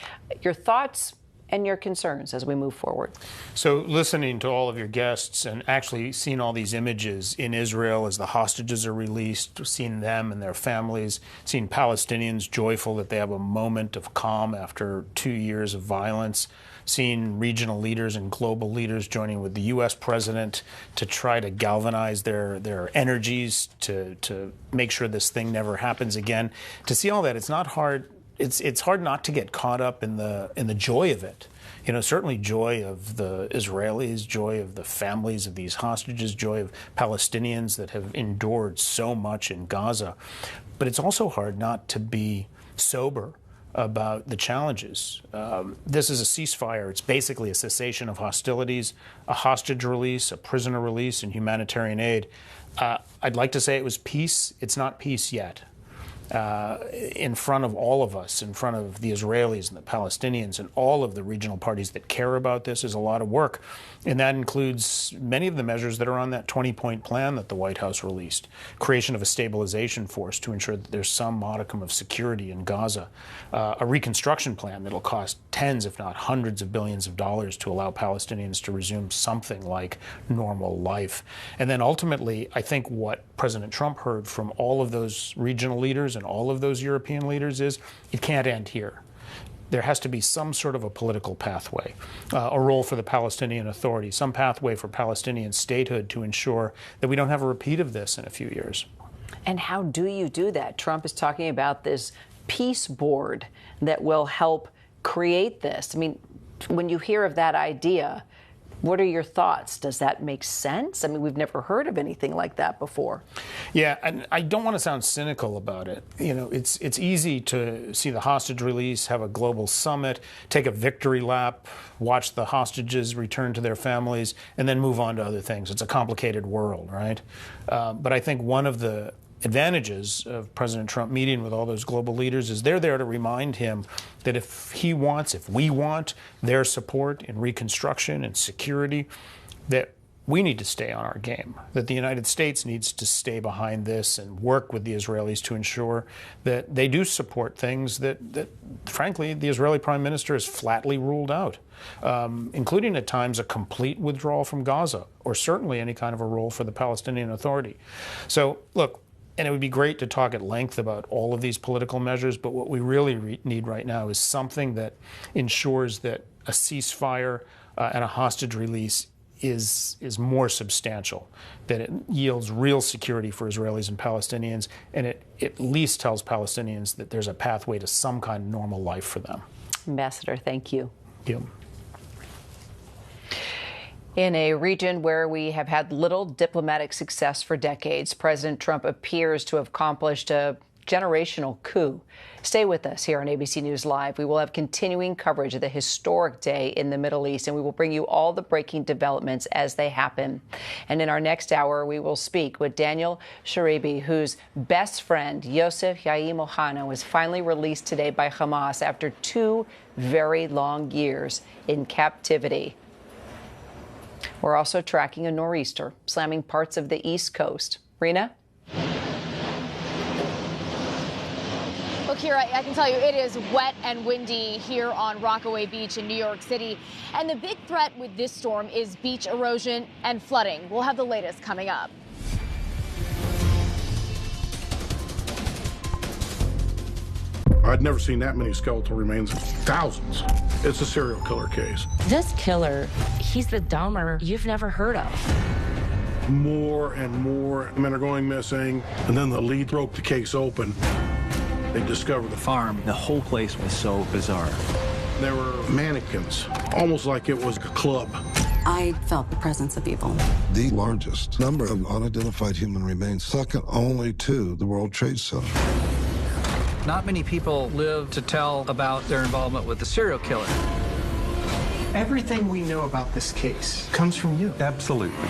your thoughts and your concerns as we move forward. So listening to all of your guests and actually seeing all these images in Israel as the hostages are released, seeing them and their families, seeing Palestinians joyful that they have a moment of calm after 2 years of violence, seeing regional leaders and global leaders joining with the U.S. president to try to galvanize their energies to make sure this thing never happens again. To see all that, it's not hard. It's hard not to get caught up in the joy of it. You know, certainly joy of the Israelis, joy of the families of these hostages, joy of Palestinians that have endured so much in Gaza. But it's also hard not to be sober about the challenges. This is a ceasefire. It's basically a cessation of hostilities, a hostage release, a prisoner release, and humanitarian aid. I'd like to say it was peace. It's not peace yet. In front of all of us, in front of the Israelis and the Palestinians and all of the regional parties that care about this, is a lot of work. And that includes many of the measures that are on that 20-point plan that the White House released. Creation of a stabilization force to ensure that there's some modicum of security in Gaza. A reconstruction plan that'll cost tens, if not hundreds of billions of dollars to allow Palestinians to resume something like normal life. And then ultimately, I think what President Trump heard from all of those regional leaders and all of those European leaders is it can't end here. There has to be some sort of a political pathway, a role for the Palestinian Authority, some pathway for Palestinian statehood to ensure that we don't have a repeat of this in a few years. And how do you do that? Trump is talking about this peace board that will help create this. I mean, when you hear of that idea, what are your thoughts? Does that make sense? I mean, we've never heard of anything like that before. Yeah, and I don't want to sound cynical about it. You know, it's easy to see the hostage release, have a global summit, take a victory lap, watch the hostages return to their families, and then move on to other things. It's a complicated world, right? But I think one of the advantages of President Trump meeting with all those global leaders is they're there to remind him that if we want their support in reconstruction and security, that we need to stay on our game, that the United States needs to stay behind this and work with the Israelis to ensure that they do support things that frankly, the Israeli Prime Minister has flatly ruled out, including at times a complete withdrawal from Gaza, or certainly any kind of a role for the Palestinian Authority. So, look, and it would be great to talk at length about all of these political measures, but what we really need right now is something that ensures that a ceasefire and a hostage release is more substantial, that it yields real security for Israelis and Palestinians, and it at least tells Palestinians that there's a pathway to some kind of normal life for them. Ambassador, thank you. Thank you. In a region where we have had little diplomatic success for decades, President Trump appears to have accomplished a generational coup. Stay with us here on ABC News Live. We will have continuing coverage of the historic day in the Middle East, and we will bring you all the breaking developments as they happen. And in our next hour, we will speak with Daniel Sharibi, whose best friend, Yosef Yaim Ohana, was finally released today by Hamas after 2 very long years in captivity. We're also tracking a nor'easter slamming parts of the East Coast. Rena? Well, Kira, I can tell you it is wet and windy here on Rockaway Beach in New York City. And the big threat with this storm is beach erosion and flooding. We'll have the latest coming up. I'd never seen that many skeletal remains. Thousands. It's a serial killer case. This killer, he's the Dahmer you've never heard of. More and more men are going missing, and then the lead broke the case open. They discovered the farm. The whole place was so bizarre. There were mannequins, almost like it was a club. I felt the presence of evil. The largest number of unidentified human remains, second only to the World Trade Center. Not many people live to tell about their involvement with the serial killer. Everything we know about this case comes from you. Absolutely.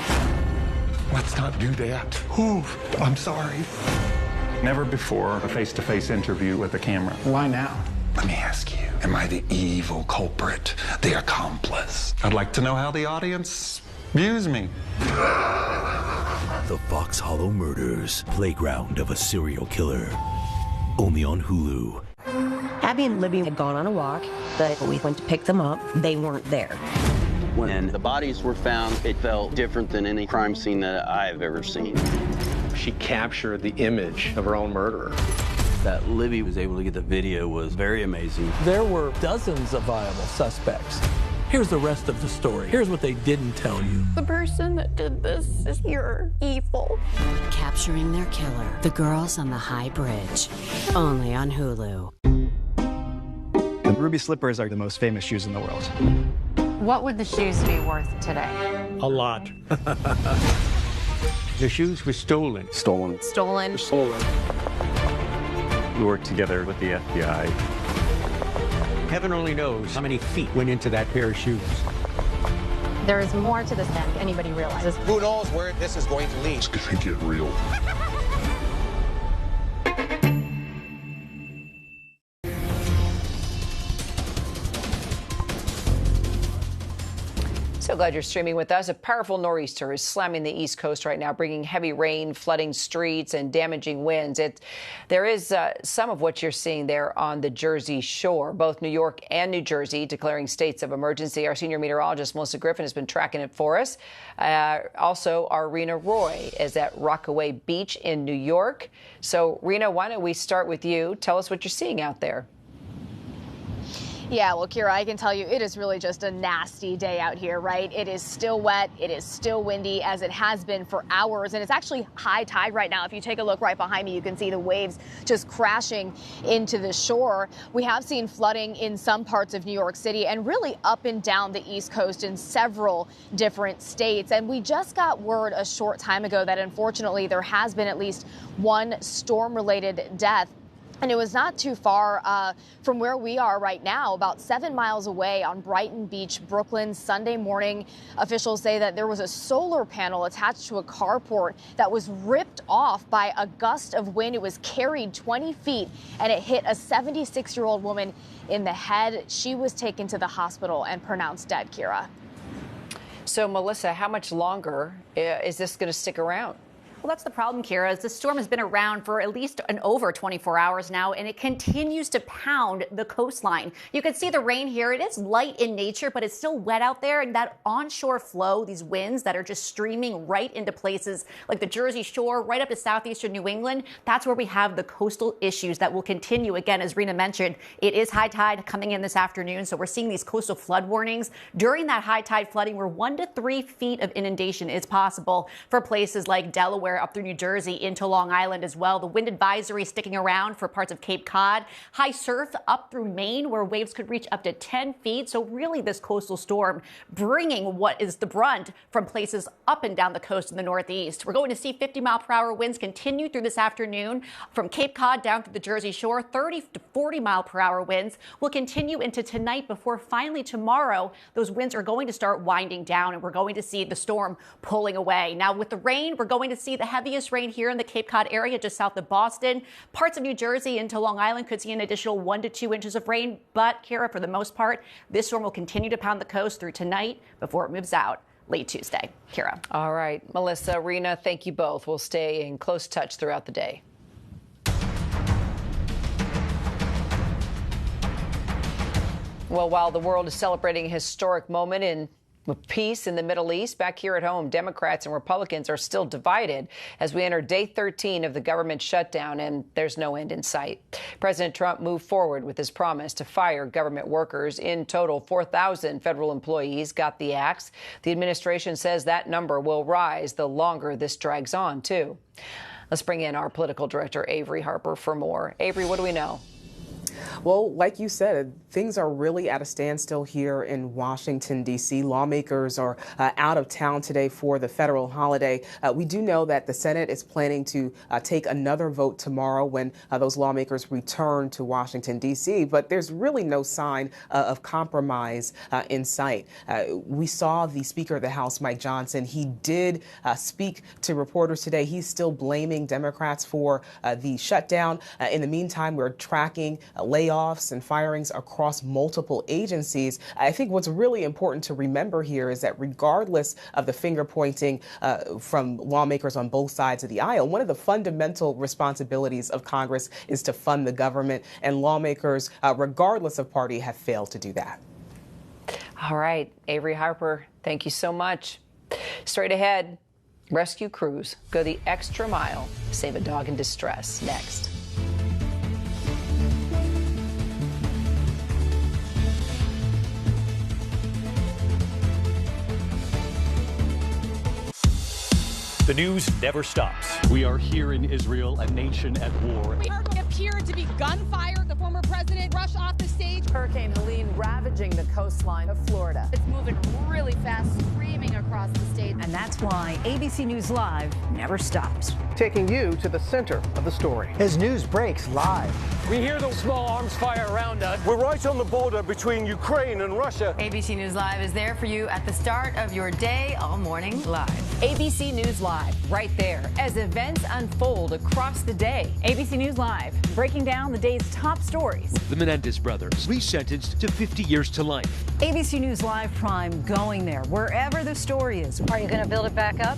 Let's not do that. Oof, I'm sorry. Never before a face-to-face interview with a camera. Why now? Let me ask you, am I the evil culprit, the accomplice? I'd like to know how the audience views me. The Fox Hollow Murders, Playground of a Serial Killer. Only on Hulu. Abby and Libby had gone on a walk, but we went to pick them up. They weren't there. When the bodies were found, it felt different than any crime scene that I've ever seen. She captured the image of her own murderer. That Libby was able to get the video was very amazing. There were dozens of viable suspects. Here's the rest of the story. Here's what they didn't tell you. The person that did this is pure evil. Capturing their killer. The Girls on the High Bridge. Only on Hulu. The ruby slippers are the most famous shoes in the world. What would the shoes be worth today? A lot. The shoes were stolen. Stolen. We worked together with the FBI. Heaven only knows how many feet went into that pair of shoes. There is more to this than anybody realizes. Who knows where this is going to lead? It's gonna get real. So glad you're streaming with us. A powerful nor'easter is slamming the East Coast right now, bringing heavy rain, flooding streets, and damaging winds. There is some of what you're seeing there on the Jersey Shore. Both New York and New Jersey declaring states of emergency. Our senior meteorologist, Melissa Griffin, has been tracking it for us. Also, our Rena Roy is at Rockaway Beach in New York. So, Rena, why don't we start with you? Tell us what you're seeing out there. Yeah, well, Kira, I can tell you it is really just a nasty day out here, right? It is still wet. It is still windy, as it has been for hours. And it's actually high tide right now. If you take a look right behind me, you can see the waves just crashing into the shore. We have seen flooding in some parts of New York City and really up and down the East Coast in several different states. And we just got word a short time ago that unfortunately there has been at least one storm-related death. And it was not too far from where we are right now, about 7 miles away on Brighton Beach, Brooklyn. Sunday morning, officials say that there was a solar panel attached to a carport that was ripped off by a gust of wind. It was carried 20 feet and it hit a 76-year-old woman in the head. She was taken to the hospital and pronounced dead, Kira. So, Melissa, how much longer is this going to stick around? Well, that's the problem, Kira, is the storm has been around for at least over 24 hours now, and it continues to pound the coastline. You can see the rain here. It is light in nature, but it's still wet out there. And that onshore flow, these winds that are just streaming right into places like the Jersey Shore, right up to southeastern New England, that's where we have the coastal issues that will continue. Again, as Rena mentioned, it is high tide coming in this afternoon, so we're seeing these coastal flood warnings. During that high tide flooding, where 1 to 3 feet of inundation is possible for places like Delaware, up through New Jersey into Long Island as well. The wind advisory sticking around for parts of Cape Cod. High surf up through Maine, where waves could reach up to 10 feet. So really this coastal storm bringing what is the brunt from places up and down the coast in the Northeast. We're going to see 50-mile-per-hour winds continue through this afternoon from Cape Cod down through the Jersey Shore. 30 to 40-mile-per-hour winds will continue into tonight before finally tomorrow those winds are going to start winding down and we're going to see the storm pulling away. Now with the rain, we're going to see the heaviest rain here in the Cape Cod area just south of Boston. Parts of New Jersey into Long Island could see an additional 1 to 2 inches of rain. But, Kira, for the most part, this storm will continue to pound the coast through tonight before it moves out late Tuesday. Kira. All right. Melissa, Rena, thank you both. We'll stay in close touch throughout the day. Well, while the world is celebrating a historic moment in peace in the Middle East, back here at home, Democrats and Republicans are still divided as we enter day 13 of the government shutdown, and there's no end in sight. President Trump moved forward with his promise to fire government workers. In total, 4,000 federal employees got the axe. The administration says that number will rise the longer this drags on, too. Let's bring in our political director, Avery Harper, for more. Avery, what do we know? Well, like you said, things are really at a standstill here in Washington, D.C. Lawmakers are out of town today for the federal holiday. We do know that the Senate is planning to take another vote tomorrow when those lawmakers return to Washington, D.C., but there's really no sign of compromise in sight. We saw the Speaker of the House, Mike Johnson. He did speak to reporters today. He's still blaming Democrats for the shutdown. In the meantime, we're tracking layoffs and firings across multiple agencies. I think what's really important to remember here is that regardless of the finger pointing from lawmakers on both sides of the aisle, one of the fundamental responsibilities of Congress is to fund the government, and lawmakers, regardless of party, have failed to do that. All right, Avery Harper, thank you so much. Straight ahead, rescue crews go the extra mile to save a dog in distress. Next. The news never stops. We are here in Israel, a nation at war. We appeared to be gunfire. The former president rushed off the stage. Hurricane Helene ravaging the coastline of Florida. It's moving really fast, screaming across the state. And that's why ABC News Live never stops. Taking you to the center of the story. As news breaks live. We hear those small arms fire around us. We're right on the border between Ukraine and Russia. ABC News Live is there for you at the start of your day, all morning live. ABC News Live, right there, as events unfold across the day. ABC News Live, breaking down the day's top stories. The Menendez brothers, resentenced to 50 years to life. ABC News Live Prime, going there, wherever the story is. Are you going to build it back up?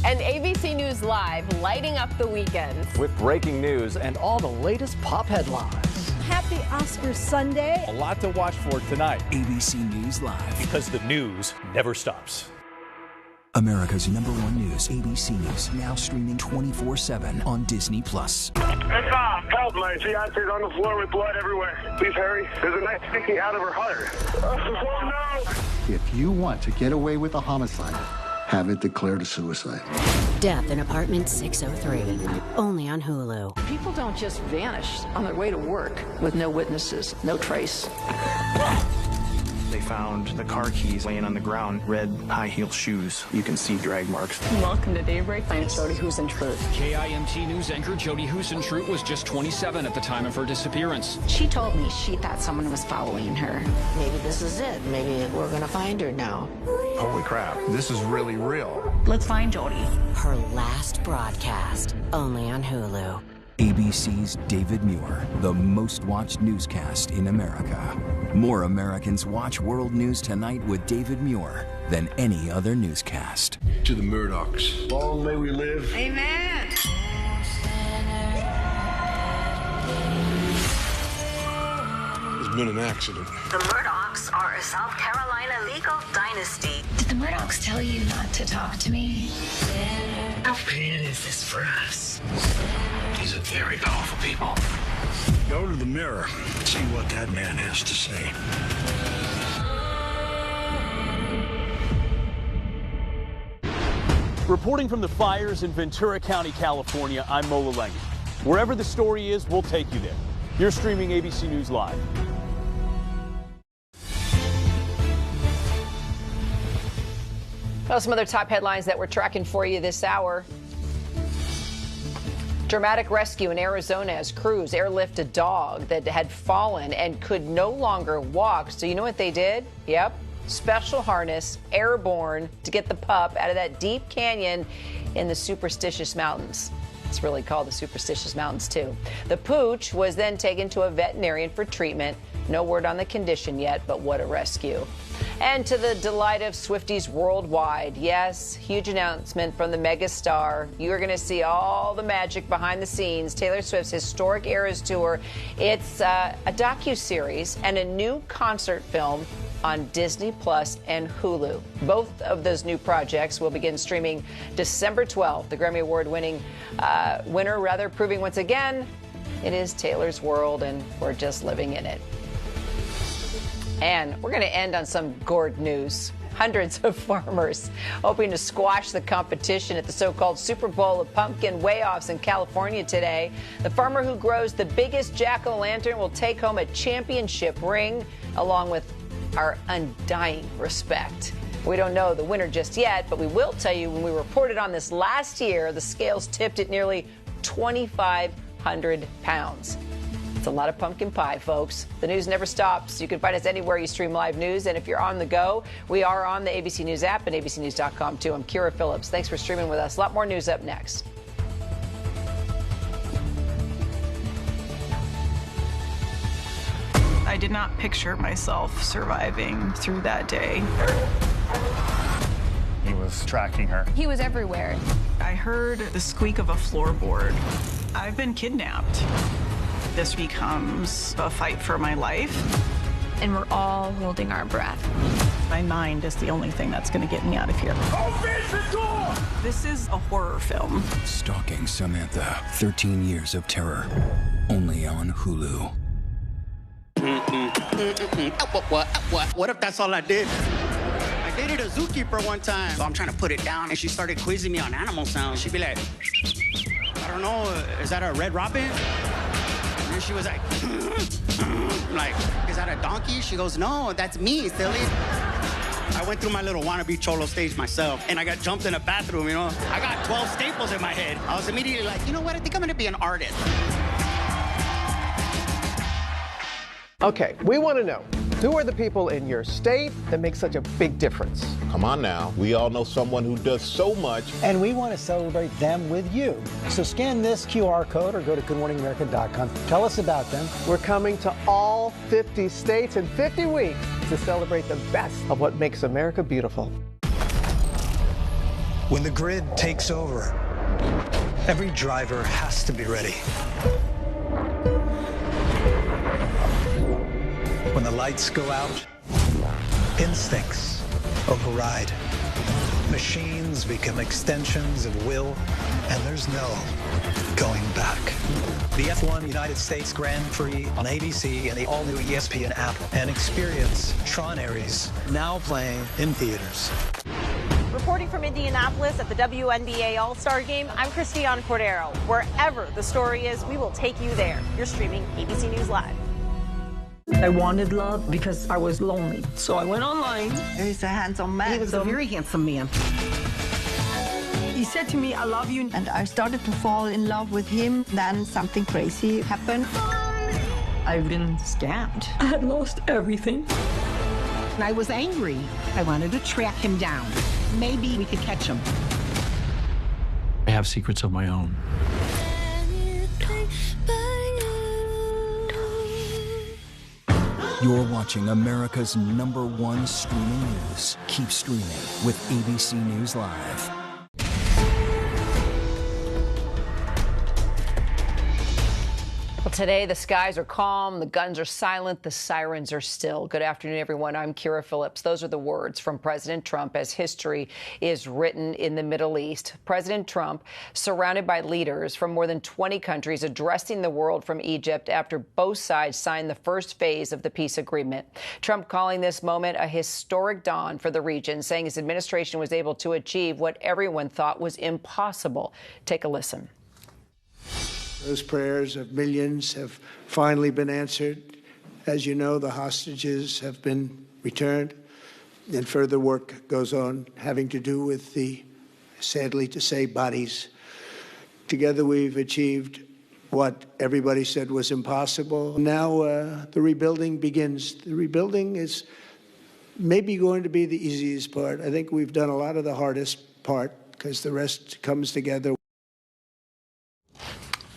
And ABC News Live, lighting up the weekends. With breaking news and all the latest pop headlines. Happy Oscars Sunday. A lot to watch for tonight. ABC News Live. Because the news never stops. America's #1 news, ABC News, now streaming 24/7 on Disney+. It's help, my fiance's on the floor with blood everywhere. Please hurry. There's a knife sticking out of her heart. Oh, no! If you want to get away with a homicide, have it declared a suicide. Death in Apartment 603, only on Hulu. People don't just vanish on their way to work with no witnesses, no trace. They found the car keys laying on the ground, red high-heeled shoes. You can see drag marks. Welcome to Daybreak. I'm Jody Husentrut. KIMT News anchor Jody Husentrut was just 27 at the time of her disappearance. She told me she thought someone was following her. Maybe this is it. Maybe we're going to find her now. Holy crap, this is really real. Let's find Jody. Her last broadcast, only on Hulu. ABC's David Muir, the most watched newscast in America. More Americans watch World News Tonight with David Muir than any other newscast. To the Murdochs, long may we live. Amen. There's been an accident. The Murdochs are a South Carolina legal dynasty. Did the Murdochs tell you not to talk to me? How bad is this for us? These are very powerful people. Go to the Mirror, see what that man has to say. Reporting from the fires in Ventura County, California, I'm Mo Lalengi. Wherever the story is, we'll take you there. You're streaming ABC News Live. Well, some other top headlines that we're tracking for you this hour. Dramatic rescue in Arizona as crews airlift a dog that had fallen and could no longer walk. So you know what they did? Yep. Special harness, airborne, to get the pup out of that deep canyon in the Superstitious Mountains. It's really called the Superstitious Mountains, too. The pooch was then taken to a veterinarian for treatment. No word on the condition yet, but what a rescue. And to the delight of Swifties worldwide, yes, huge announcement from the mega star. You are going to see all the magic behind the scenes. Taylor Swift's historic Eras Tour. It's a docuseries and a new concert film on Disney Plus and Hulu. Both of those new projects will begin streaming December 12th. The Grammy Award winner proving once again it is Taylor's world and we're just living in it. And we're going to end on some gourd news. Hundreds of farmers hoping to squash the competition at the so-called Super Bowl of Pumpkin Weigh-Offs in California today. The farmer who grows the biggest jack-o'-lantern will take home a championship ring, along with our undying respect. We don't know the winner just yet, but we will tell you when we reported on this last year, the scales tipped at nearly 2,500 pounds. It's a lot of pumpkin pie, folks. The news never stops. You can find us anywhere you stream live news. And if you're on the go, we are on the ABC News app and abcnews.com, too. I'm Kira Phillips. Thanks for streaming with us. A lot more news up next. I did not picture myself surviving through that day. He was tracking her. He was everywhere. I heard the squeak of a floorboard. I've been kidnapped. This becomes a fight for my life. And we're all holding our breath. My mind is the only thing that's going to get me out of here. This is a horror film. Stalking Samantha, 13 years of terror, only on Hulu. What if that's all I did? I dated a zookeeper one time. So I'm trying to put it down, and she started quizzing me on animal sounds. She'd be like, I don't know, is that a red robin? And she was like, I'm like, is that a donkey? She goes, no, that's me, silly. I went through my little wannabe cholo stage myself, and I got jumped in a bathroom, you know? I got 12 staples in my head. I was immediately like, you know what? I think I'm gonna be an artist. Okay, we want to know, who are the people in your state that make such a big difference? Come on now. We all know someone who does so much. And we want to celebrate them with you. So scan this QR code or go to goodmorningamerica.com. Tell us about them. We're coming to all 50 states in 50 weeks to celebrate the best of what makes America beautiful. When the grid takes over, every driver has to be ready. When the lights go out, instincts override. Machines become extensions of will, and there's no going back. The F1 United States Grand Prix on ABC and the all-new ESPN app, and experience Tron Ares, now playing in theaters. Reporting from Indianapolis at the WNBA All-Star Game, I'm Christiane Cordero. Wherever the story is, we will take you there. You're streaming ABC News Live. I wanted love because I was lonely. So I went online. He's a handsome man. He was a very handsome man. He said to me, I love you. And I started to fall in love with him. Then something crazy happened. I've been scammed. I had lost everything. And I was angry. I wanted to track him down. Maybe we could catch him. I have secrets of my own. You're watching America's #1 streaming news. Keep streaming with ABC News Live. Well, today the skies are calm, the guns are silent, the sirens are still. Good afternoon, everyone. I'm Kira Phillips. Those are the words from President Trump as history is written in the Middle East. President Trump, surrounded by leaders from more than 20 countries, addressing the world from Egypt after both sides signed the first phase of the peace agreement. Trump calling this moment a historic dawn for the region, saying his administration was able to achieve what everyone thought was impossible. Take a listen. Those prayers of millions have finally been answered. As you know, the hostages have been returned, and further work goes on having to do with the, sadly to say, bodies. Together we've achieved what everybody said was impossible. Now the rebuilding begins. The rebuilding is maybe going to be the easiest part. I think we've done a lot of the hardest part because the rest comes together.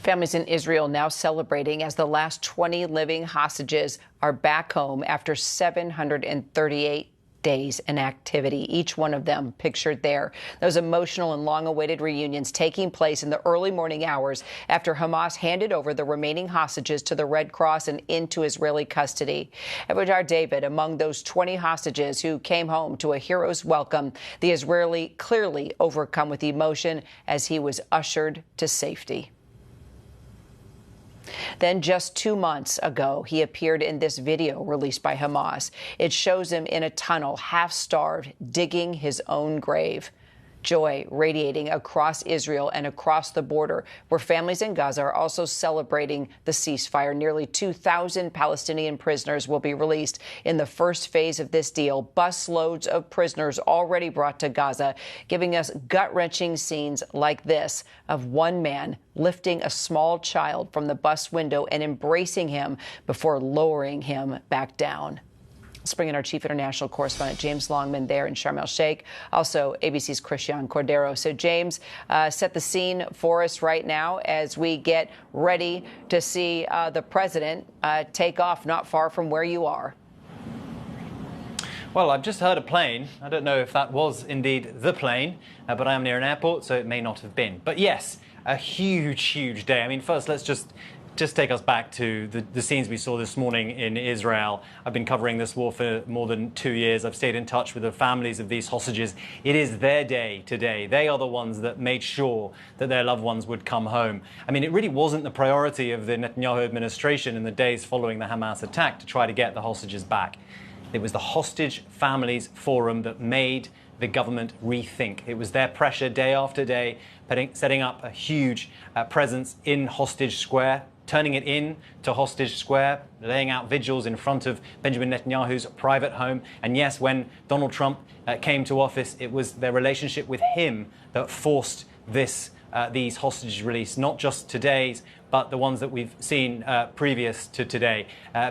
Families in Israel now celebrating as the last 20 living hostages are back home after 738 days in activity. Each one of them pictured there. Those emotional and long-awaited reunions taking place in the early morning hours after Hamas handed over the remaining hostages to the Red Cross and into Israeli custody. Evodar David, among those 20 hostages who came home to a hero's welcome, the Israeli clearly overcome with emotion as he was ushered to safety. Then just 2 months ago, he appeared in this video released by Hamas. It shows him in a tunnel, half-starved, digging his own grave. Joy radiating across Israel and across the border, where families in Gaza are also celebrating the ceasefire. Nearly 2,000 Palestinian prisoners will be released in the first phase of this deal. Busloads of prisoners already brought to Gaza, giving us gut-wrenching scenes like this of one man lifting a small child from the bus window and embracing him before lowering him back down. Let's bring in our chief international correspondent, James Longman, there in Sharm el-Sheikh. Also, ABC's Christian Cordero. So, James, set the scene for us right now as we get ready to see the president take off not far from where you are. Well, I've just heard a plane. I don't know if that was indeed the plane, but I am near an airport, so it may not have been. But yes, a huge, huge day. I mean, first, let's just take us back to the scenes we saw this morning in Israel. I've been covering this war for more than 2 years. I've stayed in touch with the families of these hostages. It is their day today. They are the ones that made sure that their loved ones would come home. I mean, it really wasn't the priority of the Netanyahu administration in the days following the Hamas attack to try to get the hostages back. It was the Hostage Families Forum that made the government rethink. It was their pressure day after day, setting up a huge presence in Hostage Square, turning it in to Hostage Square, laying out vigils in front of Benjamin Netanyahu's private home. And yes, when Donald Trump came to office, it was their relationship with him that forced these hostages released, not just today's, but the ones that we've seen previous to today.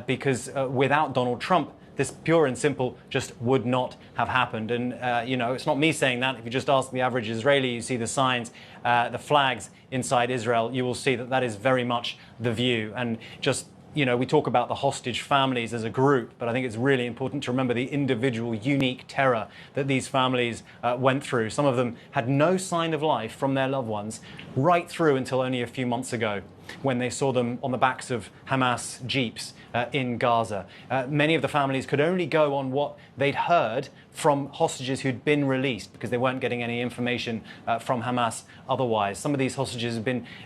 Because without Donald Trump, this pure and simple just would not have happened. And, you know, it's not me saying that. If you just ask the average Israeli, you see the signs, the flags inside Israel, you will see that that is very much the view. And just, you know, we talk about the hostage families as a group, but I think it's really important to remember the individual, unique terror that these families went through. Some of them had no sign of life from their loved ones right through until only a few months ago, when they saw them on the backs of Hamas jeeps in Gaza. Many of the families could only go on what they'd heard from hostages who'd been released, because they weren't getting any information from Hamas otherwise. Some of these hostages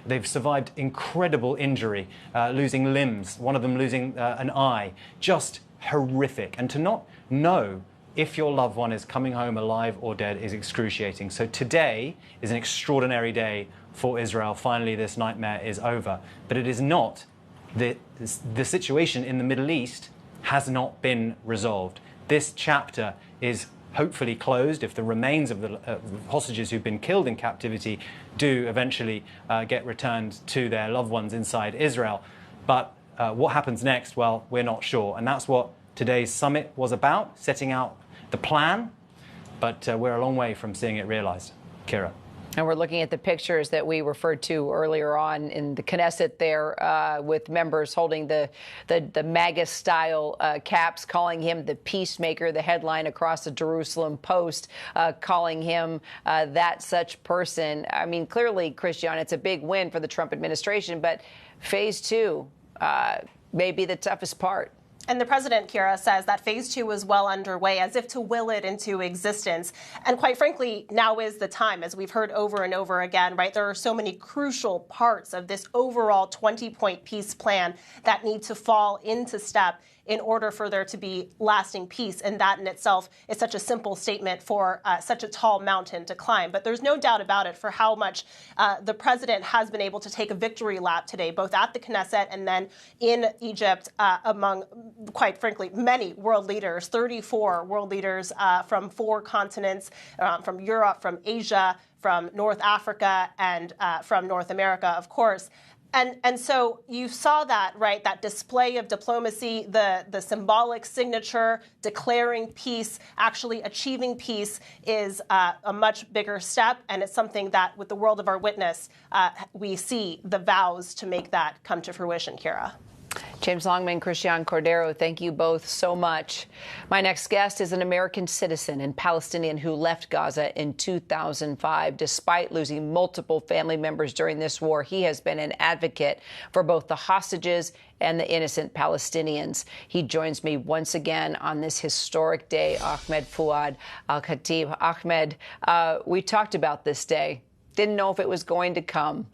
they've survived incredible injury, losing limbs, one of them losing an eye. Just horrific. And to not know if your loved one is coming home alive or dead is excruciating. So today is an extraordinary day for Israel. Finally, this nightmare is over. But it is not. The situation in the Middle East has not been resolved. This chapter is hopefully closed if the remains of the hostages who've been killed in captivity do eventually get returned to their loved ones inside Israel. But what happens next, well, we're not sure. And that's what today's summit was about, setting out the plan. But we're a long way from seeing it realized. Kira. And we're looking at the pictures that we referred to earlier on in the Knesset there, with members holding the MAGA-style caps, calling him the peacemaker. The headline across the Jerusalem Post calling him that such person. I mean, clearly, Christian, it's a big win for the Trump administration, but phase two may be the toughest part. And the president, Kira, says that phase two is well underway, as if to will it into existence. And quite frankly, now is the time, as we've heard over and over again, right? There are so many crucial parts of this overall 20-point peace plan that need to fall into step in order for there to be lasting peace. And that in itself is such a simple statement for such a tall mountain to climb. But there's no doubt about it for how much the president has been able to take a victory lap today, both at the Knesset and then in Egypt, among, quite frankly, many world leaders, 34 world leaders from 4 continents, from Europe, from Asia, from North Africa, and from North America, of course. And so you saw that, right, that display of diplomacy, the symbolic signature, declaring peace, actually achieving peace is a much bigger step. And it's something that with the world of our witness, we see the vows to make that come to fruition, Kira. James Longman, Christian Cordero, thank you both so much. My next guest is an American citizen and Palestinian who left Gaza in 2005. Despite losing multiple family members during this war, he has been an advocate for both the hostages and the innocent Palestinians. He joins me once again on this historic day, Ahmed Fouad Al-Khatib. Ahmed, we talked about this day Didn't know if it was going to come.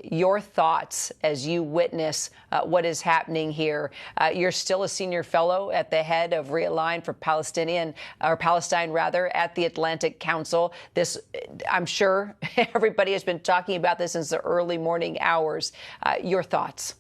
Your thoughts as you witness what is happening here. You're still a senior fellow at the head of Realign for Palestine, at the Atlantic Council. This, I'm sure everybody has been talking about this since the early morning hours. Your thoughts?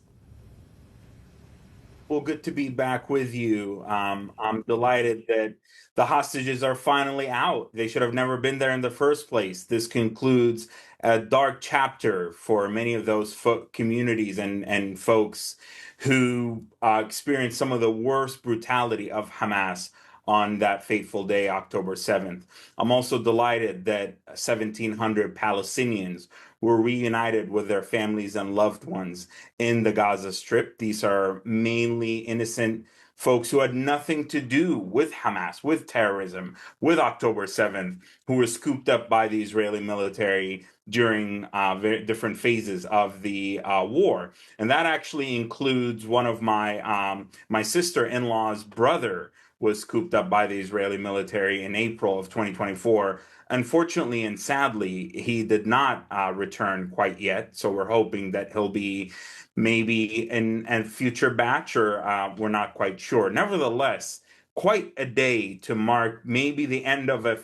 Well, good to be back with you. I'm delighted that the hostages are finally out. They should have never been there in the first place. This concludes a dark chapter for many of those communities and folks who experienced some of the worst brutality of Hamas on that fateful day, October 7th. I'm also delighted that 1,700 Palestinians were reunited with their families and loved ones in the Gaza Strip. These are mainly innocent folks who had nothing to do with Hamas, with terrorism, with October 7th, who were scooped up by the Israeli military during very different phases of the war. And that actually includes one of my sister-in-law's brother was scooped up by the Israeli military in April of 2024. Unfortunately and sadly, he did not return quite yet. So we're hoping that he'll be maybe in a future batch, or we're not quite sure. Nevertheless, quite a day to mark maybe the end of a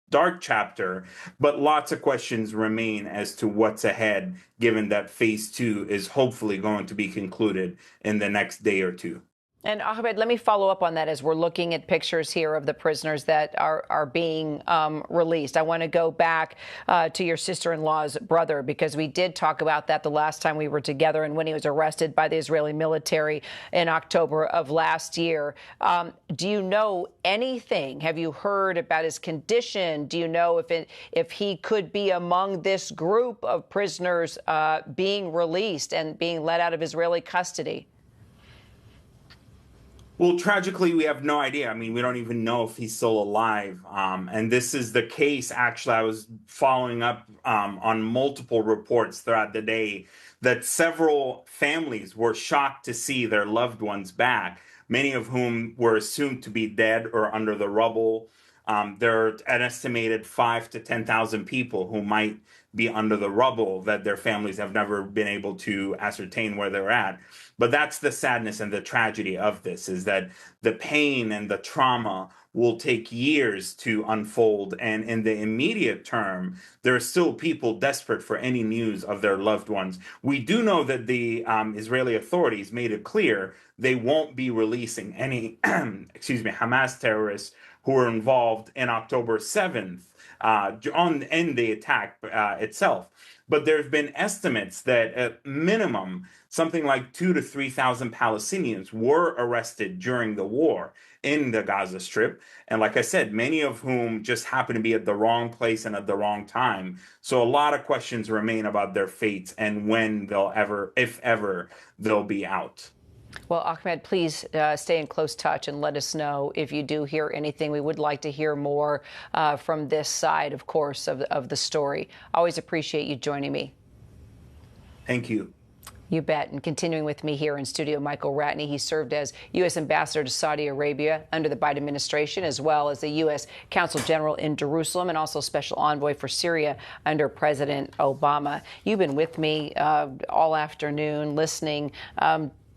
dark chapter, but lots of questions remain as to what's ahead, given that phase 2 is hopefully going to be concluded in the next day or two. And Ahmed, let me follow up on that as we're looking at pictures here of the prisoners that are being released. I want to go back to your sister-in-law's brother, because we did talk about that the last time we were together and when he was arrested by the Israeli military in October of last year. Do you know anything? Have you heard about his condition? Do you know if he could be among this group of prisoners being released and being let out of Israeli custody? Well, tragically, we have no idea. I mean, we don't even know if he's still alive. And this is the case. Actually, I was following up on multiple reports throughout the day that several families were shocked to see their loved ones back, many of whom were assumed to be dead or under the rubble. There are an estimated 5,000 to 10,000 people who might be under the rubble that their families have never been able to ascertain where they're at. But that's the sadness and the tragedy of this, is that the pain and the trauma will take years to unfold. And in the immediate term, there are still people desperate for any news of their loved ones. We do know that the Israeli authorities made it clear they won't be releasing any, Hamas terrorists who were involved in October 7th in the attack itself. But there have been estimates that at minimum, something like 2,000 to 3,000 Palestinians were arrested during the war in the Gaza Strip. And like I said, many of whom just happened to be at the wrong place and at the wrong time. So a lot of questions remain about their fates and when they'll ever, if ever, they'll be out. Well, Ahmed, please stay in close touch and let us know if you do hear anything. We would like to hear more from this side, of course, of the story. Always appreciate you joining me. Thank you. You bet. And continuing with me here in studio, Michael Ratney. He served as U.S. ambassador to Saudi Arabia under the Biden administration, as well as the U.S. Consul General in Jerusalem and also special envoy for Syria under President Obama. You've been with me all afternoon listening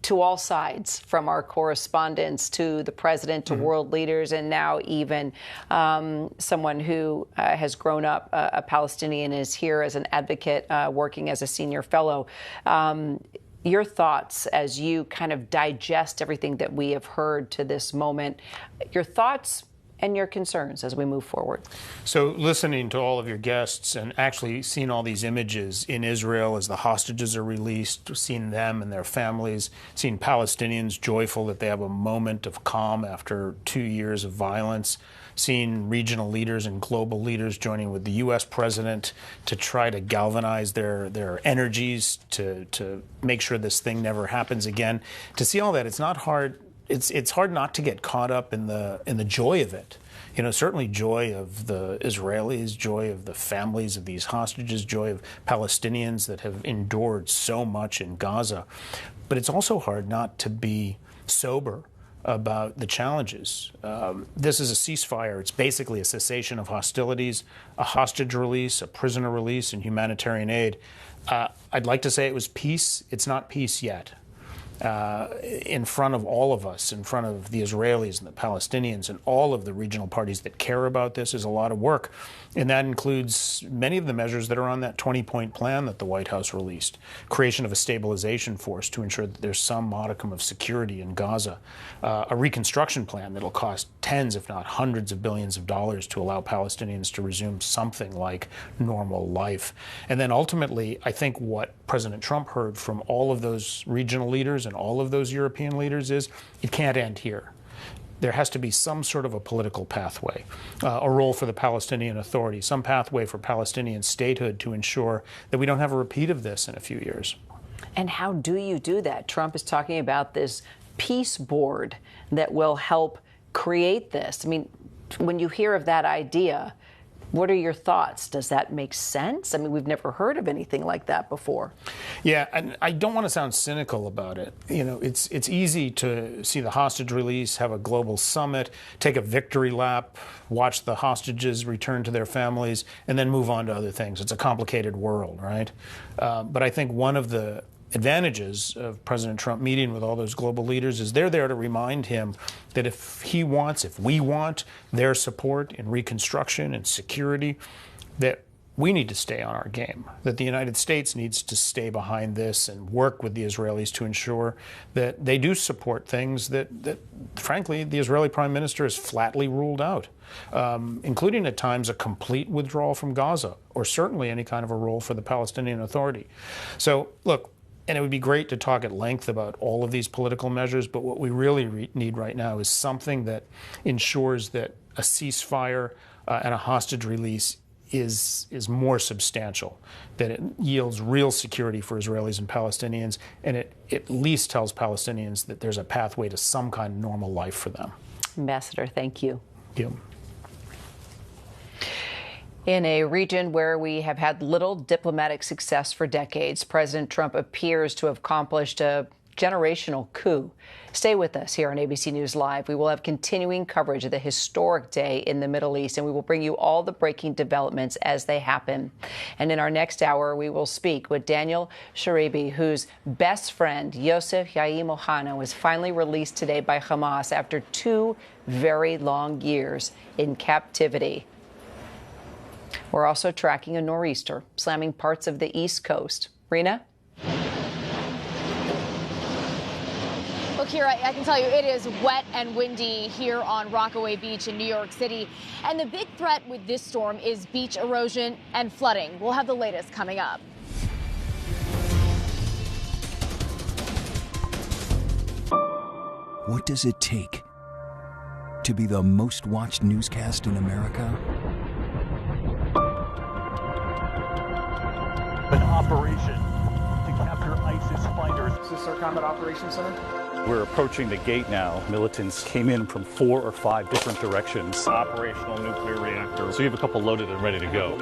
to all sides, from our correspondents to the president to world leaders, and now even someone who has grown up a Palestinian, is here as an advocate, working as a senior fellow. Your thoughts as you kind of digest everything that we have heard to this moment, your thoughts and your concerns as we move forward. So listening to all of your guests and actually seeing all these images in Israel as the hostages are released, seeing them and their families, seeing Palestinians joyful that they have a moment of calm after 2 years of violence, seeing regional leaders and global leaders joining with the U.S. president to try to galvanize their energies to make sure this thing never happens again. To see all that, it's not hard. It's hard not to get caught up in the joy of it. You know, certainly joy of the Israelis, joy of the families of these hostages, joy of Palestinians that have endured so much in Gaza. But it's also hard not to be sober about the challenges. This is a ceasefire. It's basically a cessation of hostilities, a hostage release, a prisoner release, and humanitarian aid. I'd like to say it was peace. It's not peace yet. In front of all of us, in front of the Israelis and the Palestinians and all of the regional parties that care about this, is a lot of work. And that includes many of the measures that are on that 20-point plan that the White House released. Creation of a stabilization force to ensure that there's some modicum of security in Gaza. A reconstruction plan that'll cost tens, if not hundreds of billions of dollars to allow Palestinians to resume something like normal life. And then ultimately, I think what President Trump heard from all of those regional leaders and all of those European leaders is it can't end here. There has to be some sort of a political pathway, a role for the Palestinian Authority, some pathway for Palestinian statehood to ensure that we don't have a repeat of this in a few years. And how do you do that? Trump is talking about this peace board that will help create this. I mean, when you hear of that idea, what are your thoughts? Does that make sense? I mean, we've never heard of anything like that before. Yeah, and I don't want to sound cynical about it. You know, it's easy to see the hostage release, have a global summit, take a victory lap, watch the hostages return to their families, and then move on to other things. It's a complicated world, right? But I think one of the advantages of President Trump meeting with all those global leaders is they're there to remind him that if we want their support in reconstruction and security, that we need to stay on our game, that the United States needs to stay behind this and work with the Israelis to ensure that they do support things that frankly, the Israeli Prime Minister has flatly ruled out, including at times a complete withdrawal from Gaza, or certainly any kind of a role for the Palestinian Authority. So, look, and it would be great to talk at length about all of these political measures, but what we really need right now is something that ensures that a ceasefire and a hostage release is more substantial, that it yields real security for Israelis and Palestinians, and it at least tells Palestinians that there's a pathway to some kind of normal life for them. Ambassador, thank you. Thank you. In a region where we have had little diplomatic success for decades, President Trump appears to have accomplished a generational coup. Stay with us here on ABC News Live. We will have continuing coverage of the historic day in the Middle East, and we will bring you all the breaking developments as they happen. And in our next hour, we will speak with Daniel Sharibi, whose best friend, Yosef Yaim Ohana, was finally released today by Hamas after 2 very long years in captivity. We're also tracking a nor'easter slamming parts of the East Coast. Rena? Look, here, I can tell you it is wet and windy here on Rockaway Beach in New York City. And the big threat with this storm is beach erosion and flooding. We'll have the latest coming up. What does it take to be the most watched newscast in America? An operation to capture ISIS fighters. Is this our Combat Operations Center? We're approaching the gate now. Militants came in from 4 or 5 different directions. Operational nuclear reactor. So you have a couple loaded and ready to go.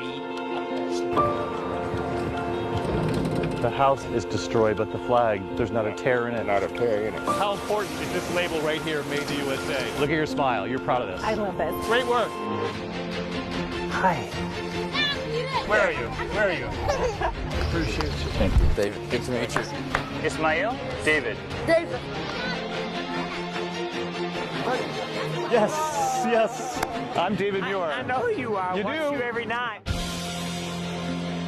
The house is destroyed, but the flag, there's not a tear in it. Not a tear in it. How important is this label right here, Made in the USA? Look at your smile. You're proud of this. I love this. Great work. Hi. Where are you? Where are you? Appreciate you. Thank you. David, good to meet you. Ismail? David. David. Yes, yes. I'm David Muir. I know who you are. You I watch do. you every night.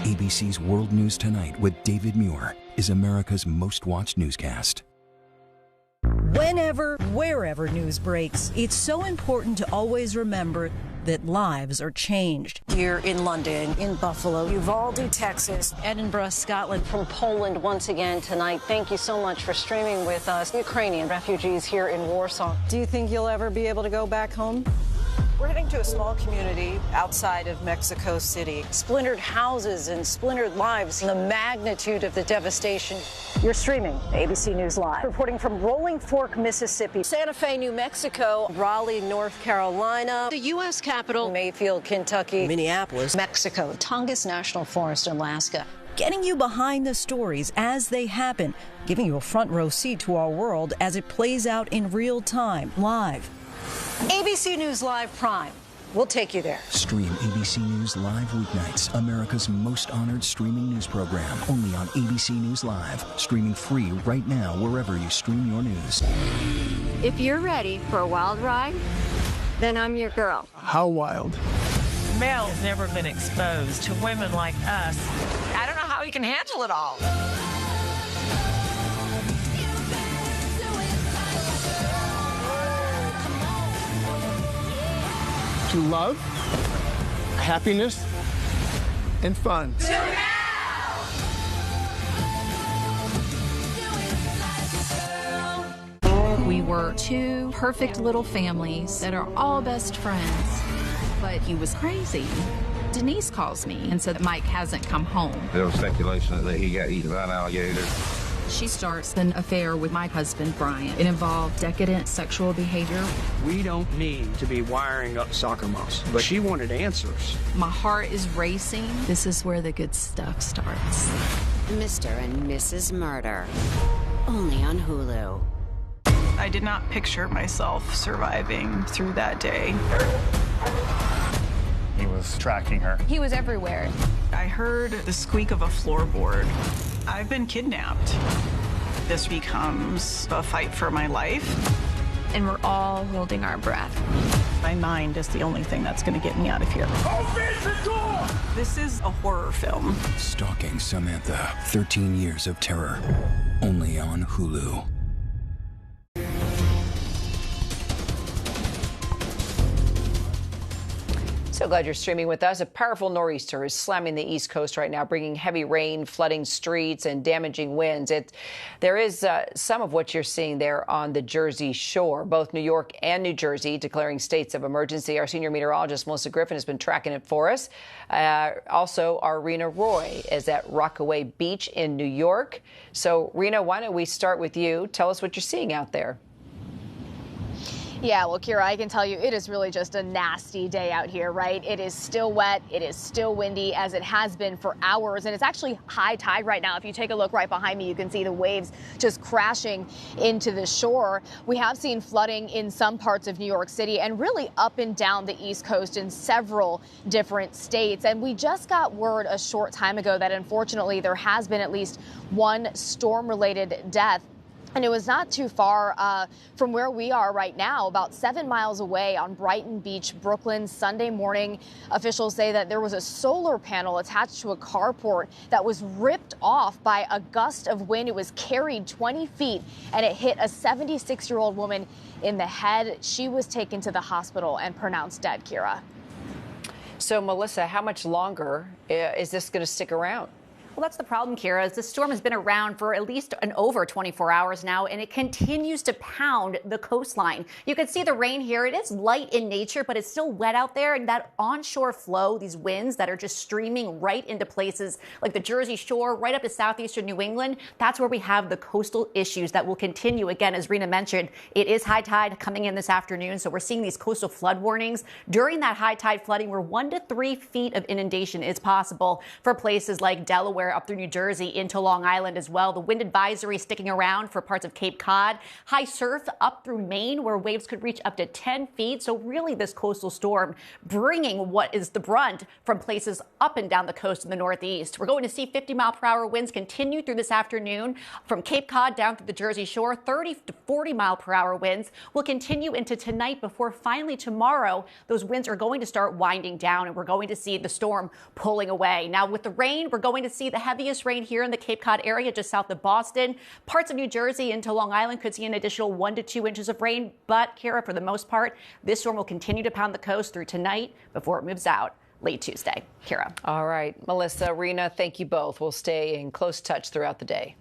ABC's World News Tonight with David Muir is America's most watched newscast. Whenever, wherever news breaks, it's so important to always remember that lives are changed. Here in London, in Buffalo, Uvalde, Texas, Edinburgh, Scotland. from Poland once again tonight. Thank you so much for streaming with us. Ukrainian refugees here in Warsaw. Do you think you'll ever be able to go back home? We're heading to a small community outside of Mexico City. Splintered houses and splintered lives. The magnitude of the devastation. You're streaming ABC News Live. Reporting from Rolling Fork, Mississippi. Santa Fe, New Mexico. Raleigh, North Carolina. The U.S. Capitol. Mayfield, Kentucky. Minneapolis. Mexico. Tongass National Forest, Alaska. getting you behind the stories as they happen, giving you a front row seat to our world as it plays out in real time, live. ABC News Live Prime. We'll take you there. Stream ABC News Live weeknights, America's most honored streaming news program, only on ABC News Live, streaming free right now wherever you stream your news. If you're ready for a wild ride, then I'm your girl. How wild? Mel has never been exposed to women like us. I don't know how he can handle it all. To love, happiness, and fun. We were two perfect little families that are all best friends. But he was crazy. Denise calls me and said that Mike hasn't come home. There was speculation that he got eaten by an alligator. She starts an affair with my husband, Brian. It involved decadent sexual behavior. We don't need to be wiring up soccer moms, but she wanted answers. My heart is racing. This is where the good stuff starts. Mr. and Mrs. Murder, only on Hulu. I did not picture myself surviving through that day. He was tracking her. He was everywhere. I heard the squeak of a floorboard. I've been kidnapped. This becomes a fight for my life. And we're all holding our breath. My mind is the only thing that's going to get me out of here. Open the door! This is a horror film. Stalking Samantha, 13 Years of Terror, only on Hulu. So glad you're streaming with us. A powerful nor'easter is slamming the East Coast right now, bringing heavy rain, flooding streets, and damaging winds. There is some of what you're seeing there on the Jersey Shore. Both New York and New Jersey declaring states of emergency. Our senior meteorologist, Melissa Griffin, has been tracking it for us. Also, our Rena Roy is at Rockaway Beach in New York. So, Rena, why don't we start with you? Tell us what you're seeing out there. Yeah, well, Kira, I can tell you it is really just a nasty day out here, right? It is still wet. It is still windy, as it has been for hours. And it's actually high tide right now. If you take a look right behind me, you can see the waves just crashing into the shore. We have seen flooding in some parts of New York City and really up and down the East Coast in several different states. And we just got word a short time ago that unfortunately there has been at least one storm-related death. And it was not too far from where we are right now, about 7 miles away on Brighton Beach, Brooklyn. Sunday morning, officials say that there was a solar panel attached to a carport that was ripped off by a gust of wind. It was carried 20 feet and it hit a 76-year-old woman in the head. She was taken to the hospital and pronounced dead, Kira. So, Melissa, how much longer is this going to stick around? Well, that's the problem, Kira, is the storm has been around for at least over 24 hours now, and it continues to pound the coastline. You can see the rain here. It is light in nature, but it's still wet out there. And that onshore flow, these winds that are just streaming right into places like the Jersey Shore, right up to southeastern New England, that's where we have the coastal issues that will continue. Again, as Rena mentioned, it is high tide coming in this afternoon, so we're seeing these coastal flood warnings. During that high tide flooding, where 1 to 3 feet of inundation is possible for places like Delaware, up through New Jersey into Long Island as well. The wind advisory sticking around for parts of Cape Cod. High surf up through Maine, where waves could reach up to 10 feet. So really this coastal storm bringing what is the brunt from places up and down the coast in the Northeast. We're going to see 50-mile-per-hour winds continue through this afternoon from Cape Cod down through the Jersey Shore. 30 to 40-mile-per-hour winds will continue into tonight before finally tomorrow those winds are going to start winding down and we're going to see the storm pulling away. Now with the rain, we're going to see the heaviest rain here in the Cape Cod area just south of Boston. Parts of New Jersey into Long Island could see an additional 1 to 2 inches of rain. But, Kara, for the most part, this storm will continue to pound the coast through tonight before it moves out late Tuesday. Kara. All right. Melissa, Rena, thank you both. We'll stay in close touch throughout the day.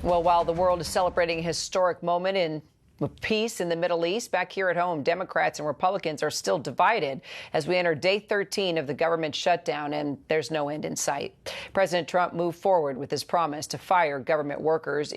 Well, while the world is celebrating a historic moment in peace in the Middle East, back here at home, Democrats and Republicans are still divided as we enter day 13 of the government shutdown, and there's no end in sight. President Trump moved forward with his promise to fire government workers